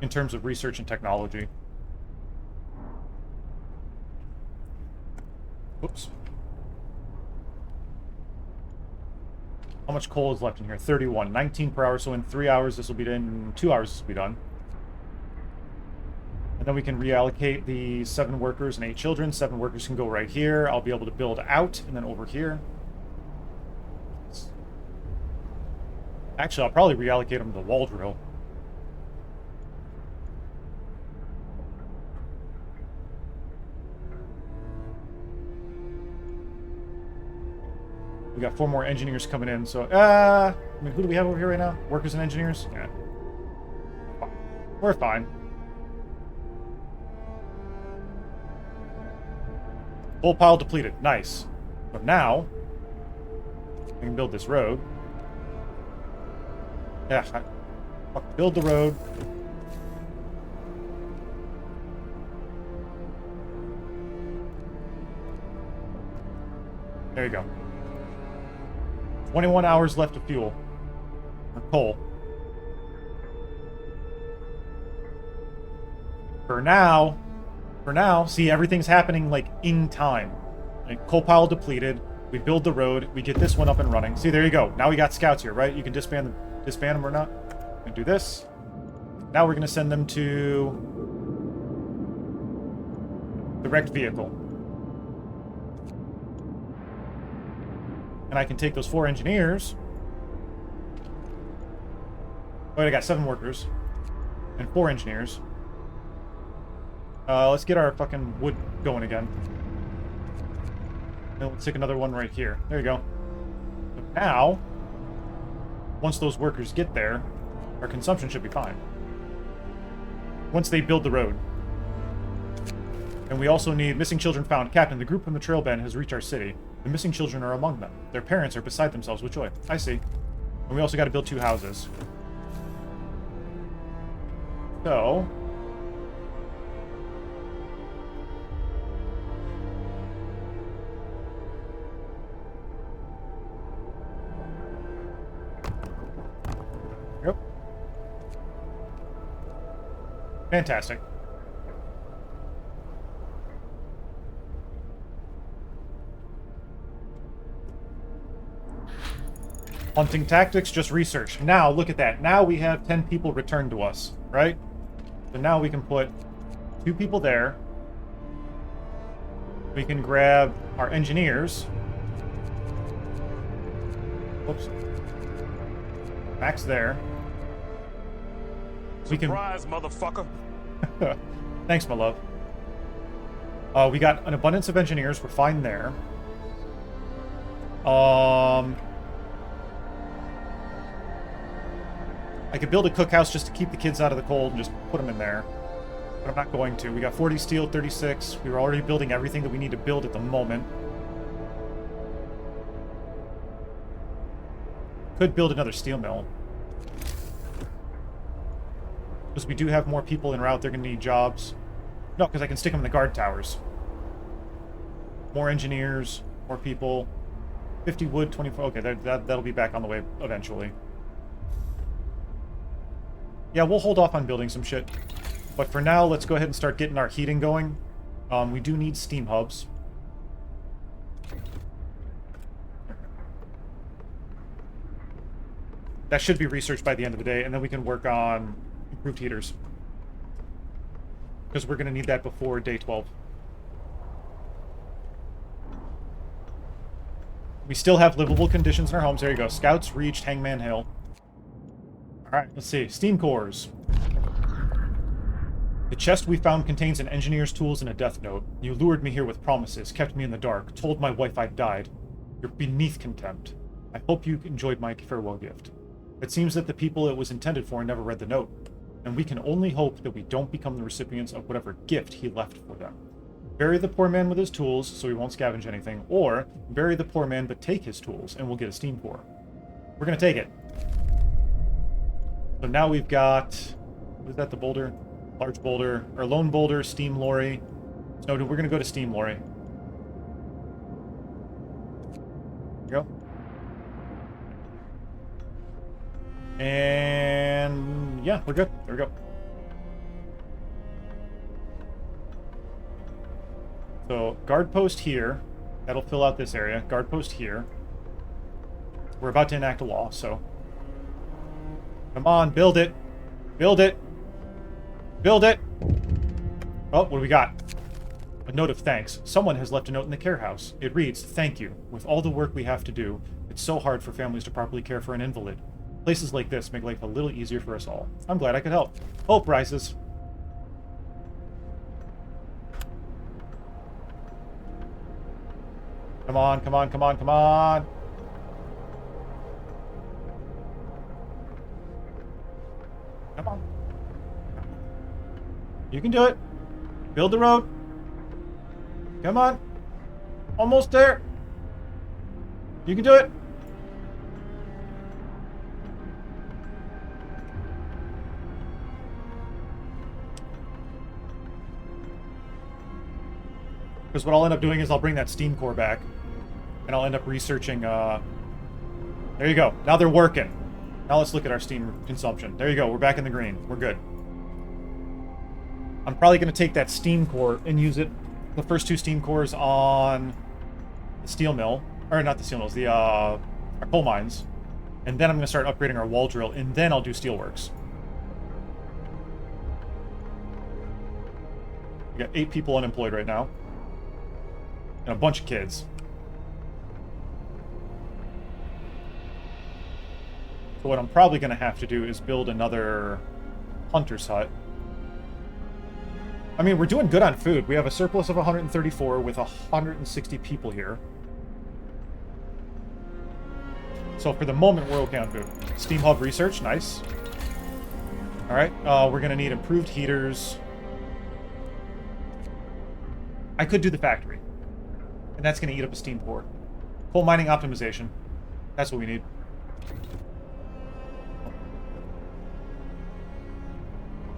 In terms of research and technology. Oops. How much coal is left in here? 31. 19 per hour, so in 3 hours this will be done. 2 hours this will be done. And then we can reallocate the 7 workers and 8 children. 7 workers can go right here. I'll be able to build out and then over here. Actually, I'll probably reallocate them to the wall drill. We got 4 more engineers coming in, so, I mean, who do we have over here right now? Workers and engineers? Yeah. We're fine. Full pile depleted. Nice. But now, we can build this road. Yeah, build the road. There you go. 21 hours left of fuel. Or coal. For now, see, everything's happening, like, in time. Like, coal pile depleted. We build the road. We get this one up and running. See, there you go. Now we got scouts here, right? You can disband them or not. And do this. Now we're going to send them to the wrecked vehicle. And I can take those 4 engineers. Wait, I got 7 workers. And 4 engineers. Let's get our fucking wood going again. And let's take another one right here. There you go. But now, once those workers get there, our consumption should be fine. Once they build the road. And we also need missing children found. Captain, the group from the trail band has reached our city. The missing children are among them. Their parents are beside themselves with joy. I see. And we also got to build 2 houses. So... Yep. Fantastic. Hunting tactics, just research. Now, look at that. Now we have 10 people returned to us, right? So now we can put 2 people there. We can grab our engineers. Whoops. Max there. We can... Surprise, motherfucker. Thanks, my love. We got an abundance of engineers. We're fine there. I could build a cookhouse just to keep the kids out of the cold and just put them in there. But I'm not going to. We got 40 steel, 36. We were already building everything that we need to build at the moment. Could build another steel mill. Because we do have more people en route, they're going to need jobs. No, because I can stick them in the guard towers. More engineers, more people. 50 wood, 24... Okay, that'll be back on the way eventually. Yeah, we'll hold off on building some shit. But for now, let's go ahead and start getting our heating going. We do need steam hubs. That should be researched by the end of the day, and then we can work on improved heaters. Because we're going to need that before day 12. We still have livable conditions in our homes. There you go. Scouts reached Hangman Hill. Alright, let's see. Steam cores. The chest we found contains an engineer's tools and a death note. You lured me here with promises, kept me in the dark, told my wife I'd died. You're beneath contempt. I hope you enjoyed my farewell gift. It seems that the people it was intended for never read the note, and we can only hope that we don't become the recipients of whatever gift he left for them. Bury the poor man with his tools, so he won't scavenge anything, or bury the poor man but take his tools, and we'll get a steam core. We're gonna take it. So now we've got... What is that, the boulder? Large boulder, or lone boulder, steam lorry. So we're gonna go to steam lorry. There you go. And yeah, we're good. There we go. So guard post here. That'll fill out this area. Guard post here. We're about to enact a law, so... Come on, build it. Build it. Build it. Oh, what do we got? A note of thanks. Someone has left a note in the care house. It reads, "Thank you. With all the work we have to do, it's so hard for families to properly care for an invalid. Places like this make life a little easier for us all. I'm glad I could help. Hope rises." Come on, come on, come on, come on. Come on. You can do it. Build the road. Come on. Almost there. You can do it. Because what I'll end up doing is I'll bring that steam core back. And I'll end up researching, There you go. Now they're working. Now let's look at our steam consumption. There you go. We're back in the green. We're good. I'm probably going to take that steam core and use it, the first 2 steam cores on the steel mill. Or not the steel mills, our coal mines. And then I'm going to start upgrading our wall drill, and then I'll do steelworks. We got 8 people unemployed right now. And a bunch of kids. So what I'm probably going to have to do is build another hunter's hut. I mean, we're doing good on food. We have a surplus of 134 with 160 people here. So for the moment, we're okay on food. Steam hub research, nice. Alright, we're going to need improved heaters. I could do the factory. And that's going to eat up a steam core. Coal mining optimization. That's what we need.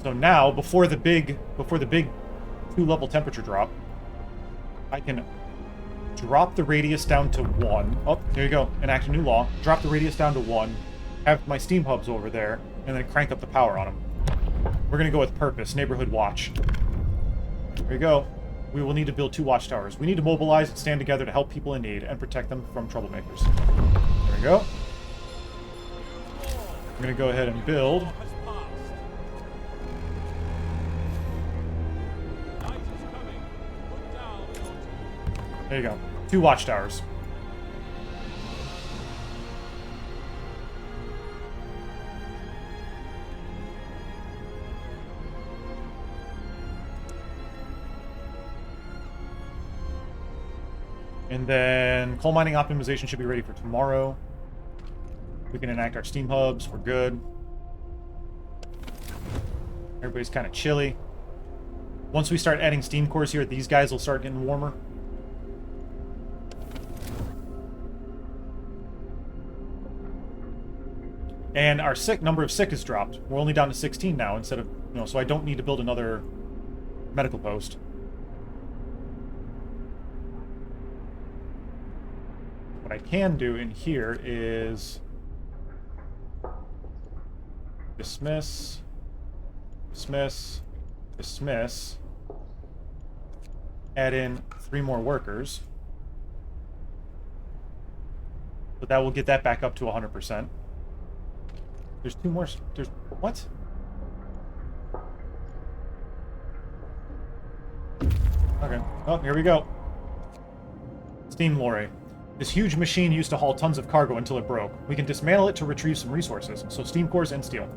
So now, before the big 2-level temperature drop, I can drop the radius down to 1. Oh, there you go. Enact a new law. Drop the radius down to 1. Have my steam hubs over there, and then crank up the power on them. We're going to go with purpose. Neighborhood watch. There you go. We will need to build 2 watchtowers. We need to mobilize and stand together to help people in need and protect them from troublemakers. There we go. I'm going to go ahead and build. Has passed. Night is coming. Put down your tools. There you go. 2 watchtowers. And then coal mining optimization should be ready for tomorrow. We can enact our steam hubs. We're good. Everybody's kind of chilly. Once we start adding steam cores here, these guys will start getting warmer. And our number of sick has dropped. We're only down to 16 now instead of, so I don't need to build another medical post. What I can do in here is dismiss, dismiss, dismiss, add in 3 more workers. But that will get that back up to 100%. There's 2 more. There's what? Okay. Oh, here we go. Steam lorry. This huge machine used to haul tons of cargo until it broke. We can dismantle it to retrieve some resources, so steam cores and steel.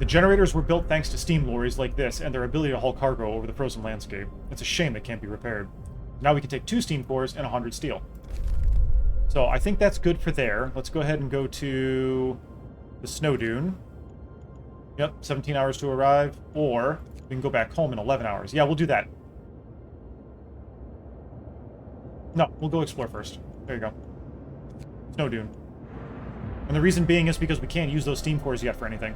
The generators were built thanks to steam lorries like this and their ability to haul cargo over the frozen landscape. It's a shame they can't be repaired. Now we can take 2 steam cores and 100 steel. So I think that's good for there. Let's go ahead and go to the snow dune. Yep, 17 hours to arrive. Or we can go back home in 11 hours. Yeah, we'll do that. No, we'll go explore first. There you go. Snow dune. And the reason being is because we can't use those steam cores yet for anything.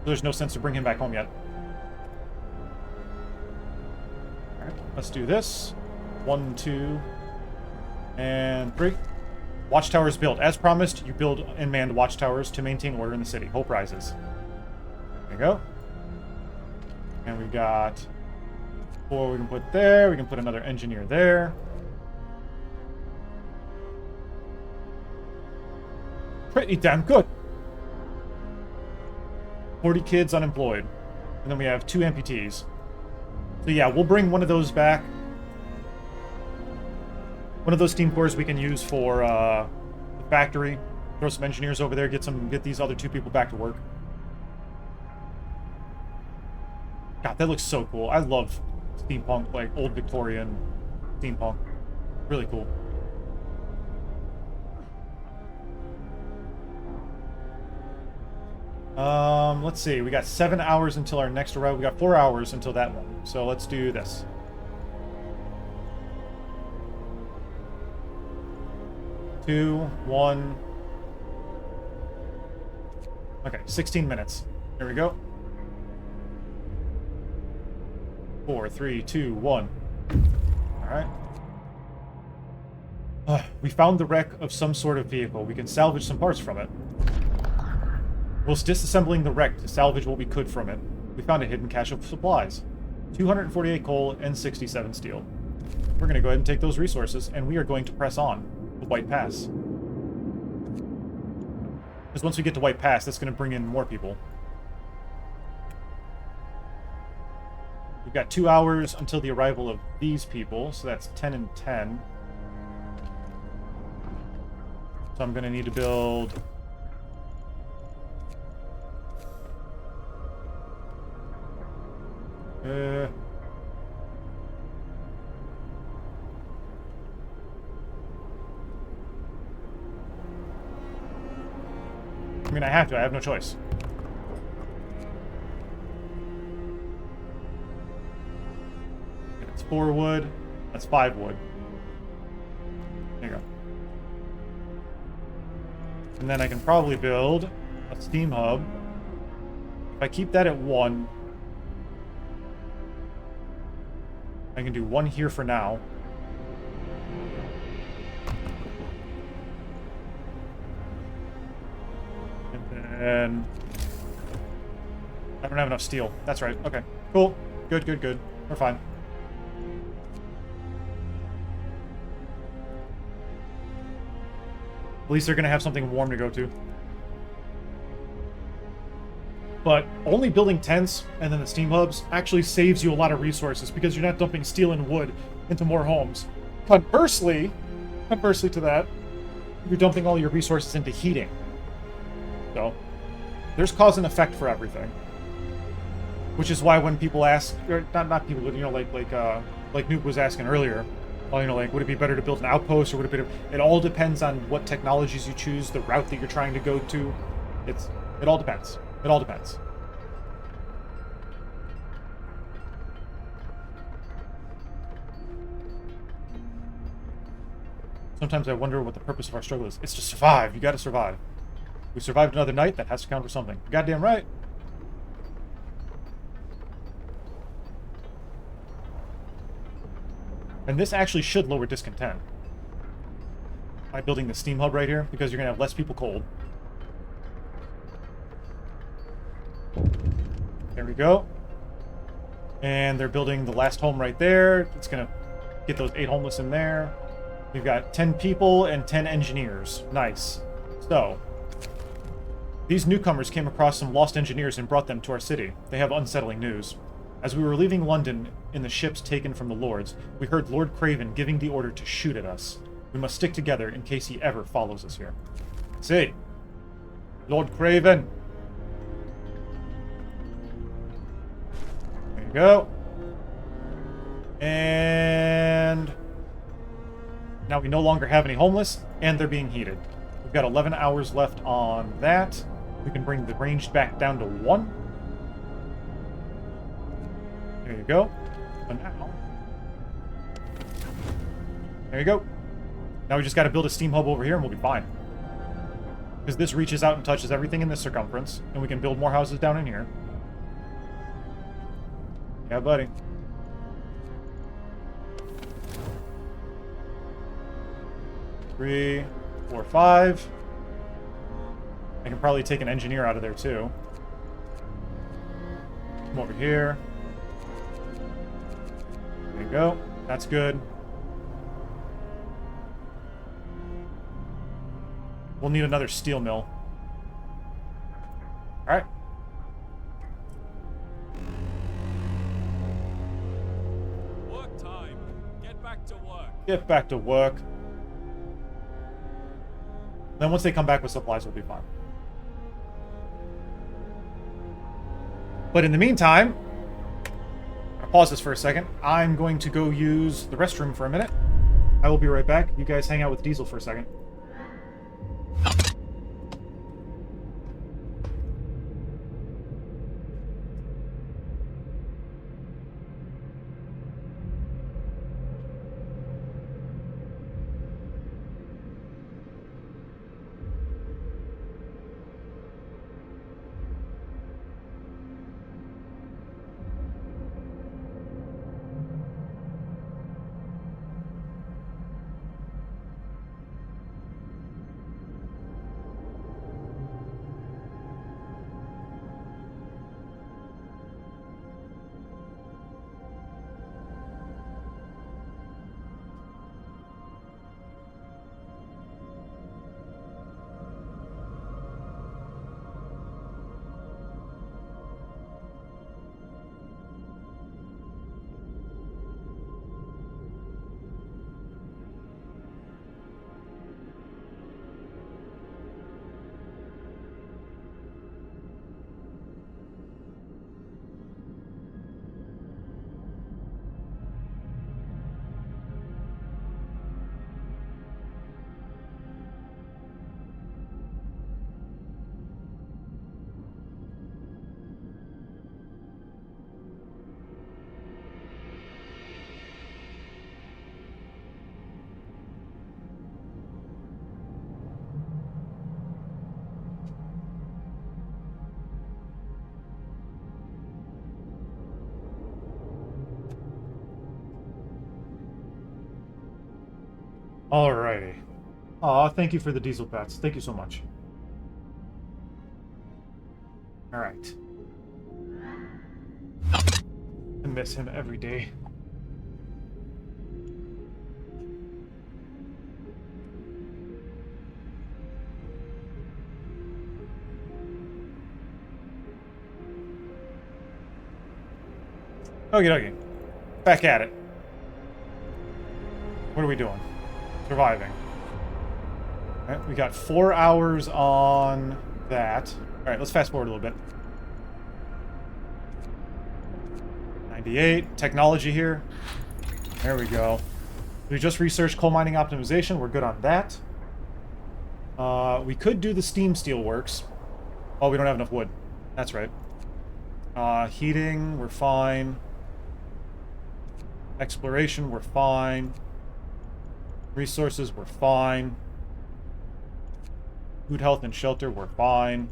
There's no sense to bring him back home yet. Alright, let's do this. 1, 2, and 3. Watchtowers built. As promised, you build and man watchtowers to maintain order in the city. Hope rises. There you go. And we've got 4 we can put there. We can put another engineer there. Pretty damn good. 40 kids unemployed. And then we have 2 amputees. So yeah, we'll bring one of those back. One of those steam cores we can use for the factory. Throw some engineers over there, get these other 2 people back to work. God, that looks so cool. I love steampunk, like old Victorian steampunk. Really cool. Let's see. We got 7 hours until our next arrival. We got 4 hours until that one. So let's do this. Two, 1. Okay, 16 minutes. Here we go. 4, 3, 2, 1. Alright. We found the wreck of some sort of vehicle. We can salvage some parts from it. Whilst disassembling the wreck to salvage what we could from it, we found a hidden cache of supplies. 248 coal and 67 steel. We're going to go ahead and take those resources, and we are going to press on the White Pass. Because once we get to White Pass, that's going to bring in more people. We've got 2 hours until the arrival of these people, so that's 10 and 10. So I'm going to need to build... I mean, I have to. I have no choice. That's 4 wood. That's 5 wood. There you go. And then I can probably build a steam hub If I keep that at 1, I can do 1 here for now. And then... I don't have enough steel. That's right. Okay. Cool. Good, good, good. We're fine. At least they're going to have something warm to go to. But only building tents and then the steam hubs actually saves you a lot of resources because you're not dumping steel and wood into more homes. Conversely to that, you're dumping all your resources into heating. So, there's cause and effect for everything. Which is why when people ask, or not people, but like Nuke was asking earlier, well, like, would it be better to build an outpost or would it be? It all depends on what technologies you choose, the route that you're trying to go to. It all depends. It all depends. Sometimes I wonder what the purpose of our struggle is. It's to survive. You gotta survive. We survived another night. That has to count for something. Goddamn right. And this actually should lower discontent. By building the steam hub right here, because you're gonna have less people cold. There we go. And they're building the last home right there. It's gonna get those 8 homeless in there. We've got 10 people and 10 engineers. Nice. So, these newcomers came across some lost engineers and brought them to our city. They have unsettling news. As we were leaving London in the ships taken from the Lords, we heard Lord Craven giving the order to shoot at us. We must stick together in case he ever follows us here. See, Lord Craven. There you go. And now we no longer have any homeless, and they're being heated. We've got 11 hours left on that. We can bring the range back down to 1. There you go. So now... There you go. Now we just got to build a steam hub over here and we'll be fine. Because this reaches out and touches everything in this circumference, and we can build more houses down in here. Yeah, buddy. Three, 4, 5. I can probably take an engineer out of there too. Come over here. There you go. That's good. We'll need another steel mill. Alright. Work time. Get back to work. Get back to work. Then once they come back with supplies, we'll be fine. But in the meantime, I'll pause this for a second. I'm going to go use the restroom for a minute. I will be right back. You guys hang out with Diesel for a second. Alrighty. Aw, thank you for the diesel pets. Thank you so much. Alright. I miss him every day. Okie dokie. Back at it. What are we doing? Surviving. Alright, we got 4 hours on that. Alright, let's fast forward a little bit. 98. Technology here. There we go. We just researched coal mining optimization. We're good on that. We could do the steam steel works. Oh, we don't have enough wood. That's right. Heating, we're fine. Exploration, we're fine. Resources, we're fine. Food, health, and shelter, we're fine.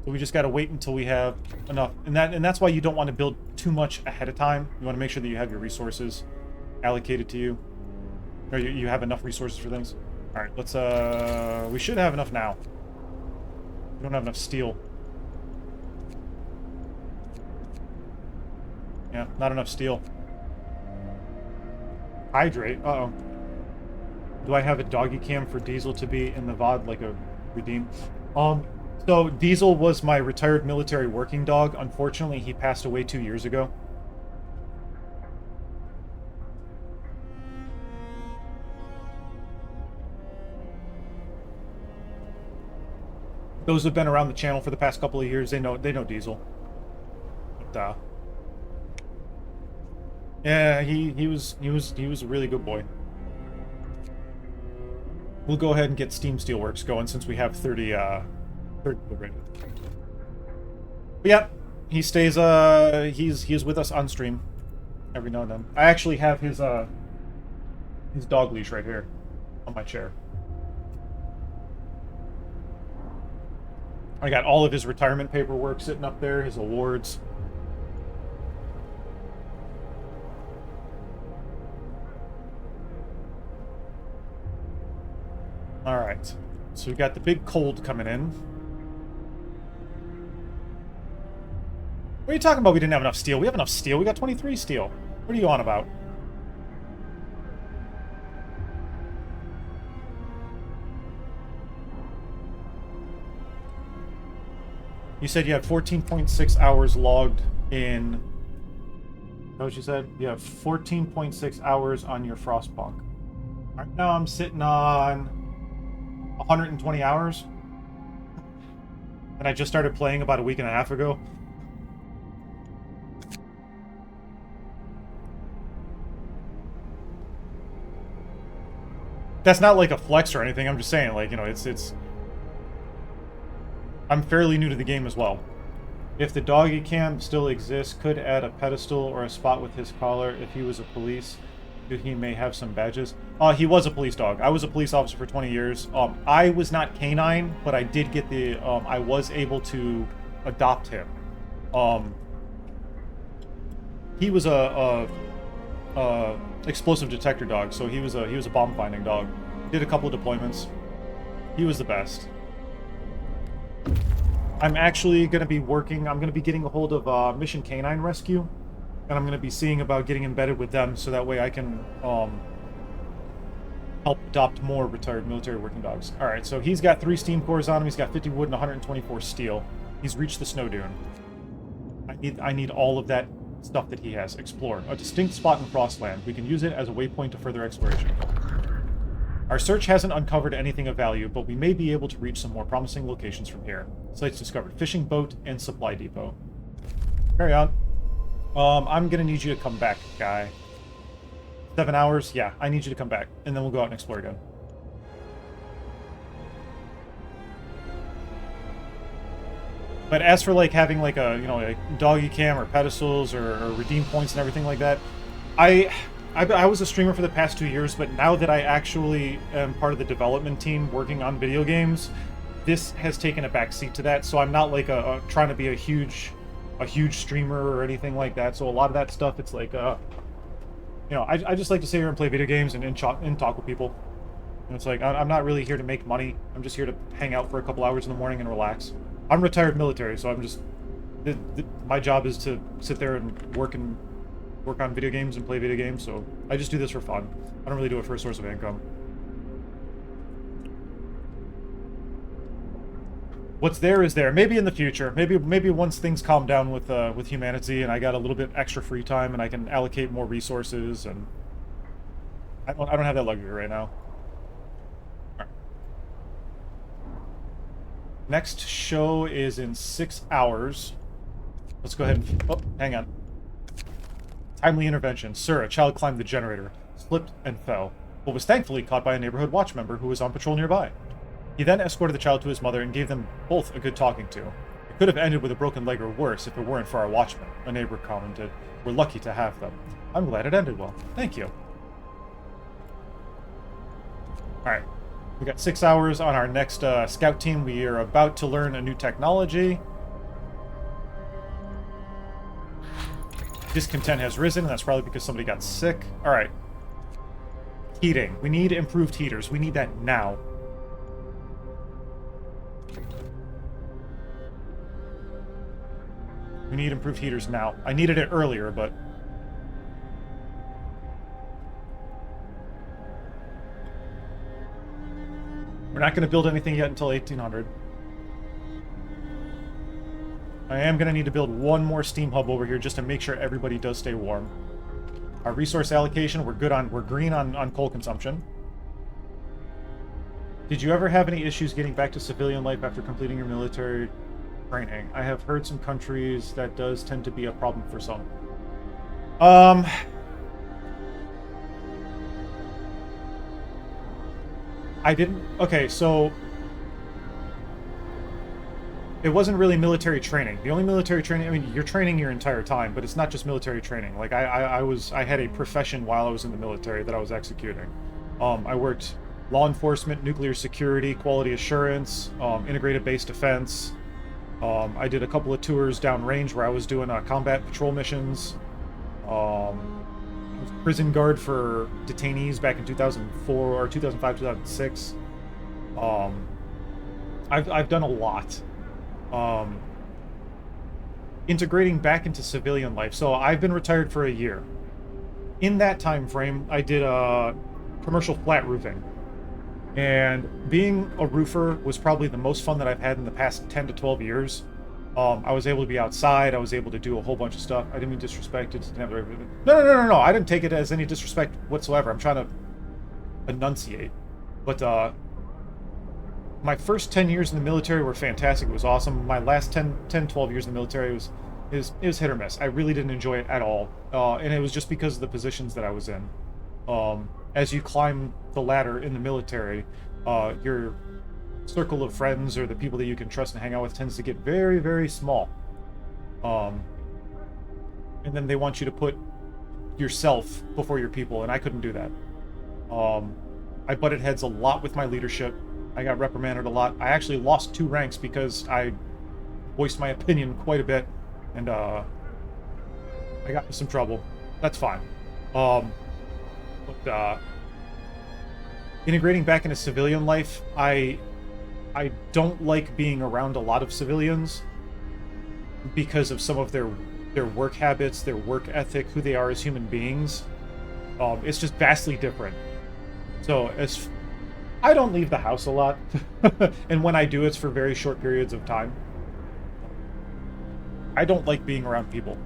So we just gotta wait until we have enough. And that's why you don't want to build too much ahead of time. You want to make sure that you have your resources allocated to you. Or you have enough resources for things. Alright, let's, we should have enough now. We don't have enough steel. Yeah, not enough steel. Hydrate? Uh-oh. Do I have a doggy cam for Diesel to be in the VOD like a redeem? So Diesel was my retired military working dog. Unfortunately, he passed away 2 years ago. Those who've been around the channel for the past couple of years, they know Diesel. But, yeah, he was a really good boy. We'll go ahead and get Steam Steelworks going since we have 30 ready. But yeah, he stays he's with us on stream every now and then. I actually have his dog leash right here on my chair. I got all of his retirement paperwork sitting up there, his awards. Alright, so we got the big cold coming in. What are you talking about we didn't have enough steel? We have enough steel. We got 23 steel. What are you on about? You said you had 14.6 hours logged in... Is that what you said? You have 14.6 hours on your Frostpunk. Right now I'm sitting on 120 hours. And I just started playing about a week and a half ago. That's not like a flex or anything. I'm just saying, like, you know, it's... I'm fairly new to the game as well. If the doggy cam still exists, could add a pedestal or a spot with his collar if he was a police. He may have some badges. He was a police dog. I was a police officer for 20 years. I was not canine, but I did get the... I was able to adopt him. He was a explosive detector dog, so he was a bomb finding dog. Did a couple of deployments. He was the best. I'm actually going to be working... I'm going to be getting a hold of Mission Canine Rescue. And I'm going to be seeing about getting embedded with them so that way I can help adopt more retired military working dogs. Alright, so he's got 3 steam cores on him. He's got 50 wood and 124 steel. He's reached the snow dune. I need all of that stuff that he has. Explore. A distinct spot in Frostland. We can use it as a waypoint to further exploration. Our search hasn't uncovered anything of value, but we may be able to reach some more promising locations from here. Sites discovered. Fishing boat and supply depot. Carry on. I'm gonna need you to come back, guy. 7 hours? Yeah, I need you to come back. And then we'll go out and explore again. But as for, like, having, like, a, you know, like, doggy cam or pedestals or redeem points and everything like that, I was a streamer for the past 2 years, but now that I actually am part of the development team working on video games, this has taken a backseat to that, so I'm not, like, trying to be a huge streamer or anything like that, so a lot of that stuff, it's like, You know, I just like to sit here and play video games and talk with people. And it's like, I'm not really here to make money. I'm just here to hang out for a couple hours in the morning and relax. I'm retired military, so I'm just... my job is to sit there and work on video games and play video games, so I just do this for fun. I don't really do it for a source of income. What's there is there. Maybe in the future. Maybe once things calm down with humanity and I got a little bit extra free time and I can allocate more resources, and I don't have that luxury right now. Right. Next show is in 6 hours. Let's go ahead and... Oh, hang on. Timely intervention. Sir, a child climbed the generator, slipped and fell, but was thankfully caught by a neighborhood watch member who was on patrol nearby. He then escorted the child to his mother and gave them both a good talking to. It could have ended with a broken leg or worse if it weren't for our watchmen, a neighbor commented. We're lucky to have them. I'm glad it ended well. Thank you. Alright. We got 6 hours on our next scout team. We are about to learn a new technology. Discontent has risen, and that's probably because somebody got sick. Alright. Heating. We need improved heaters. We need that now. We need improved heaters now. I needed it earlier, but... We're not going to build anything yet until 1800. I am going to need to build one more steam hub over here just to make sure everybody does stay warm. Our resource allocation, we're green on coal consumption. Did you ever have any issues getting back to civilian life after completing your military training? I have heard some countries that does tend to be a problem for some. I didn't... Okay, so... It wasn't really military training. The only military training... I mean, you're training your entire time, but it's not just military training. Like, I had a profession while I was in the military that I was executing. I worked law enforcement, nuclear security, quality assurance, integrated base defense. I did a couple of tours downrange where I was doing combat patrol missions. I was prison guard for detainees back in 2004 or 2005, 2006. I've done a lot. Integrating back into civilian life. So I've been retired for a year. In that time frame, I did commercial flat roofing. And being a roofer was probably the most fun that I've had in the past 10 to 12 years. I was able to be outside. I was able to do a whole bunch of stuff. I didn't mean disrespect. It didn't have the right... No. I didn't take it as any disrespect whatsoever. I'm trying to enunciate. But my first 10 years in the military were fantastic. It was awesome. My last 10, 12 years in the military was hit or miss. I really didn't enjoy it at all. And it was just because of the positions that I was in. As you climb the ladder in the military, your circle of friends or the people that you can trust and hang out with tends to get very, very small. And then they want you to put yourself before your people, and I couldn't do that. I butted heads a lot with my leadership. I got reprimanded a lot. I actually lost 2 ranks because I voiced my opinion quite a bit, and I got in some trouble. That's fine. But integrating back into civilian life, I don't like being around a lot of civilians because of some of their work habits, their work ethic, who they are as human beings. It's just vastly different. So I don't leave the house a lot, and when I do, it's for very short periods of time. I don't like being around people.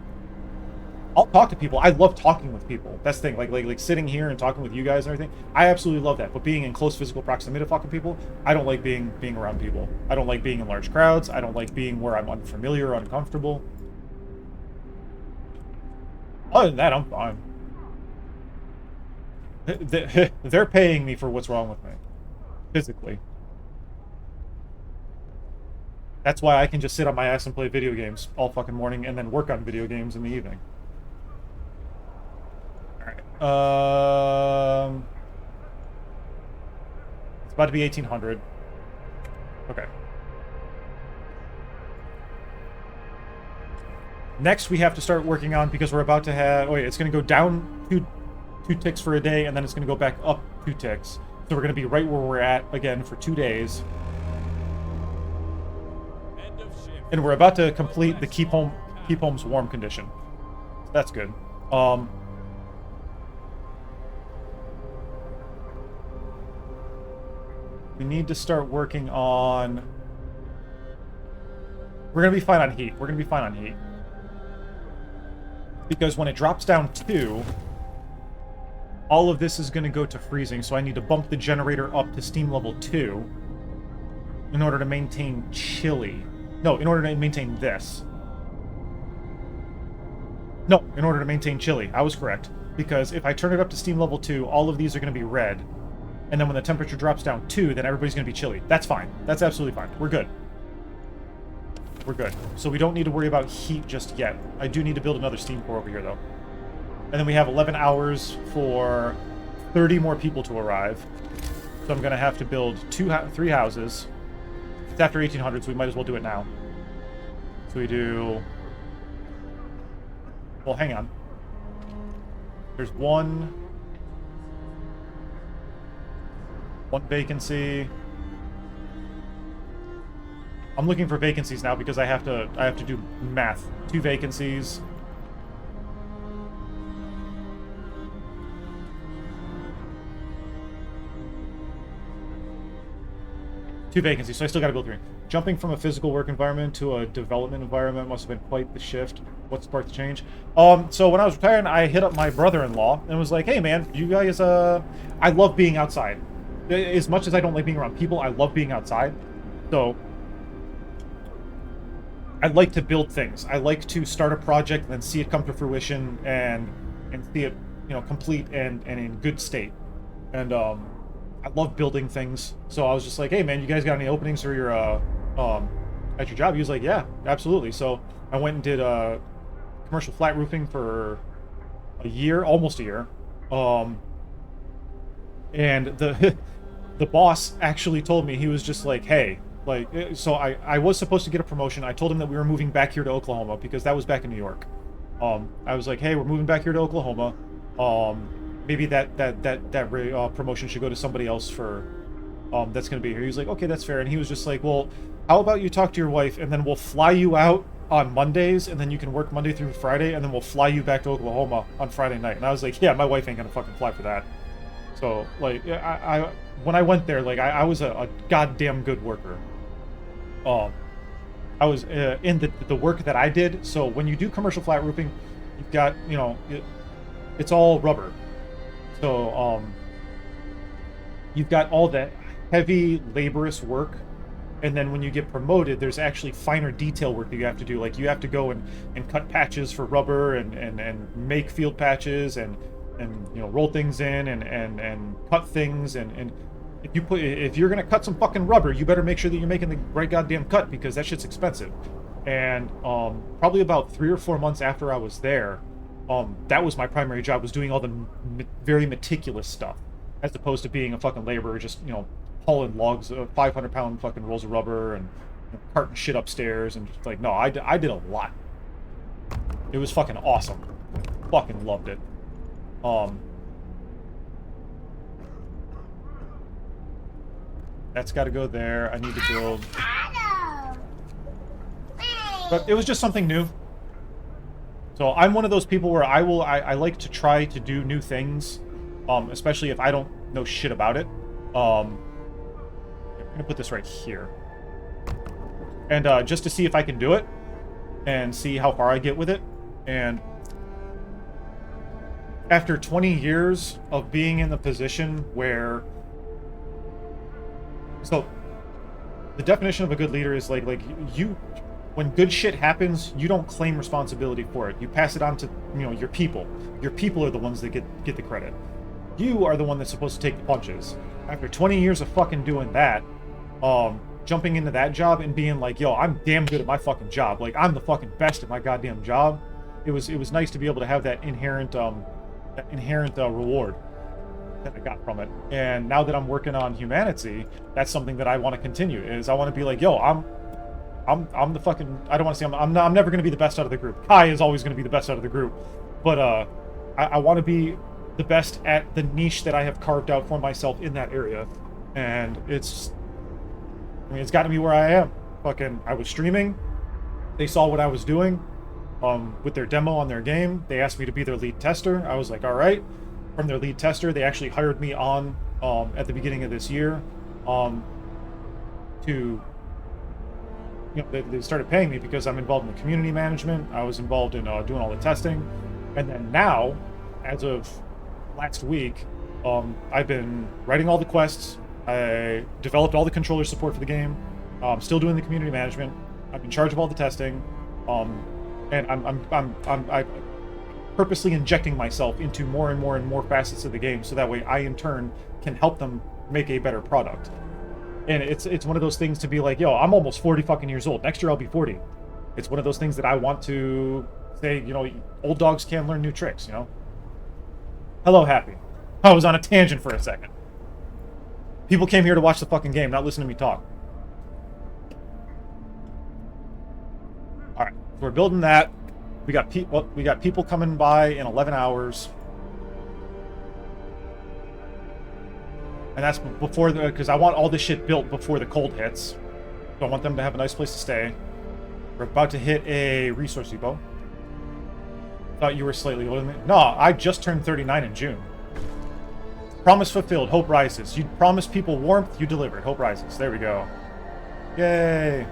I'll talk to people. I love talking with people. That's the thing. Like sitting here and talking with you guys and everything. I absolutely love that. But being in close physical proximity to fucking people, I don't like being around people. I don't like being in large crowds. I don't like being where I'm unfamiliar or uncomfortable. Other than that, I'm fine. They're paying me for what's wrong with me. Physically. That's why I can just sit on my ass and play video games all fucking morning and then work on video games in the evening. Alright. It's about to be 1800. Okay. Next, we have to start working on, because we're about to have... Oh, wait, it's going to go down to 2 ticks for a day, and then it's going to go back up 2 ticks. So we're going to be right where we're at again for 2 days. End of shift. And we're about to complete the keep homes warm condition. So that's good. We need to start working on... We're going to be fine on heat. We're going to be fine on heat. Because when it drops down 2, all of this is going to go to freezing, so I need to bump the generator up to steam level 2 in order to maintain chilly. No, in order to maintain this. No, in order to maintain chilly. I was correct. Because if I turn it up to steam level 2, all of these are going to be red. And then when the temperature drops down 2, then everybody's going to be chilly. That's fine. That's absolutely fine. We're good. We're good. So we don't need to worry about heat just yet. I do need to build another steam core over here, though. And then we have 11 hours for 30 more people to arrive. So I'm going to have to build 3 houses. It's after 1800, so we might as well do it now. So we do... Well, hang on. There's one vacancy. I'm looking for vacancies now because I have to do math. 2 vacancies. Two vacancies, so I still gotta build 3. Jumping from a physical work environment to a development environment must have been quite the shift. What sparked the change? So when I was retiring, I hit up my brother-in-law and was like, hey man, you guys, I love being outside. As much as I don't like being around people, I love being outside. So I like to build things. I like to start a project and then see it come to fruition and see it, you know, complete and in good state. And I love building things. So I was just like, hey man, you guys got any openings for your at your job? He was like, yeah, absolutely. So I went and did commercial flat roofing for a year, almost a year. And the boss actually told me, he was just like, hey, like, so I was supposed to get a promotion. I told him that we were moving back here to Oklahoma because that was back in New York. I was like, hey, we're moving back here to Oklahoma. Maybe that promotion should go to somebody else for that's going to be here. He was like, okay, that's fair. And he was just like, well, how about you talk to your wife and then we'll fly you out on Mondays and then you can work Monday through Friday and then we'll fly you back to Oklahoma on Friday night. And I was like, yeah, my wife ain't going to fucking fly for that. So, like, I when I went there, like, I was a goddamn good worker. I was in the work that I did. So when you do commercial flat roofing, you've got, you know, it's all rubber. So, you've got all that heavy, laborious work, and then when you get promoted, there's actually finer detail work that you have to do. Like, you have to go and cut patches for rubber and make field patches and you know, roll things in and cut things and if you're gonna cut some fucking rubber, you better make sure that you're making the right goddamn cut because that shit's expensive. And probably about 3 or 4 months after I was there, that was my primary job, was doing all the very meticulous stuff, as opposed to being a fucking laborer, just, you know, hauling logs, 500-pound fucking rolls of rubber and, you know, carting shit upstairs and just like, no, I did a lot. It was fucking awesome. Fucking loved it. That's got to go there. I need to build. But it was just something new. So I'm one of those people where I like to try to do new things, especially if I don't know shit about it. I'm gonna put this right here, and just to see if I can do it, and see how far I get with it. And after 20 years of being in the position where, so the definition of a good leader is like you. When good shit happens, you don't claim responsibility for it. You pass it on to, you know, your people. Your people are the ones that get the credit. You are the one that's supposed to take the punches. After 20 years of fucking doing that, jumping into that job and being like, yo, I'm damn good at my fucking job. Like, I'm the fucking best at my goddamn job. It was nice to be able to have that inherent reward that I got from it. And now that I'm working on humanity, that's something that I want to continue. Is I want to be like, yo, I'm the fucking, I don't want to say I'm never going to be the best out of the group. Kai is always going to be the best out of the group. But I want to be the best at the niche that I have carved out for myself in that area. And it's gotten me where I am. Fucking, I was streaming. They saw what I was doing with their demo on their game. They asked me to be their lead tester. I was like, all right. From their lead tester, they actually hired me on at the beginning of this year to, they started paying me because I'm involved in the community management. I was involved in doing all the testing. And then now, as of last week, I've been writing all the quests. I developed all the controller support for the game. I'm still doing the community management. I'm in charge of all the testing. And I'm purposely injecting myself into more and more and more facets of the game so that way I, in turn, can help them make a better product. And it's one of those things to be like, yo, I'm almost 40 fucking years old. Next year I'll be 40. It's one of those things that I want to say, old dogs can learn new tricks, Hello, Happy. I was on a tangent for a second. People came here to watch the fucking game, not listen to me talk. Alright, so we're building that. We got people coming by in 11 hours. And that's before because I want all this shit built before the cold hits. So I want them to have a nice place to stay. We're about to hit a resource depot. Thought you were slightly older than me. No, I just turned 39 in June. Promise fulfilled. Hope rises. You promised people warmth. You delivered. Hope rises. There we go. Yay.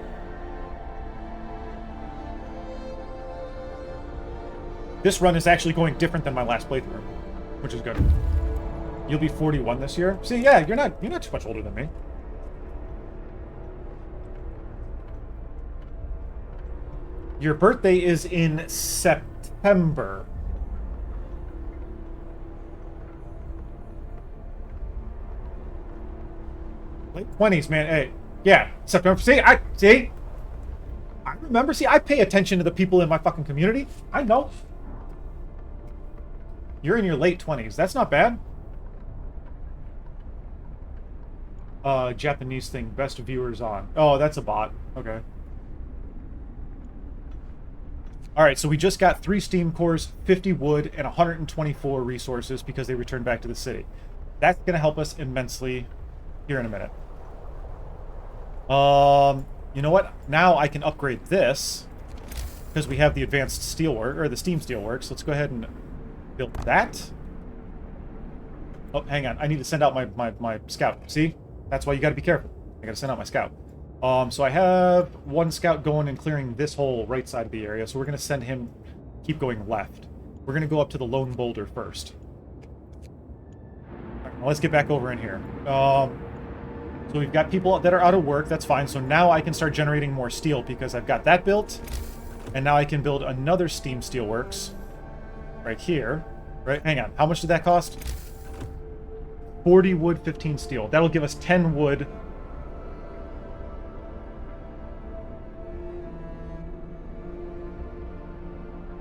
This run is actually going different than my last playthrough, which is good. You'll be 41 this year. See, yeah, you're not too much older than me. Your birthday is in September. Late 20s, man. Hey, yeah, September. See, I remember. See, I pay attention to the people in my fucking community. I know. You're in your late 20s. That's not bad. Japanese thing. Best viewers on. Oh, that's a bot. Okay. Alright, so we just got 3 steam cores, 50 wood, and 124 resources because they returned back to the city. That's going to help us immensely here in a minute. You know what? Now I can upgrade this because we have the advanced steelwork, or the steam steelworks. Let's go ahead and build that. Oh, hang on. I need to send out my scout. See? That's why you got to be careful. I got to send out my scout. So I have one scout going and clearing this whole right side of the area. So we're going to send him, keep going left. We're going to go up to the lone boulder first. All right, now let's get back over in here. So we've got people that are out of work. That's fine. So now I can start generating more steel because I've got that built. And now I can build another steam steelworks right here. Right? Hang on. How much did that cost? 40 wood, 15 steel. That'll give us 10 wood.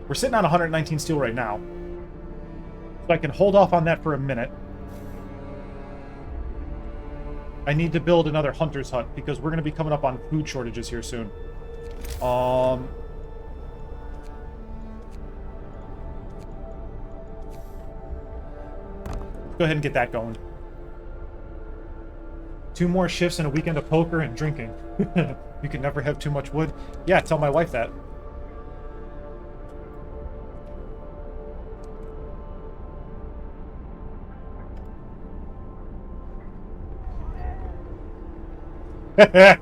We're sitting on 119 steel right now. So I can hold off on that for a minute. I need to build another hunter's hut because we're going to be coming up on food shortages here soon. Go ahead and get that going. 2 more shifts and a weekend of poker and drinking. You can never have too much wood. Yeah, tell my wife that. I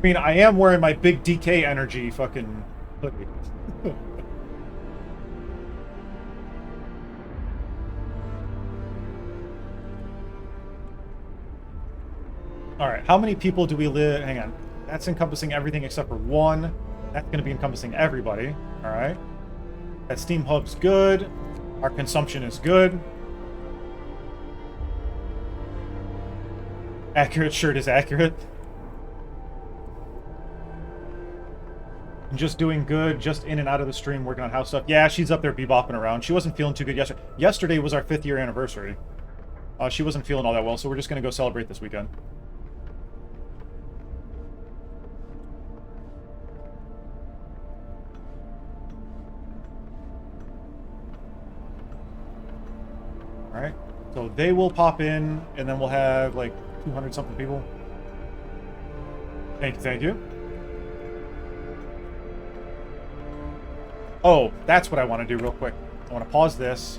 mean, I am wearing my big DK energy fucking hoodie. Alright, how many people do we live? Hang on. That's encompassing everything except for 1. That's going to be encompassing everybody. Alright. That steam hub's good. Our consumption is good. Accurate shirt is accurate. I'm just doing good, just in and out of the stream, working on house stuff. Yeah, she's up there bebopping around. She wasn't feeling too good yesterday. Yesterday was our 5th year anniversary. She wasn't feeling all that well, so we're just going to go celebrate this weekend. Alright. So they will pop in, and then we'll have like 200 something people. Thank you, thank you. Oh, that's what I want to do real quick. I want to pause this.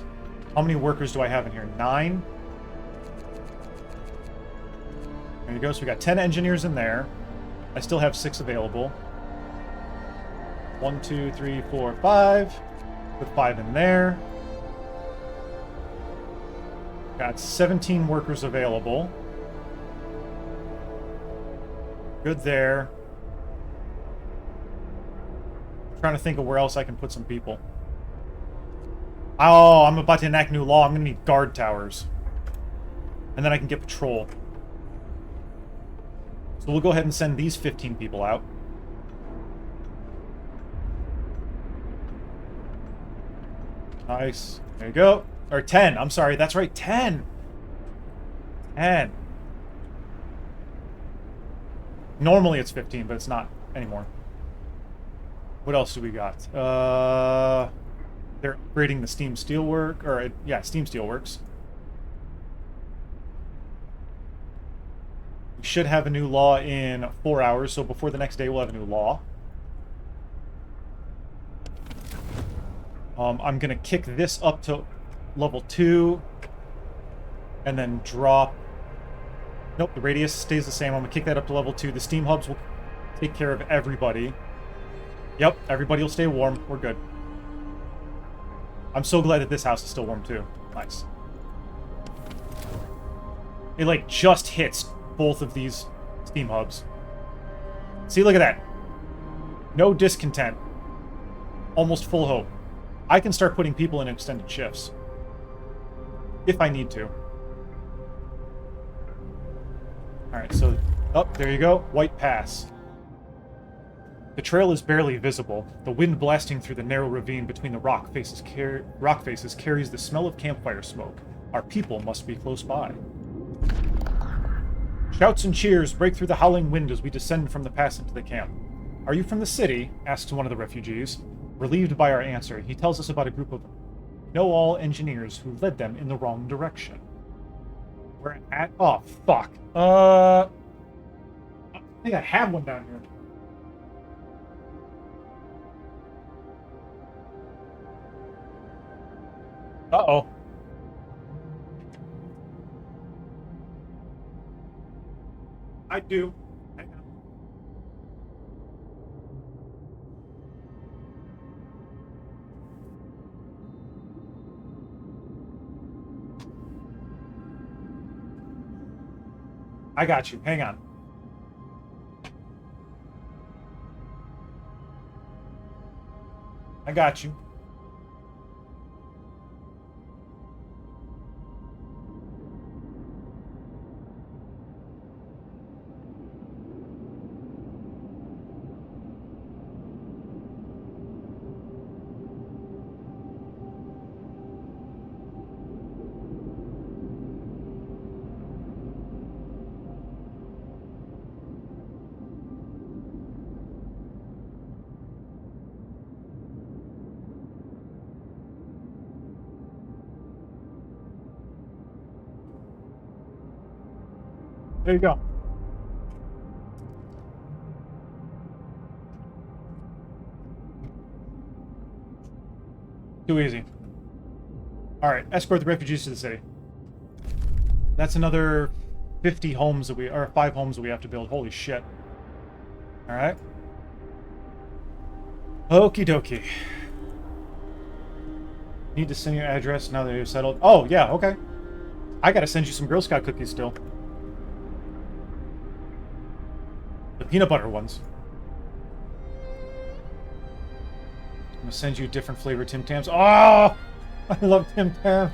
How many workers do I have in here? 9? There you go. So we got 10 engineers in there. I still have 6 available. 1, 2, 3, 4, 5. Put 5 in there. Got 17 workers available. Good there. Trying to think of where else I can put some people. Oh, I'm about to enact new law. I'm going to need guard towers. And then I can get patrol. So we'll go ahead and send these 15 people out. Nice. There you go. Or 10. I'm sorry. That's right. 10. 10. Normally it's 15, but it's not anymore. What else do we got? They're upgrading the Steam Steelwork, or yeah, Steam Steelworks. We should have a new law in 4 hours, so before the next day we'll have a new law. I'm gonna kick this up to level 2, and then drop... Nope, the radius stays the same. I'm gonna kick that up to level 2. The Steam Hubs will take care of everybody. Yep, everybody will stay warm. We're good. I'm so glad that this house is still warm, too. Nice. It, like, just hits both of these Steam Hubs. See, look at that. No discontent. Almost full hope. I can start putting people in extended shifts. If I need to. Alright, so... Oh, there you go. White Pass. The trail is barely visible. The wind blasting through the narrow ravine between the rock faces carries the smell of campfire smoke. Our people must be close by. Shouts and cheers break through the howling wind as we descend from the pass into the camp. Are you from the city? Asks one of the refugees. Relieved by our answer, he tells us about a group of know-all engineers who led them in the wrong direction. We're at... Oh, fuck. I think I have one down here. Uh-oh. I do. Hang on. I got you. Hang on. I got you. There you go. Too easy. Alright, escort the refugees to the city. That's another 50 homes that or 5 homes that we have to build. Holy shit. Alright. Okie dokie. Need to send your address now that you're settled. Oh, yeah, okay. I gotta send you some Girl Scout cookies still. The peanut butter ones. I'm gonna send you different flavor Tim Tams. Oh! I love Tim Tam.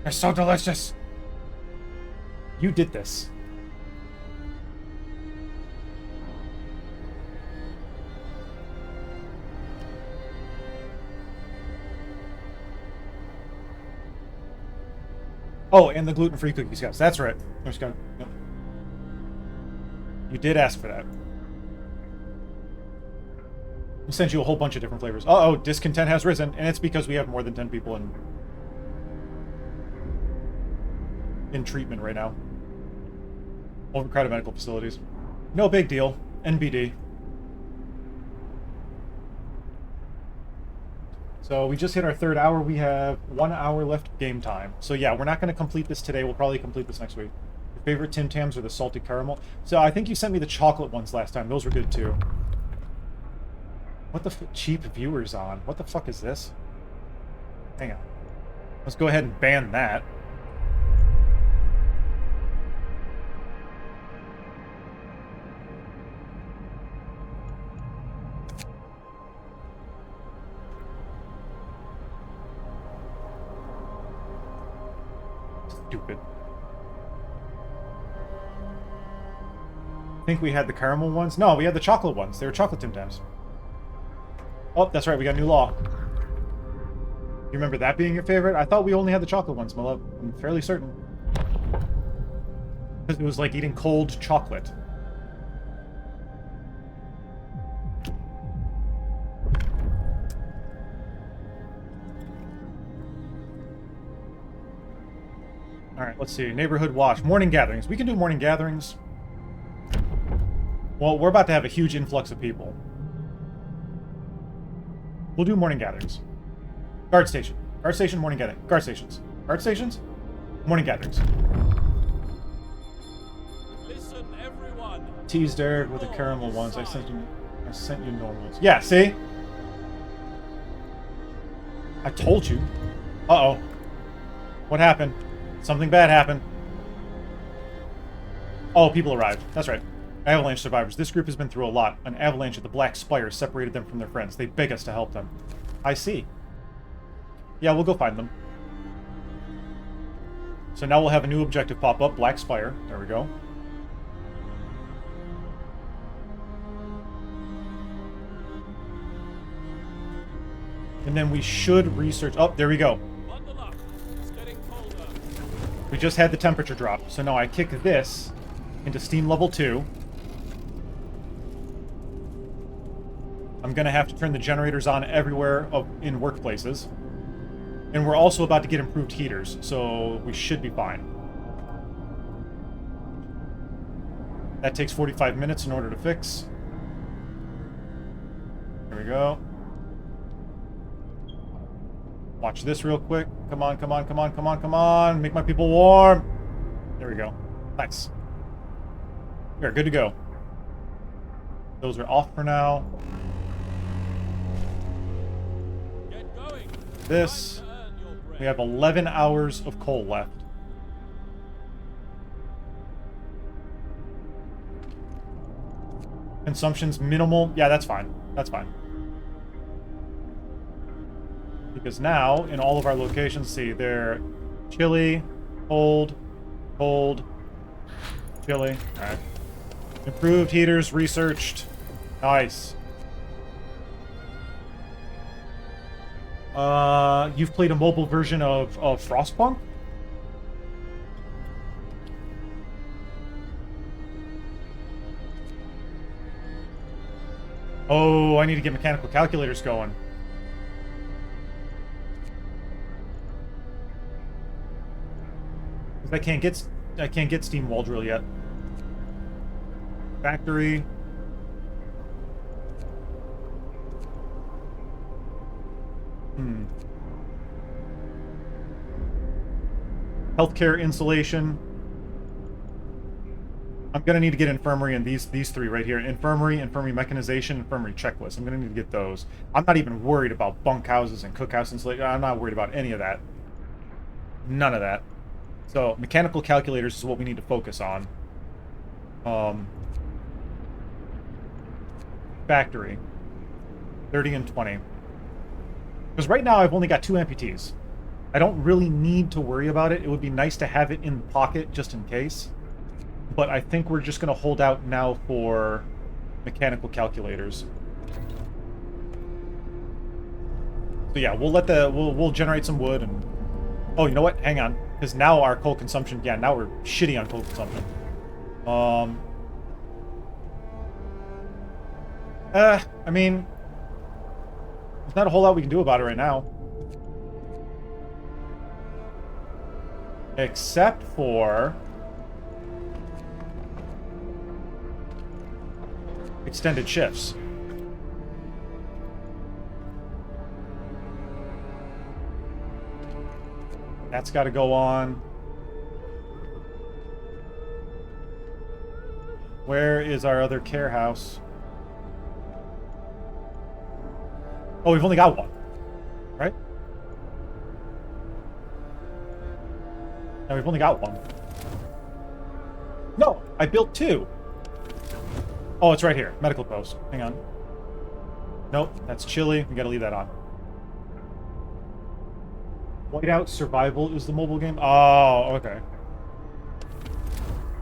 They're so delicious. You did this. Oh, and the gluten-free cookies, guys. That's right. I'm just gonna... Yep. You did ask for that. We sent you a whole bunch of different flavors. Uh-oh, discontent has risen, and it's because we have more than 10 people in treatment right now. Overcrowded medical facilities. No big deal. NBD. So we just hit our 3rd hour. We have 1 hour left of game time. So yeah, we're not going to complete this today. We'll probably complete this next week. Your favorite Tim Tams are the salty caramel. So I think you sent me the chocolate ones last time. Those were good too. What the cheap viewers on? What the fuck is this? Hang on. Let's go ahead and ban that. Stupid. I think we had the caramel ones. No, we had the chocolate ones. They were chocolate Tim Tams. Oh, that's right. We got a new law. You remember that being your favorite? I thought we only had the chocolate ones, my love. I'm fairly certain. Because it was like eating cold chocolate. Alright, let's see. Neighborhood watch. Morning gatherings. We can do morning gatherings. Well, we're about to have a huge influx of people. We'll do morning gatherings. Guard station. Guard station, morning gathering. Guard stations. Guard stations, morning gatherings. Listen, everyone. Teased Eric with the caramel ones. I sent you normals. Yeah, see? I told you. Uh-oh. What happened? Something bad happened. Oh, people arrived. That's right. Avalanche survivors. This group has been through a lot. An avalanche at the Black Spire separated them from their friends. They beg us to help them. I see. Yeah, we'll go find them. So now we'll have a new objective pop up. Black Spire. There we go. And then we should research... Oh, there we go. Bundle up. It's getting colder. We just had the temperature drop. So now I kick this into steam level 2. I'm going to have to turn the generators on everywhere in workplaces. And we're also about to get improved heaters, so we should be fine. That takes 45 minutes in order to fix. There we go. Watch this real quick. Come on, come on, come on, come on, come on. Make my people warm. There we go. Nice. We are good to go. Those are off for now. Get going. This. Time to earn your bread. We have 11 hours of coal left. Consumption's minimal. Yeah, that's fine. That's fine. Because now, in all of our locations, see, they're chilly, cold, cold, chilly. Alright. Improved heaters researched. Nice. You've played a mobile version of Frostpunk? Oh, I need to get mechanical calculators going. I can't get Steam Wall Drill yet. Factory. Healthcare insulation. I'm gonna need to get infirmary and these three right here. Infirmary, infirmary mechanization, infirmary checklist. I'm gonna need to get those. I'm not even worried about bunkhouses and cookhouse insulation. I'm not worried about any of that. None of that. So, mechanical calculators is what we need to focus on. Factory. 30 and 20. Because right now I've only got 2 amputees. I don't really need to worry about it. It would be nice to have it in the pocket just in case. But I think we're just going to hold out now for mechanical calculators. So yeah, we'll generate some wood and... Oh, you know what? Hang on. Because now our coal consumption... Yeah, now we're shitty on coal consumption. I mean... There's not a whole lot we can do about it right now. Except for... extended shifts. That's got to go on. Where is our other care house? Oh, we've only got one, right? No, we've only got one. No, I built two. Oh, it's right here. Medical post. Hang on. Nope, that's chilly. We gotta leave that on. Whiteout Survival is the mobile game? Oh, okay.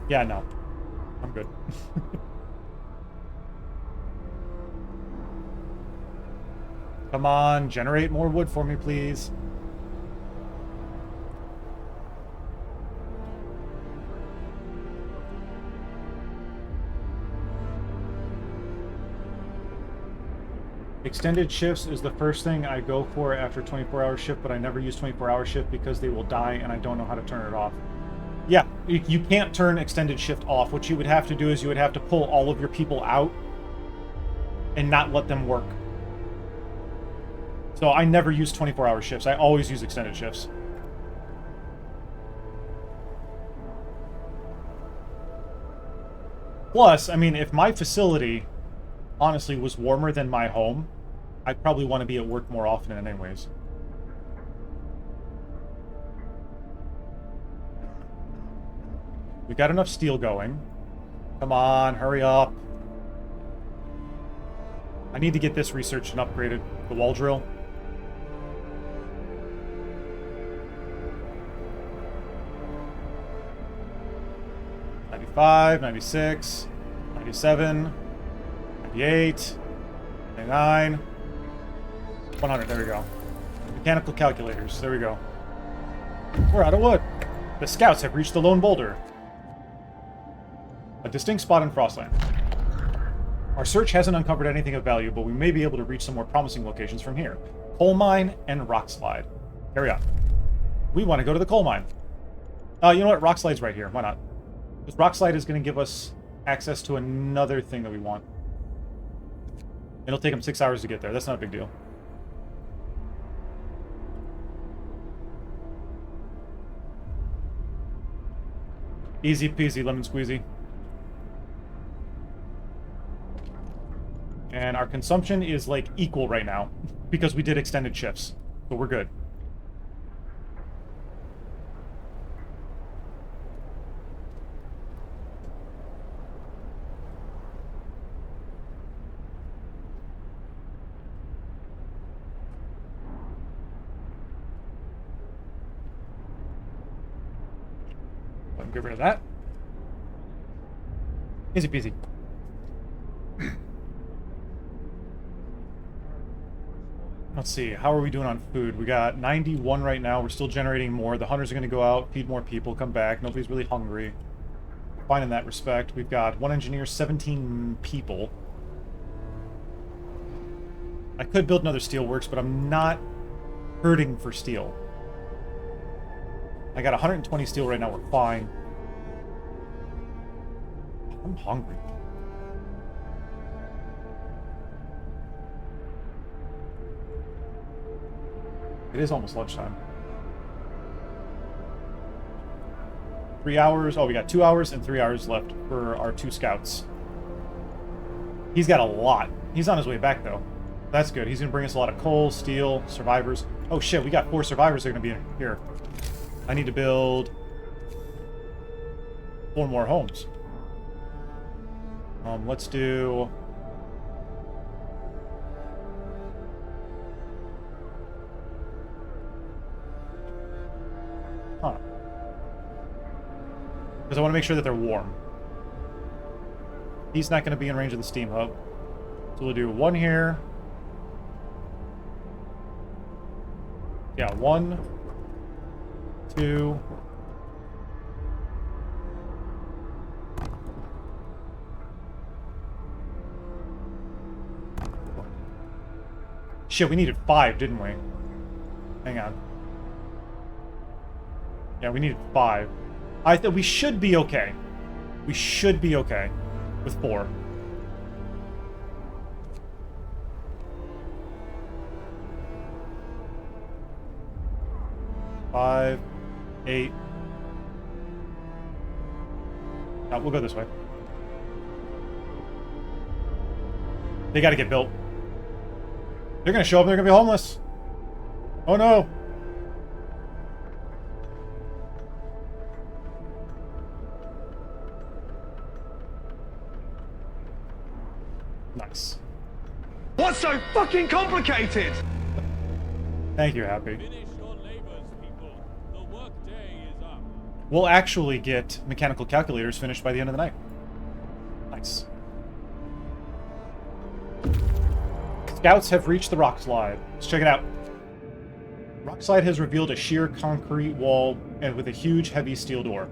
Yeah, no. I'm good. Come on, generate more wood for me, please. Extended shifts is the first thing I go for after 24-hour shift, but I never use 24-hour shift because they will die and I don't know how to turn it off. Yeah, you can't turn extended shift off. What you would have to do is you would have to pull all of your people out and not let them work. So I never use 24-hour shifts. I always use extended shifts. Plus, I mean, if my facility honestly was warmer than my home, I'd probably want to be at work more often anyways. We got enough steel going. Come on, hurry up. I need to get this researched and upgraded. The wall drill. '95, '96, '97, '98, '99, 100. There we go. Mechanical calculators. There we go. We're out of wood. The scouts have reached the lone boulder. A distinct spot in Frostland. Our search hasn't uncovered anything of value, but we may be able to reach some more promising locations from here. Coal mine and rock slide. Carry on. We want to go to the coal mine. You know what? Rock slide's right here. Why not? Because rock slide is going to give us access to another thing that we want. It'll take them 6 hours to get there. That's not a big deal. Easy peasy, lemon squeezy. And our consumption is, like, equal right now. Because we did extended shifts. So we're good. Get rid of that. Easy peasy. Let's see, how are we doing on food? We got 91 right now. We're still generating more. The hunters are going to go out, feed more people, come back. Nobody's really hungry. Fine in that respect. We've got 1 engineer, 17 people. I could build another steelworks, but I'm not hurting for steel. I got 120 steel right now. We're fine. I'm hungry. It is almost lunchtime. 3 hours. Oh, we got 2 hours and 3 hours left for our 2 scouts. He's got a lot. He's on his way back, though. That's good. He's going to bring us a lot of coal, steel, survivors. Oh, shit. We got 4 survivors that are going to be in here. I need to build 4 more homes. Let's do... Huh. Because I want to make sure that they're warm. He's not going to be in range of the steam hub. So we'll do 1 here. Yeah, 1, 2... Shit, we needed 5, didn't we? Hang on. Yeah, we needed 5. I thought we should be okay. We should be okay with 4. Five, 8. No, we'll go this way. They gotta get built. They're gonna show up and they're gonna be homeless. Oh no. Nice. What's so fucking complicated? Thank you, Happy. Finish your labors, people. The workday is up. We'll actually get mechanical calculators finished by the end of the night. Nice. Scouts have reached the rock slide. Let's check it out. Rock slide has revealed a sheer concrete wall and with a huge, heavy steel door.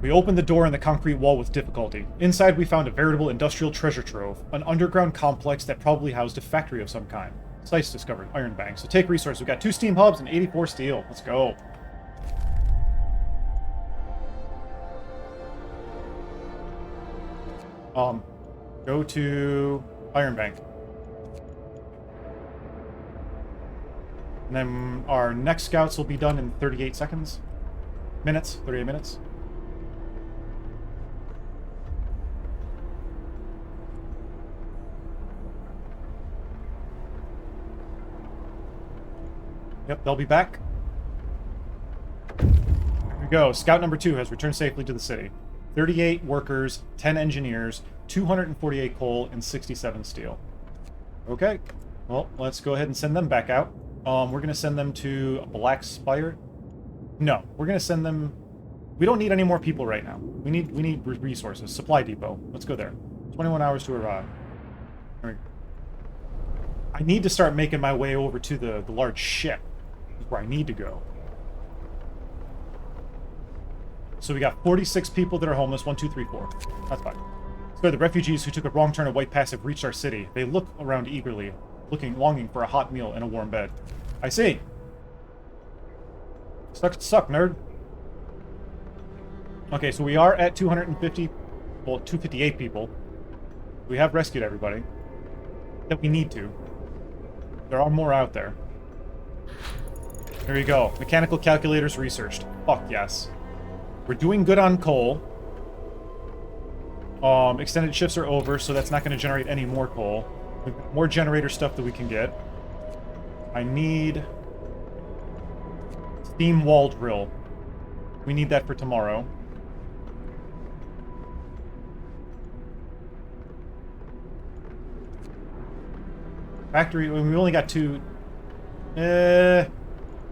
We opened the door in the concrete wall with difficulty. Inside, we found a veritable industrial treasure trove, an underground complex that probably housed a factory of some kind. Sites discovered, iron banks. So take resources. We've got 2 steam hubs and 84 steel. Let's go. Go to iron bank. And then our next scouts will be done in 38 seconds. 38 minutes. Yep, they'll be back. Here we go. Scout number 2 has returned safely to the city. 38 workers, 10 engineers, 248 coal, and 67 steel. Okay. Well, let's go ahead and send them back out. We're going to send them to Black Spire. No, we're going to send them... We don't need any more people right now. We need resources. Supply depot. Let's go there. 21 hours to arrive. I need to start making my way over to the large ship. Where I need to go. So we got 46 people that are homeless. 1, 2, 3, 4. That's fine. So the refugees who took a wrong turn at White Pass have reached our city. They look around eagerly, longing for a hot meal and a warm bed. I see. Suck, nerd. Okay, so we are at 250, well, 258 people. We have rescued everybody that we need to. There are more out there. There you go. Mechanical calculators researched. Fuck yes. We're doing good on coal. Extended shifts are over, so that's not going to generate any more coal. We've got more generator stuff that we can get. I need... steam wall drill. We need that for tomorrow. Factory, we only got 2...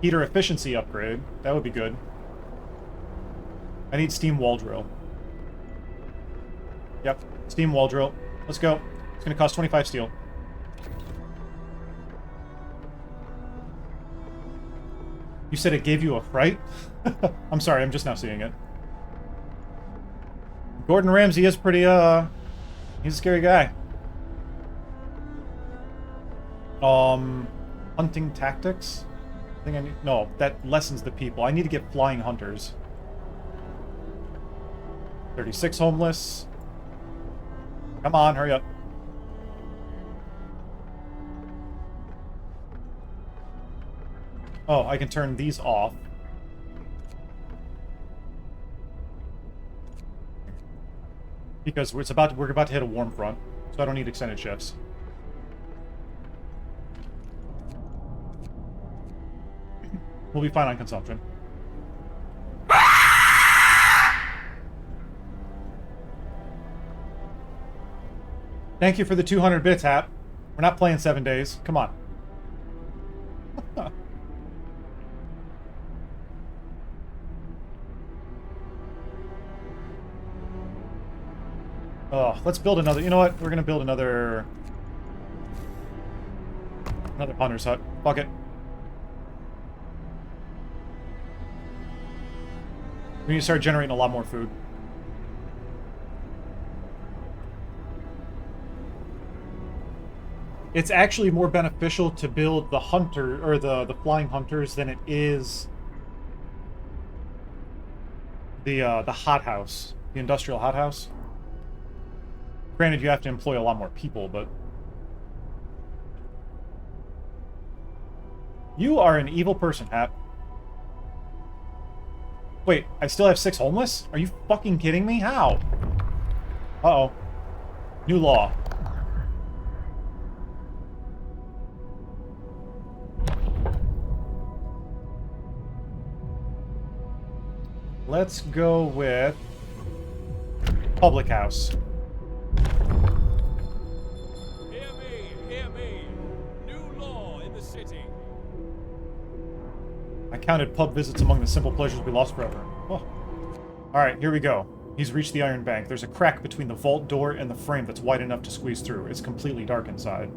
heater efficiency upgrade. That would be good. I need steam wall drill. Yep, steam wall drill. Let's go. It's going to cost 25 steel. You said it gave you a fright? I'm sorry, I'm just now seeing it. Gordon Ramsay is pretty, he's a scary guy. Hunting tactics? I think I need... No, that lessens the people. I need to get flying hunters. 36 homeless. Come on, hurry up. Oh, I can turn these off. Because we're about to hit a warm front, so I don't need extended shifts. We'll be fine on consumption. Thank you for the 200 bits, Hap. We're not playing 7 days. Come on. Oh, let's build another... You know what? We're going to build another hunter's hut. Fuck it. We need to start generating a lot more food. It's actually more beneficial to build the hunter or the flying hunters than it is the hothouse, the industrial hothouse. Granted, you have to employ a lot more people, but you are an evil person, Hap. Wait, I still have 6 homeless? Are you fucking kidding me? How? Uh-oh. New law. Let's go with public house. Hear me. New law in the city. I counted pub visits among the simple pleasures we lost forever. Oh. Alright, here we go. He's reached the Iron Bank. There's a crack between the vault door and the frame that's wide enough to squeeze through. It's completely dark inside.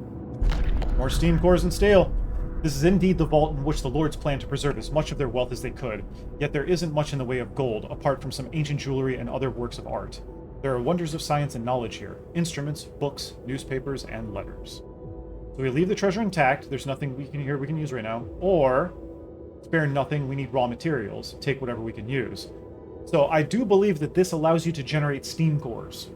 More steam cores and steel. This is indeed the vault in which the lords plan to preserve as much of their wealth as they could, yet there isn't much in the way of gold, apart from some ancient jewelry and other works of art. There are wonders of science and knowledge here. Instruments, books, newspapers, and letters. So we leave the treasure intact. There's nothing we can use right now. Or, spare nothing, we need raw materials. Take whatever we can use. So I do believe that this allows you to generate steam cores.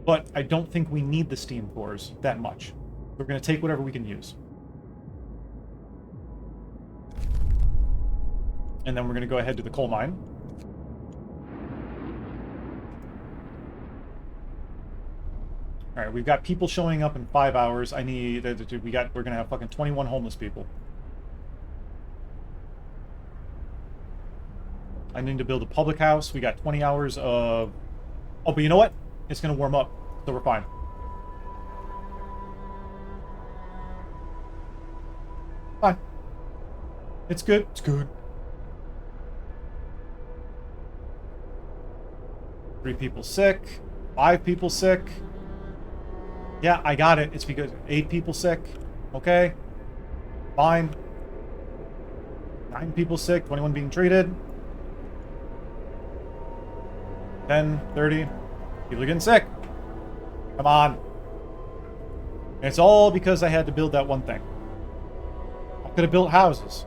But I don't think we need the steam cores that much. We're going to take whatever we can use. And then we're going to go ahead to the coal mine. All right, we've got people showing up in 5 hours. We're going to have fucking 21 homeless people. I need to build a public house. We got 20 hours of... Oh, but you know what? It's going to warm up, so we're fine. Fine. It's good. It's good. 3 people sick. 5 people sick. Yeah, I got it. It's because 8 people sick. Okay. Fine. 9 people sick. 21 being treated. 10, 30. People are getting sick. Come on. And it's all because I had to build that one thing. I could have built houses.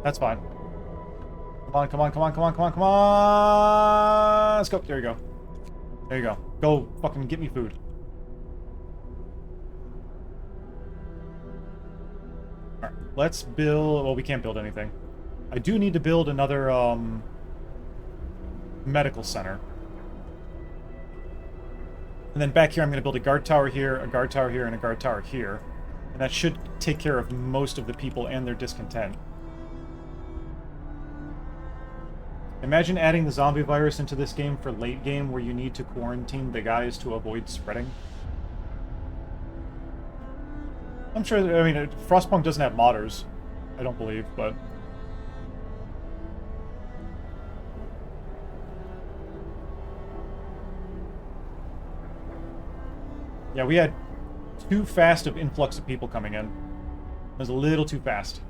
That's fine. Come on, come on, come on, come on, come on, come on. Let's go. There you go. There you go. Go fucking get me food. Alright, let's build... Well, we can't build anything. I do need to build another, medical center. And then back here, I'm going to build a guard tower here, a guard tower here, and a guard tower here. And that should take care of most of the people and their discontent. Imagine adding the zombie virus into this game for late game where you need to quarantine the guys to avoid spreading. I'm sure, I mean, Frostpunk doesn't have modders, I don't believe, but... Yeah, we had too fast of influx of people coming in. It was a little too fast.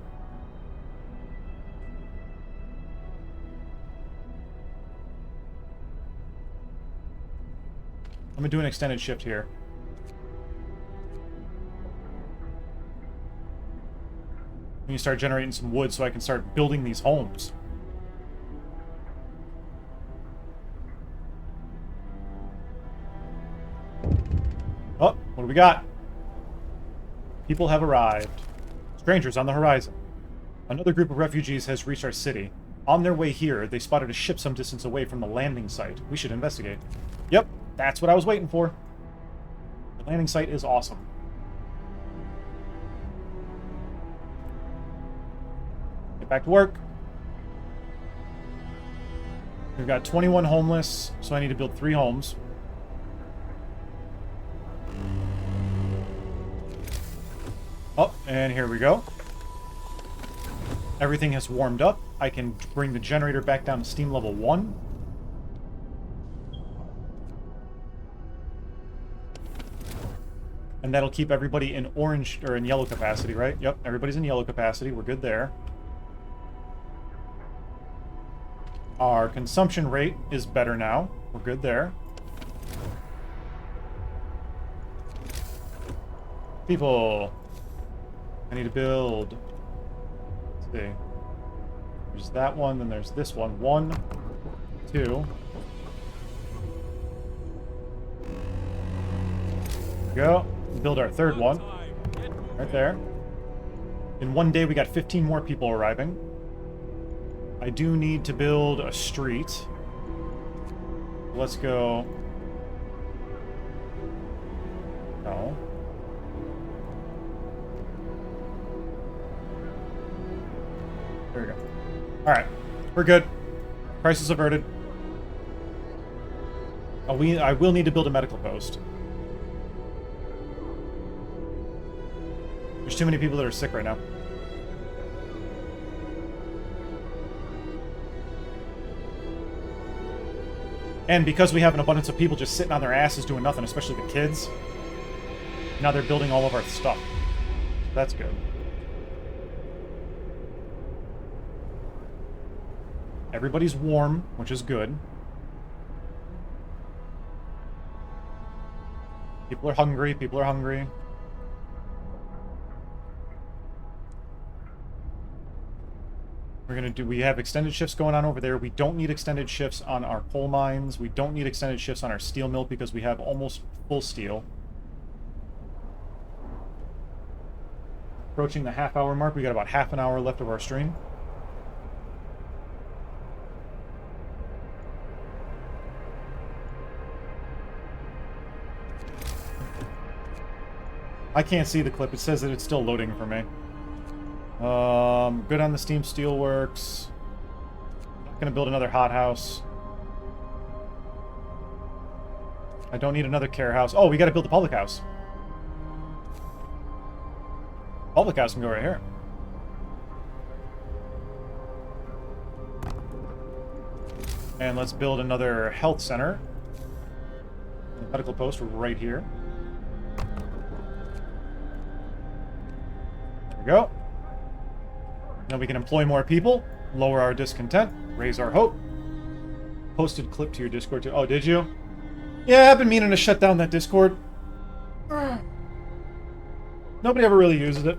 I'm gonna do an extended shift here. We can start generating some wood so I can start building these homes. Oh, what do we got? People have arrived. Strangers on the horizon. Another group of refugees has reached our city. On their way here, they spotted a ship some distance away from the landing site. We should investigate. Yep, that's what I was waiting for. The landing site is awesome. Get back to work. We've got 21 homeless, so I need to build 3 homes. Oh, and here we go. Everything has warmed up. I can bring the generator back down to steam level 1. And that'll keep everybody in orange, or in yellow capacity, right? Yep, everybody's in yellow capacity. We're good there. Our consumption rate is better now. We're good there. People. I need to build. Let's see. There's that one, then there's this one. 1, 2. There we go. Build our third one. Right there. In one day, we got 15 more people arriving. I do need to build a street. Let's go. No. There we go. Alright. We're good. Crisis averted. I will need to build a medical post. There's too many people that are sick right now. And because we have an abundance of people just sitting on their asses doing nothing, especially the kids, now they're building all of our stuff. That's good. Everybody's warm, which is good. People are hungry. People are hungry. We have extended shifts going on over there. We don't need extended shifts on our coal mines. We don't need extended shifts on our steel mill because we have almost full steel. Approaching the half-hour mark. We got about half an hour left of our stream. I can't see the clip. It says that it's still loading for me. Good on the Steam Steelworks. Gonna build another hothouse. I don't need another care house. Oh, we gotta build the public house. Public house can go right here. And let's build another health center. Medical post right here. There we go. Then we can employ more people, lower our discontent, raise our hope. Posted clip to your Discord too. Oh, did you? Yeah, I've been meaning to shut down that Discord. Nobody ever really uses it.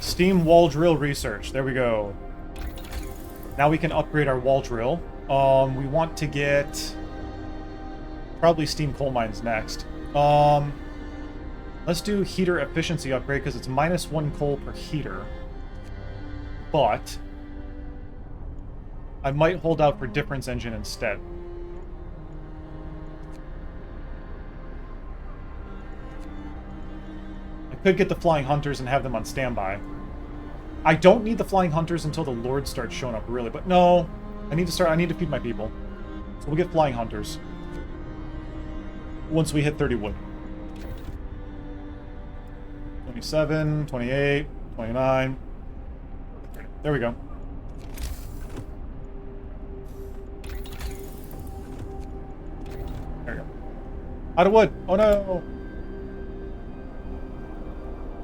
Steam wall drill research. There we go. Now we can upgrade our wall drill. We want to get probably steam coal mines next. Let's do heater efficiency upgrade because it's -1 coal per heater. But I might hold out for difference engine instead. I could get the flying hunters and have them on standby. I don't need the flying hunters until the Lord starts showing up, really. But no, I need to feed my people. So we'll get flying hunters once we hit 30 wood. 27, 28, 29. There we go. There we go. Out of wood. Oh no.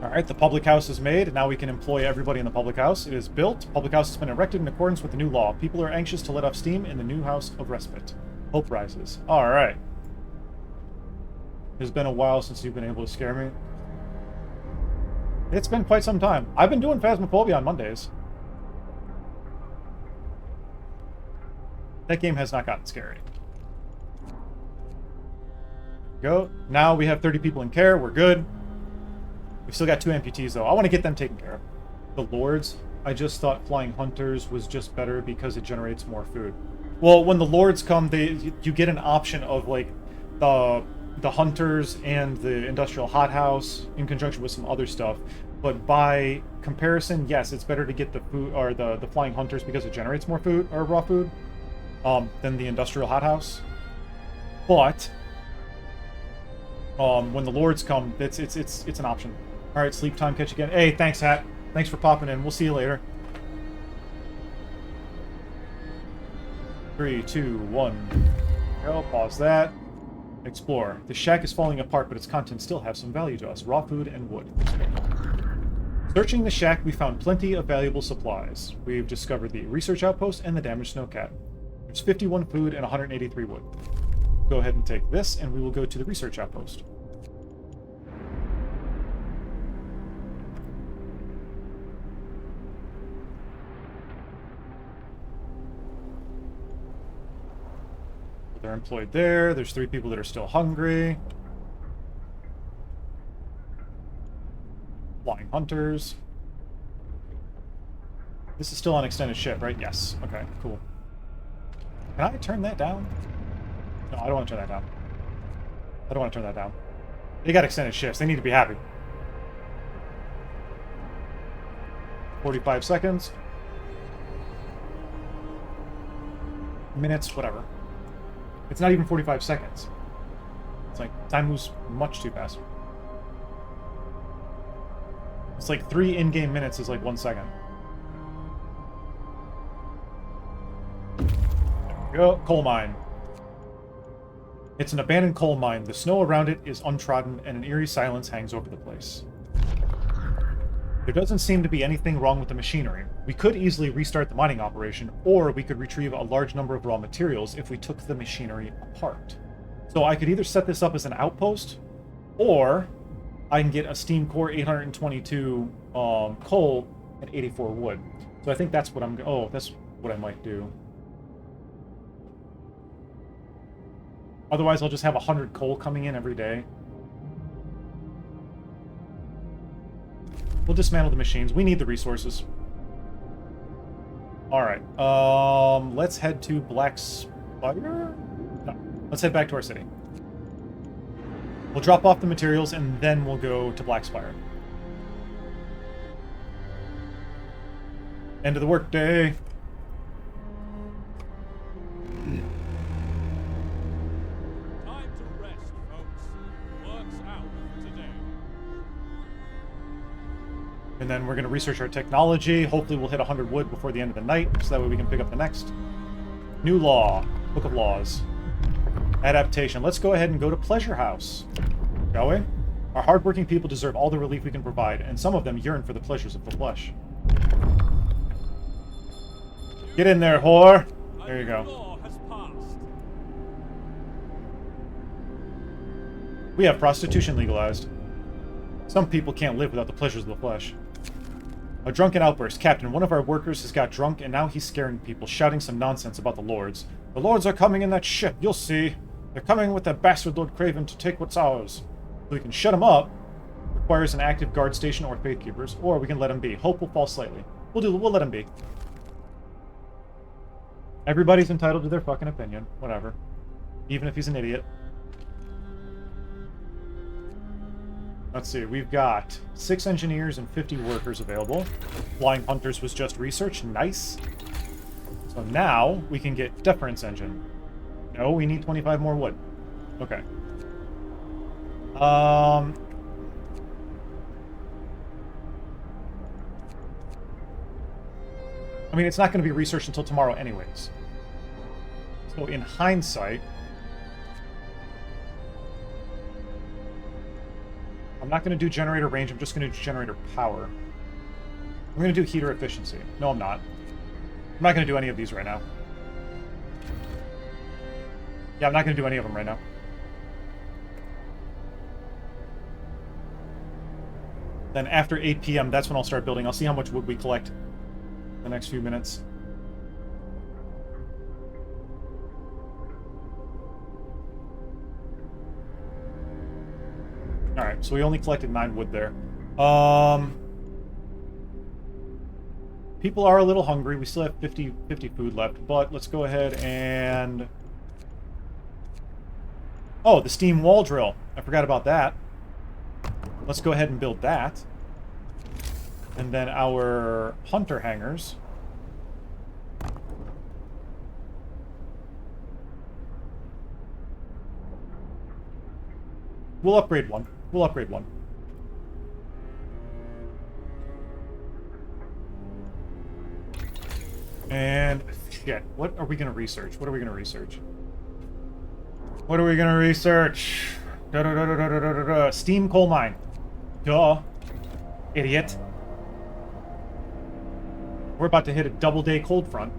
Alright, the public house is made, and now we can employ everybody in the public house. It is built. Public house has been erected in accordance with the new law. People are anxious to let off steam in the new house of respite. Hope rises. Alright. It's been a while since you've been able to scare me. It's been quite some time. I've been doing Phasmophobia on Mondays. That game has not gotten scary. Go. Now we have 30 people in care. We're good. We've still got 2 amputees, though. I want to get them taken care of. The Lords, I just thought Flying Hunters was just better because it generates more food. Well, when the Lords come, you get an option of, like, the Hunters and the Industrial Hothouse in conjunction with some other stuff. But by comparison, yes, it's better to get the food or the Flying Hunters because it generates more food or raw food than the Industrial Hothouse. But when the Lords come, it's an option. All right, sleep time. Catch you again. Hey, thanks, Hat. Thanks for popping in. We'll see you later. 3, 2, 1. Go. Pause that. Explore. The shack is falling apart, but its contents still have some value to us. Raw food and wood. Searching the shack, we found plenty of valuable supplies. We've discovered the research outpost and the damaged snowcat. There's 51 food and 183 wood. Go ahead and take this, and we will go to the research outpost. They're employed there. There's 3 people that are still hungry. Flying hunters. This is still on extended ship, right? Yes. Okay, cool. Can I turn that down? No, I don't want to turn that down. I don't want to turn that down. They got extended shifts. They need to be happy. 45 seconds. Minutes, whatever. It's not even 45 seconds. It's like, time moves much too fast. It's like 3 in-game minutes is like 1 second. There we go. Coal mine. It's an abandoned coal mine. The snow around it is untrodden, and an eerie silence hangs over the place. There doesn't seem to be anything wrong with the machinery. We could easily restart the mining operation, or we could retrieve a large number of raw materials if we took the machinery apart. So I could either set this up as an outpost, or I can get a steam core 822 coal and 84 wood. So I think that's what that's what I might do. Otherwise, I'll just have 100 coal coming in every day. We'll dismantle the machines. We need the resources. Alright. Let's head to Black Spire? No. Let's head back to our city. We'll drop off the materials, and then we'll go to Black Spire. End of the workday. Time to rest, folks. Work's out today. And then we're going to research our technology. Hopefully we'll hit 100 wood before the end of the night, so that way we can pick up the next. New law. Book of Laws. Adaptation. Let's go ahead and go to Pleasure House. Shall we? Our hardworking people deserve all the relief we can provide, and some of them yearn for the pleasures of the flesh. Get in there, whore! There you go. Law has passed. We have prostitution legalized. Some people can't live without the pleasures of the flesh. A drunken outburst. Captain, one of our workers has got drunk, and now he's scaring people, shouting some nonsense about the lords. The lords are coming in that ship, you'll see. They're coming with that bastard Lord Craven to take what's ours. So we can shut him up. Requires an active guard station or faith keepers, or we can let him be. Hope will fall slightly. We'll let him be. Everybody's entitled to their fucking opinion. Whatever. Even if he's an idiot. Let's see, we've got 6 engineers and 50 workers available. Flying Hunters was just research. Nice. So now we can get Deference Engine. No, we need 25 more wood. Okay. I mean, it's not going to be researched until tomorrow anyways. So in hindsight, I'm not going to do generator range, I'm just going to do generator power. I'm going to do heater efficiency. No, I'm not. I'm not going to do any of these right now. Yeah, I'm not going to do any of them right now. Then after 8 p.m., that's when I'll start building. I'll see how much wood we collect in the next few minutes. Alright, so we only collected 9 wood there. People are a little hungry. We still have 50 food left, but let's go ahead and... Oh, the steam wall drill. I forgot about that. Let's go ahead and build that. And then our hunter hangars. We'll upgrade one. We'll upgrade one. And shit, what are we going to research? What are we going to research? What are we gonna research? Steam coal mine. Duh. Idiot. We're about to hit a double-day cold front.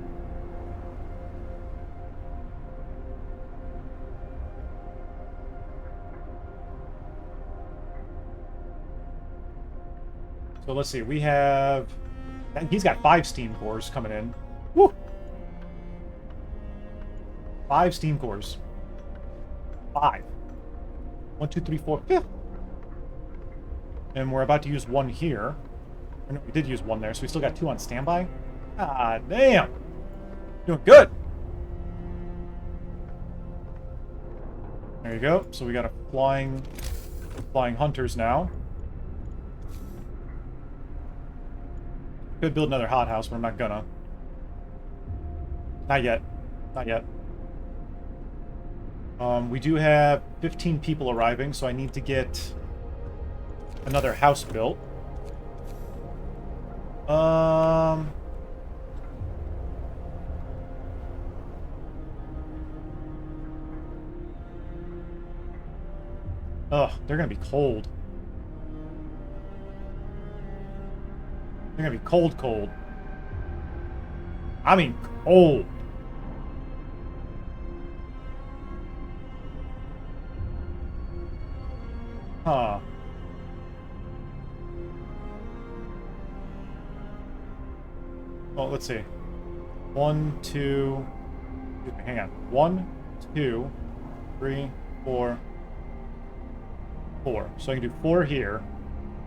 So let's see, we have... He's got 5 steam cores coming in. Woo! 5 steam cores. 5. 1, 2, 3, 4, 5. And we're about to use 1 here. Or no, we did use 1 there, so we still got 2 on standby. Ah, damn! Doing good! There you go. So we got a flying hunters now. Could build another hothouse, but I'm not gonna. Not yet. Not yet. We do have 15 people arriving, so I need to get another house built. Oh, they're gonna be cold. They're gonna be cold. I mean, cold. Huh. Well, let's see. 1, 2... Hang on. 1, 2, 3, 4, 4. So I can do 4 here.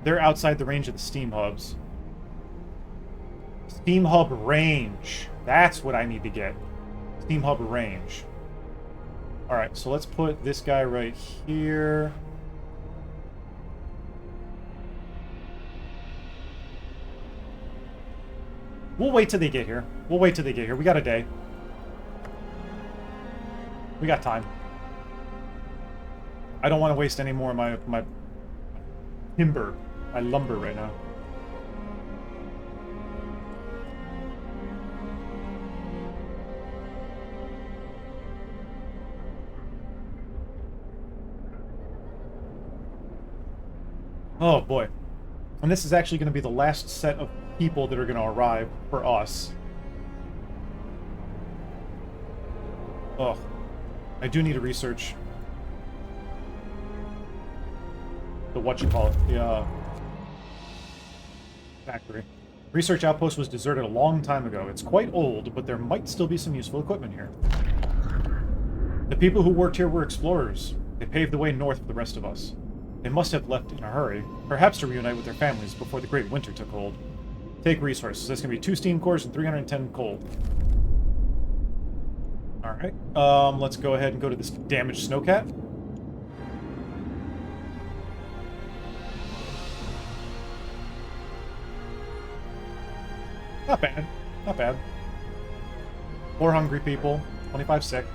They're outside the range of the steam hubs. Steam hub range. That's what I need to get. Steam hub range. Alright, so let's put this guy right here. We'll wait till they get here. We'll wait till they get here. We got a day. We got time. I don't want to waste any more of my timber, my lumber right now. Oh boy. And this is actually going to be the last set of people that are going to arrive for us. Oh. I do need to research the the factory. Research outpost was deserted a long time ago. It's quite old, but there might still be some useful equipment here. The people who worked here were explorers. They paved the way north for the rest of us. They must have left in a hurry, perhaps to reunite with their families before the Great Winter took hold. Take resources. That's going to be 2 steam cores and 310 coal. Alright. Let's go ahead and go to this damaged snowcat. Not bad. Not bad. 4 hungry people. 25 sick.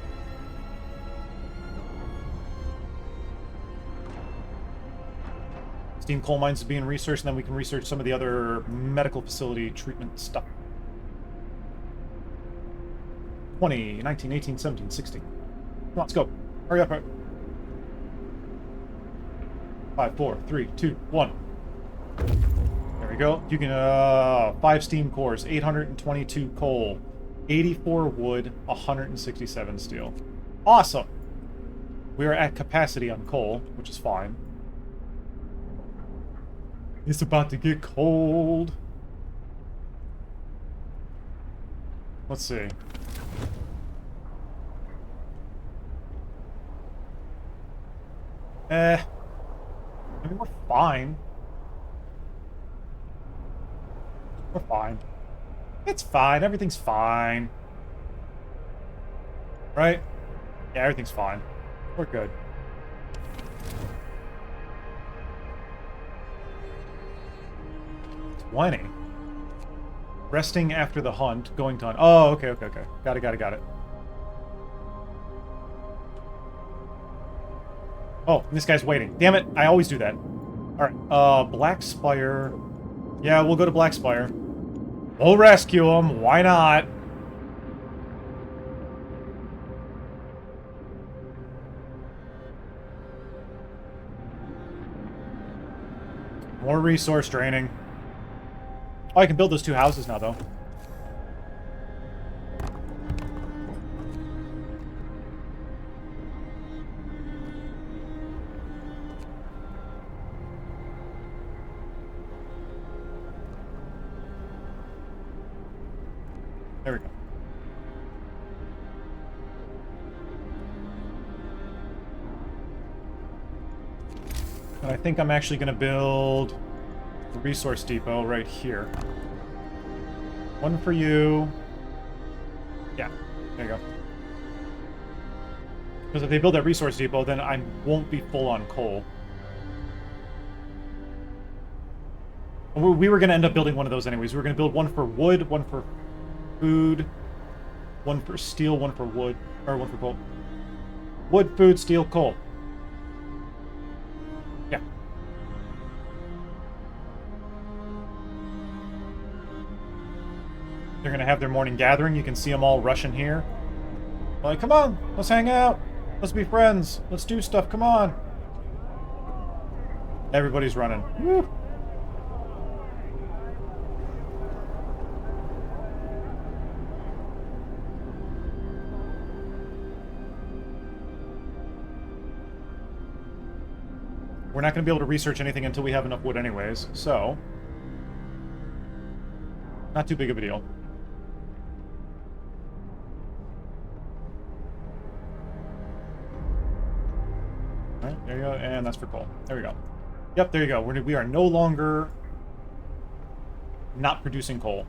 Steam coal mines is being researched, and then we can research some of the other medical facility treatment stuff. 20, 19, 18, 17, 16. Come on, let's go. Hurry up. 5, 4, 3, 2, 1. There we go. You can, 5 steam cores, 822 coal, 84 wood, 167 steel. Awesome! We are at capacity on coal, which is fine. It's about to get cold. Let's see. I mean, we're fine. We're fine. It's fine. Everything's fine. Right? Yeah, everything's fine. We're good. $20. Resting after the hunt, going to hunt. Oh, okay. Got it. Oh, this guy's waiting. Damn it, I always do that. Alright, Black Spire. Yeah, we'll go to Black Spire. We'll rescue him, why not? More resource draining. Oh, I can build those 2 houses now, though. There we go. And I think I'm actually going to build a resource depot right here. One for you. Yeah, there you go. Because if they build that resource depot, then I won't be full on coal. We were going to end up building one of those anyways. We were going to build one for wood, one for food, one for steel, one for wood, or one for coal. Wood, food, steel, coal. Yeah. They're going to have their morning gathering. You can see them all rushing here. Like, come on, let's hang out. Let's be friends. Let's do stuff. Come on. Everybody's running. Woo. We're not going to be able to research anything until we have enough wood anyways, so... not too big of a deal. Alright, there you go, and that's for coal. There we go. Yep, there you go. We are no longer not producing coal.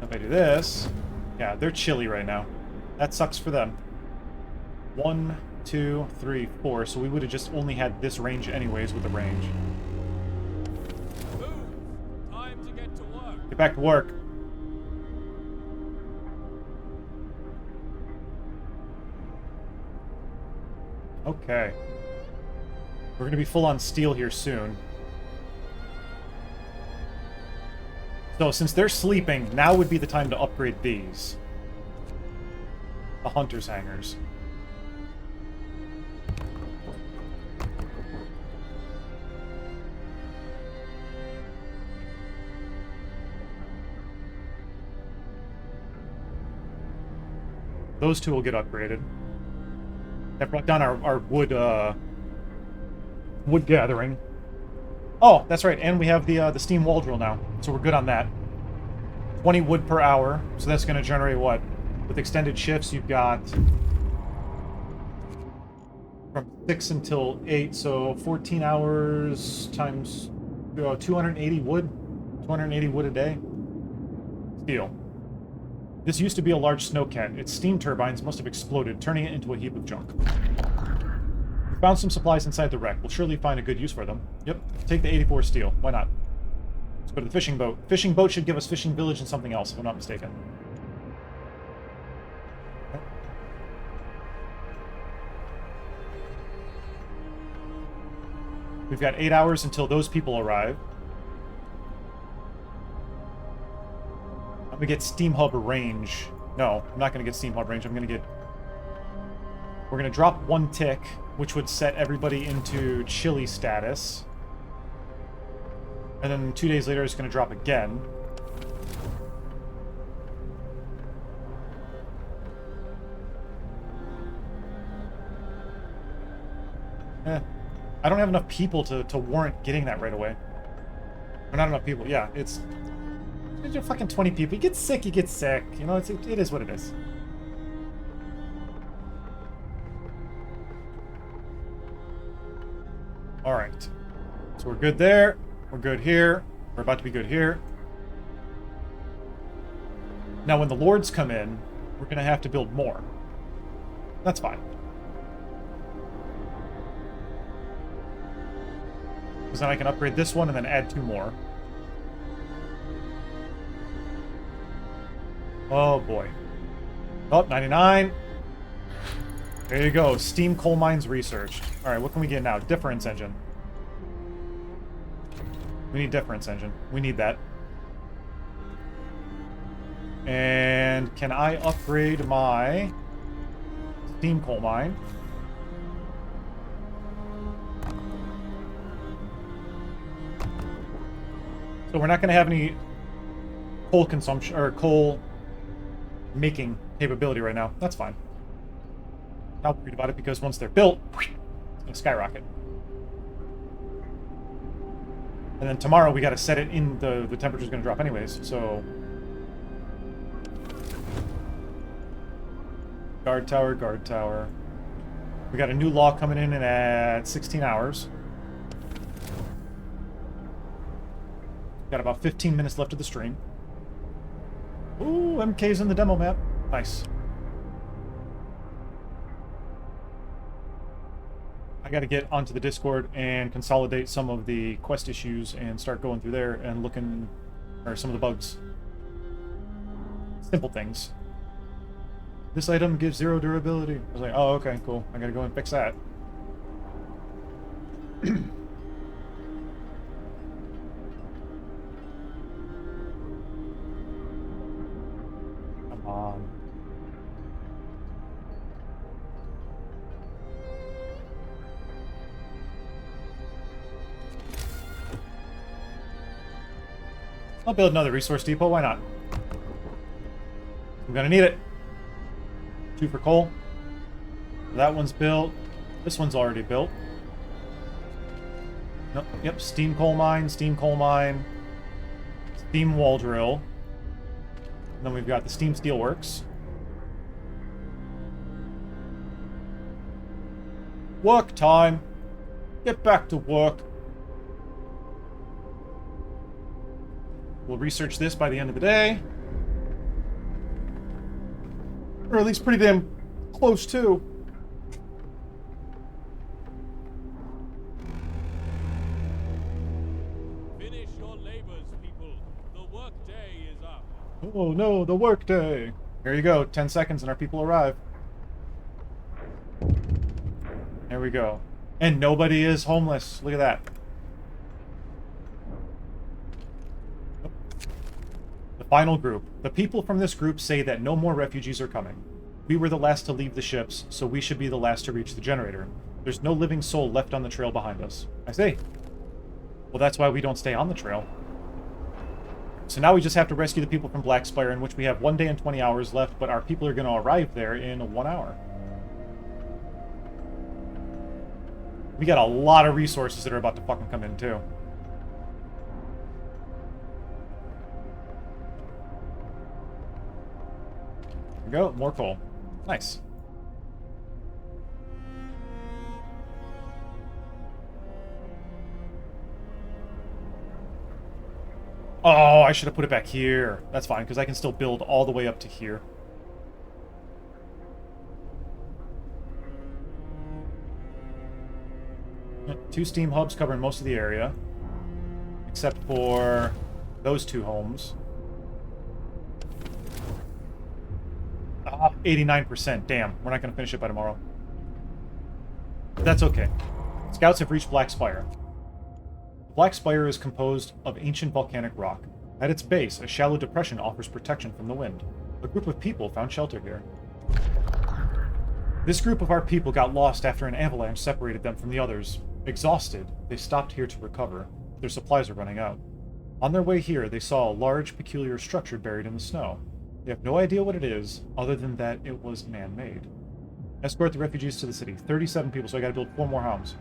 If I do this... yeah, they're chilly right now. That sucks for them. 1, 2, 3, 4. So we would have just only had this range anyways with the range. Move! Time to get to work. Get back to work. Okay. We're going to be full on steel here soon. So since they're sleeping, now would be the time to upgrade these. The hunter's hangers. Those 2 will get upgraded. That brought down our wood wood gathering. Oh, that's right, and we have the steam wall drill now, so we're good on that. 20 wood per hour, so that's going to generate what? With extended shifts, you've got from 6 until 8, so 14 hours times 280 wood. 280 wood a day. Steel. This used to be a large snowcat. Its steam turbines must have exploded, turning it into a heap of junk. We found some supplies inside the wreck. We'll surely find a good use for them. Yep, take the 84 steel. Why not? Let's go to the fishing boat. Fishing boat should give us fishing village and something else, if I'm not mistaken. We've got 8 hours until those people arrive. I'm gonna get Steam Hub range. No, I'm not gonna get Steam Hub range. I'm gonna get... we're gonna drop 1 tick, which would set everybody into chilly status. And then 2 days later, it's gonna drop again. I don't have enough people to warrant getting that right away. Or not enough people. Yeah, it's fucking 20 people. You get sick, you get sick. You know, it is what it is. Alright. So we're good there. We're good here. We're about to be good here. Now, when the lords come in, we're going to have to build more. That's fine. Because then I can upgrade this one and then add 2 more. Oh boy. Oh, 99. There you go. Steam coal mines researched. Alright, what can we get now? Difference engine. We need difference engine. We need that. And can I upgrade my steam coal mine? So we're not going to have any coal consumption or coal making capability right now. That's fine. Not worried about it because once they're built, it's going to skyrocket. And then tomorrow we got to set it in the temperature's going to drop anyways. So guard tower, guard tower. We got a new law coming in at 16 hours. Got about 15 minutes left of the stream. Ooh, MK's in the demo map. Nice. I got to get onto the Discord and consolidate some of the quest issues and start going through there and looking, or some of the bugs. Simple things. This item gives 0 durability. I was like, oh, okay, cool. I gotta go and fix that. Come on. I'll build another resource depot, why not? I'm gonna need it. 2 for coal. That one's built. This one's already built. Nope. Yep, steam coal mine, steam wall drill. And then we've got the steam steelworks. Work time. Get back to work. We'll research this by the end of the day. Or at least pretty damn close to. Finish your labors, people. The work day is up. Oh no, the work day. Here you go, 10 seconds and our people arrive. There we go. And nobody is homeless. Look at that. The final group. The people from this group say that no more refugees are coming. We were the last to leave the ships, so we should be the last to reach the generator. There's no living soul left on the trail behind us. I see. Well, that's why we don't stay on the trail. So now we just have to rescue the people from Black Spire, in which we have 1 day and 20 hours left, but our people are going to arrive there in 1 hour. We got a lot of resources that are about to fucking come in, too. There we go, more coal. Nice. Oh, I should have put it back here. That's fine, because I can still build all the way up to here. Two steam hubs covering most of the area. Except for those 2 homes. 89%. Damn, we're not going to finish it by tomorrow. But that's okay. Scouts have reached Black Spire. Black Spire is composed of ancient volcanic rock. At its base, a shallow depression offers protection from the wind. A group of people found shelter here. This group of our people got lost after an avalanche separated them from the others. Exhausted, they stopped here to recover. Their supplies are running out. On their way here, they saw a large, peculiar structure buried in the snow. They have no idea what it is, other than that it was man-made. Escort the refugees to the city. 37 people, so I gotta build 4 more homes.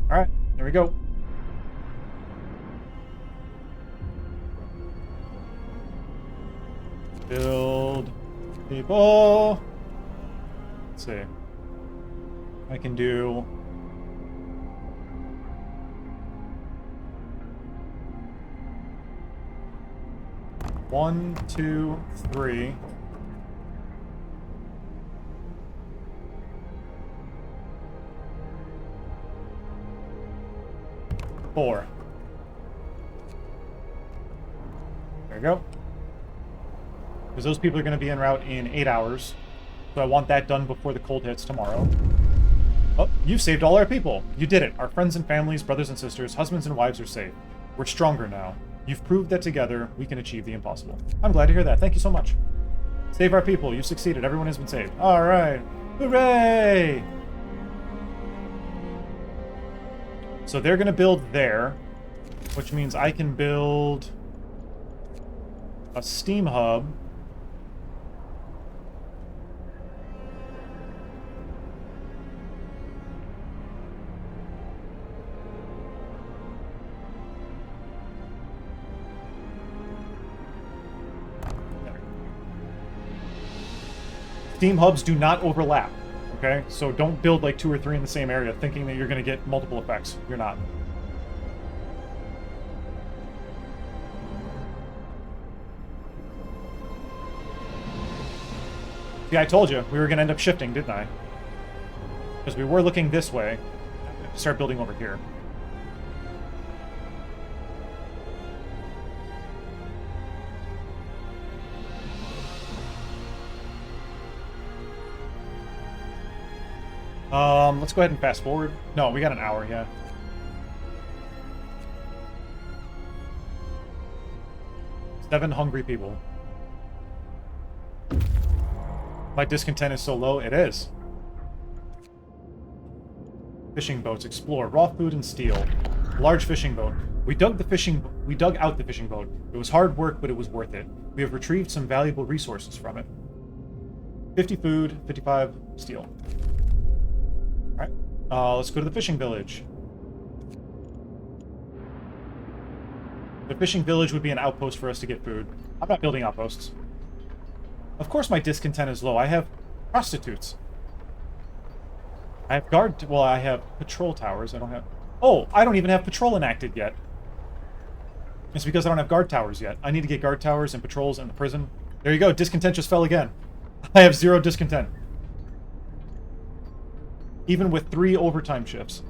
Alright, there we go. Build people. Let's see. I can do... One, 2, 3. Four. There we go. Because those people are going to be en route in 8 hours. So I want that done before the cold hits tomorrow. Oh, you've saved all our people. You did it. Our friends and families, brothers and sisters, husbands and wives are safe. We're stronger now. You've proved that together, we can achieve the impossible. I'm glad to hear that. Thank you so much. Save our people. You've succeeded. Everyone has been saved. All right. Hooray! So they're going to build there. which means I can build a steam hub. Steam hubs do not overlap, okay? So don't build like 2 or 3 in the same area thinking that you're going to get multiple effects. You're not. See, I told you we were going to end up shifting, didn't I? Because we were looking this way. Start building over here. Let's go ahead and fast forward. No, we got an hour, yeah. Seven hungry people. My discontent is so low. It is. Fishing boats. Explore. Raw food and steel. Large fishing boat. We dug out the fishing boat. It was hard work, but it was worth it. We have retrieved some valuable resources from it. 50 food, 55 steel. Alright. Let's go to the fishing village. The fishing village would be an outpost for us to get food. I'm not building outposts. Of course my discontent is low. I have prostitutes. I have I have patrol towers. I don't have... Oh, I don't even have patrol enacted yet. It's because I don't have guard towers yet. I need to get guard towers and patrols in the prison. There you go. Discontent just fell again. I have 0 discontent. Even with 3 overtime shifts.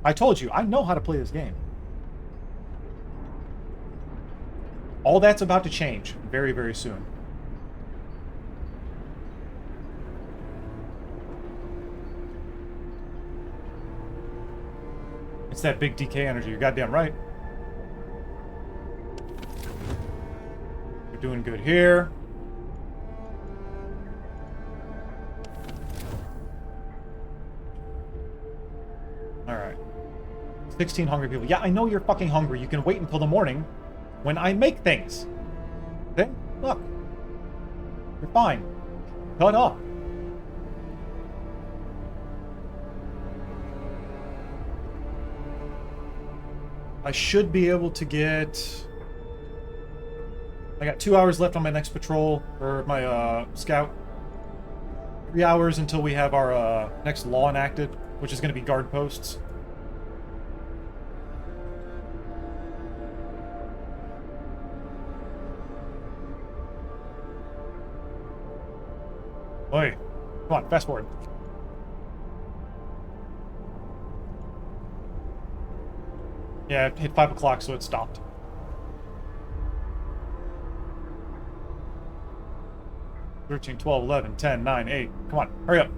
I told you, I know how to play this game. All that's about to change very, very soon. It's that big DK energy. You're goddamn right. We're doing good here. Alright. 16 hungry people. Yeah, I know you're fucking hungry. You can wait until the morning when I make things. Okay? Look. You're fine. Shut up. I should be able to get... I got 2 hours left on my next patrol, or my scout. 3 hours until we have our next law enacted, which is going to be guard posts. Oi. Come on, fast forward. Yeah, it hit 5 o'clock, so it stopped. "13, 12, 11, 10, 9, 8. Come on, hurry up.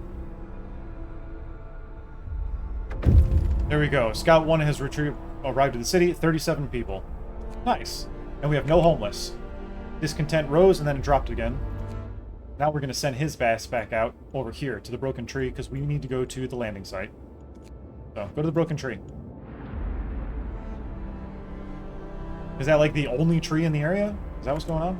There we go. Scout 1 has arrived at the city. 37 people. Nice. And we have no homeless. Discontent rose and then it dropped again. Now we're going to send his bass back out over here to the broken tree because we need to go to the landing site. So, go to the broken tree. Is that like the only tree in the area? Is that what's going on?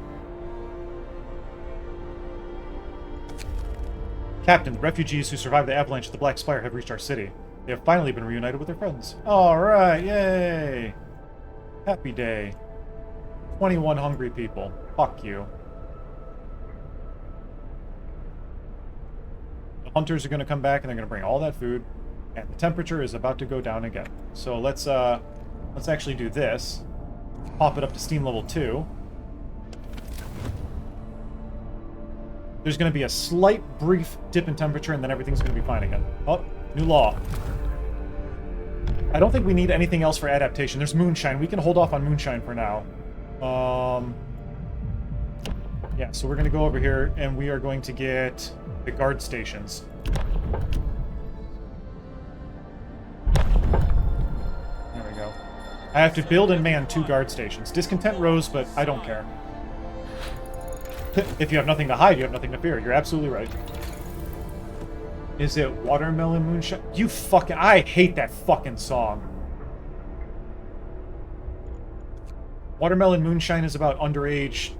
Captain, the refugees who survived the avalanche at the Black Spire have reached our city. They have finally been reunited with their friends. Alright, yay! Happy day. 21 hungry people. Fuck you. The hunters are going to come back and they're going to bring all that food. And the temperature is about to go down again. So let's actually do this. Pop it up to steam level 2. There's going to be a slight, brief dip in temperature, and then everything's going to be fine again. Oh, new law. I don't think we need anything else for adaptation. There's moonshine. We can hold off on moonshine for now. Yeah, so we're going to go over here, and we are going to get the guard stations. There we go. I have to build and man 2 guard stations. Discontent rose, but I don't care. If you have nothing to hide, you have nothing to fear. You're absolutely right. Is it Watermelon Moonshine? You fucking... I hate that fucking song. Watermelon Moonshine is about underage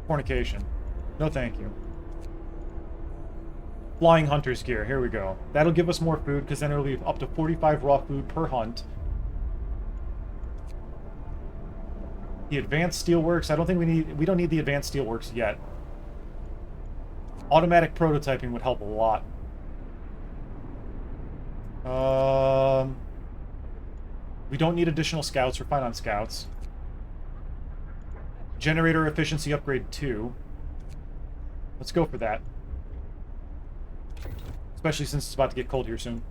fornication. No thank you. Flying Hunter's Gear. Here we go. That'll give us more food, because then it'll leave up to 45 raw food per hunt. The Advanced Steelworks. I don't think we don't need the Advanced Steelworks yet. Automatic prototyping would help a lot. We don't need additional scouts. We're fine on scouts. Generator efficiency upgrade 2. Let's go for that. Especially since it's about to get cold here soon.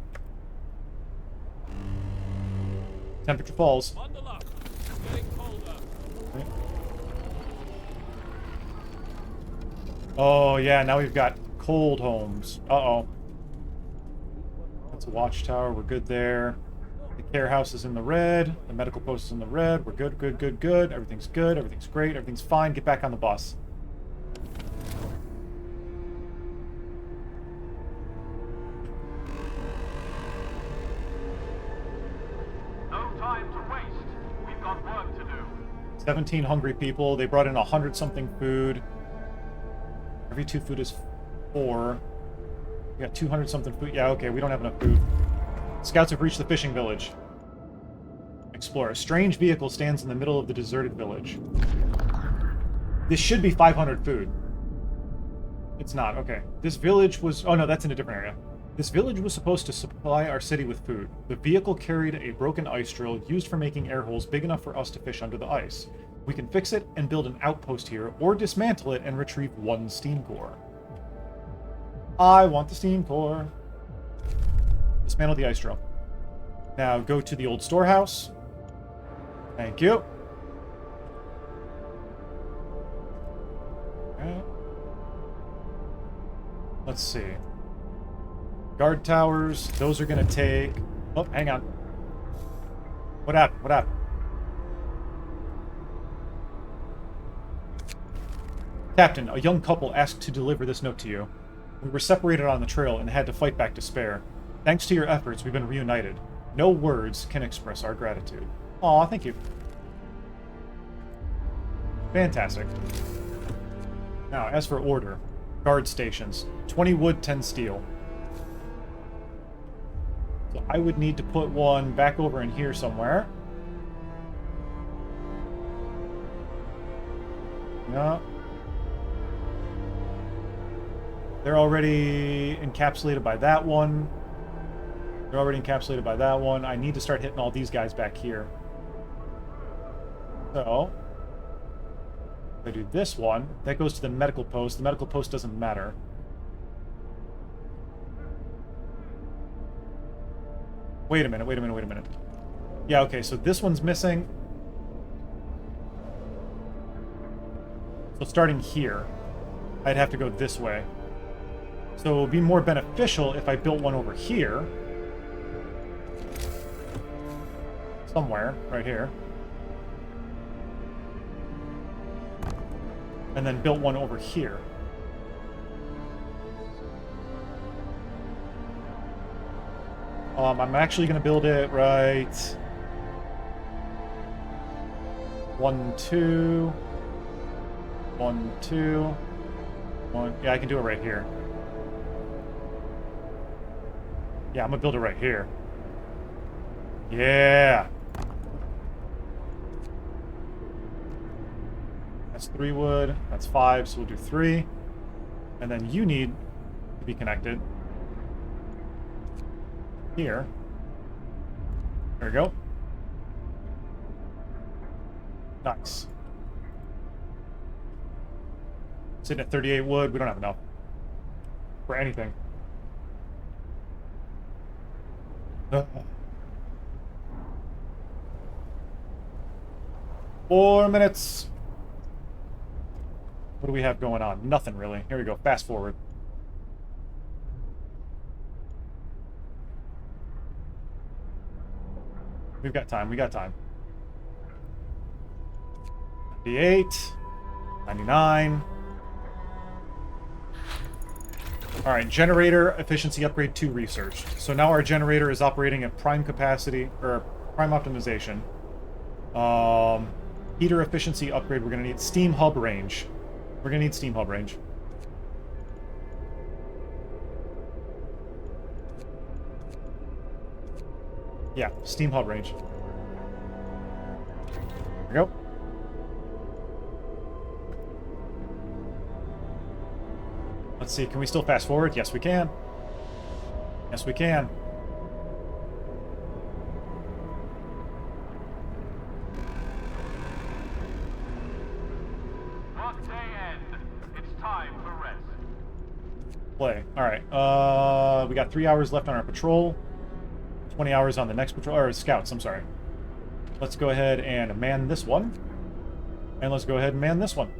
Temperature falls. Bundle up. It's getting colder. Okay. Oh, yeah, now we've got cold homes. Uh-oh. That's a watchtower. We're good there. The care house is in the red. The medical post is in the red. We're good, good, good, good. Everything's good. Everything's great. Everything's fine. Get back on the bus. No time to waste. We've got work to do. 17 hungry people. They brought in 100-something food. Every 2 food is 4. We got 200-something food. Yeah, okay, we don't have enough food. Scouts have reached the fishing village. Explore. A strange vehicle stands in the middle of the deserted village. This should be 500 food. It's not. Okay. This village was... Oh, no, that's in a different area. This village was supposed to supply our city with food. The vehicle carried a broken ice drill used for making air holes big enough for us to fish under the ice. We can fix it and build an outpost here, or dismantle it and retrieve 1 steam core. I want the steam core. Dismantle the ice drill. Now go to the old storehouse. Thank you. Okay. Let's see. Guard towers. Those are going to take... Oh, hang on. What happened? What happened? Captain, a young couple asked to deliver this note to you. We were separated on the trail and had to fight back despair. Thanks to your efforts, we've been reunited. No words can express our gratitude. Aw, thank you. Fantastic. Now, as for order, guard stations. 20 wood, 10 steel. So I would need to put one back over in here somewhere. Yeah. They're already encapsulated by that one. They're already encapsulated by that one. I need to start hitting all these guys back here. So, if I do this one, that goes to the medical post. The medical post doesn't matter. Wait a minute, wait a minute, wait a minute. Yeah, okay, so this one's missing. So starting here, I'd have to go this way. So it would be more beneficial if I built one over here. Somewhere, right here. And then built one over here. I'm actually going to build it right... 1, 2... 1, 2... 1... Yeah, I can do it right here. Yeah, I'm going to build it right here. Yeah! That's 3 wood. That's 5, so we'll do 3. And then you need to be connected. Here. There we go. Nice. Sitting at 38 wood. We don't have enough for anything. Ugh. 4 minutes. What do we have going on? Nothing really. Here we go. Fast forward. We've got time. We got time. 98. 99. All right, generator efficiency upgrade 2 researched. So now our generator is operating at prime capacity, or prime optimization. Heater efficiency upgrade, we're going to need steam hub range. We're going to need steam hub range. Yeah, steam hub range. There we go. Let's see, can we still fast forward? Yes, we can. Yes, we can. Workday end. It's time for rest. Play. Alright, we got 3 hours left on our patrol. 20 hours on the next patrol, or scouts, I'm sorry. Let's go ahead and man this one. And let's go ahead and man this one.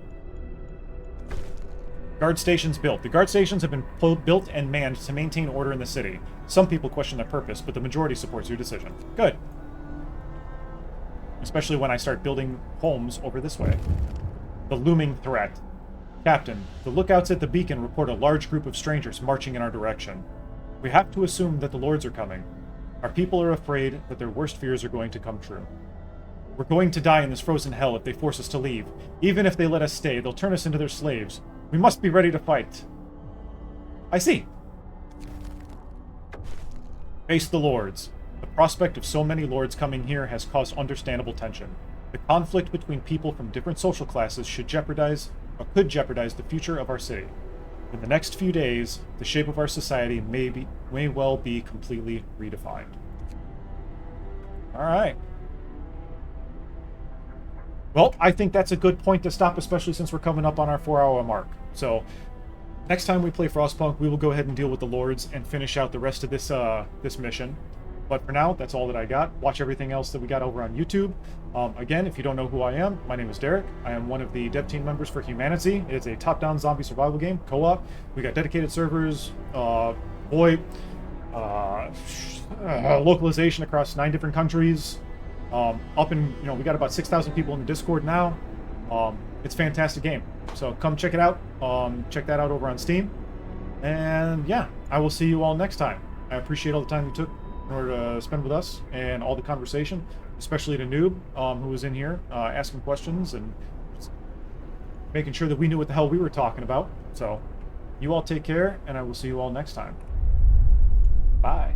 Guard stations built. The guard stations have been built and manned to maintain order in the city. Some people question their purpose, but the majority supports your decision. Good. Especially when I start building homes over this way. The looming threat. Captain, the lookouts at the beacon report a large group of strangers marching in our direction. We have to assume that the lords are coming. Our people are afraid that their worst fears are going to come true. We're going to die in this frozen hell if they force us to leave. Even if they let us stay, they'll turn us into their slaves. We must be ready to fight. I see. Face the lords. The prospect of so many lords coming here has caused understandable tension. The conflict between people from different social classes could jeopardize the future of our city. In the next few days, the shape of our society may well be completely redefined. All right. Well, I think that's a good point to stop, especially since we're coming up on our 4-hour mark. So, next time we play Frostpunk, we will go ahead and deal with the lords and finish out the rest of this this mission. But for now, that's all that I got. Watch everything else that we got over on YouTube. Again, if you don't know who I am, my name is Derek. I am one of the dev team members for Humanity. It's a top-down zombie survival game, co-op. We got dedicated servers, VoIP, localization across 9 different countries. We got about 6,000 people in the Discord now. It's a fantastic game. So come check it out. Check that out over on Steam. And yeah, I will see you all next time. I appreciate all the time you took in order to spend with us and all the conversation, especially to Noob, who was in here asking questions and making sure that we knew what the hell we were talking about. So you all take care, and I will see you all next time. Bye.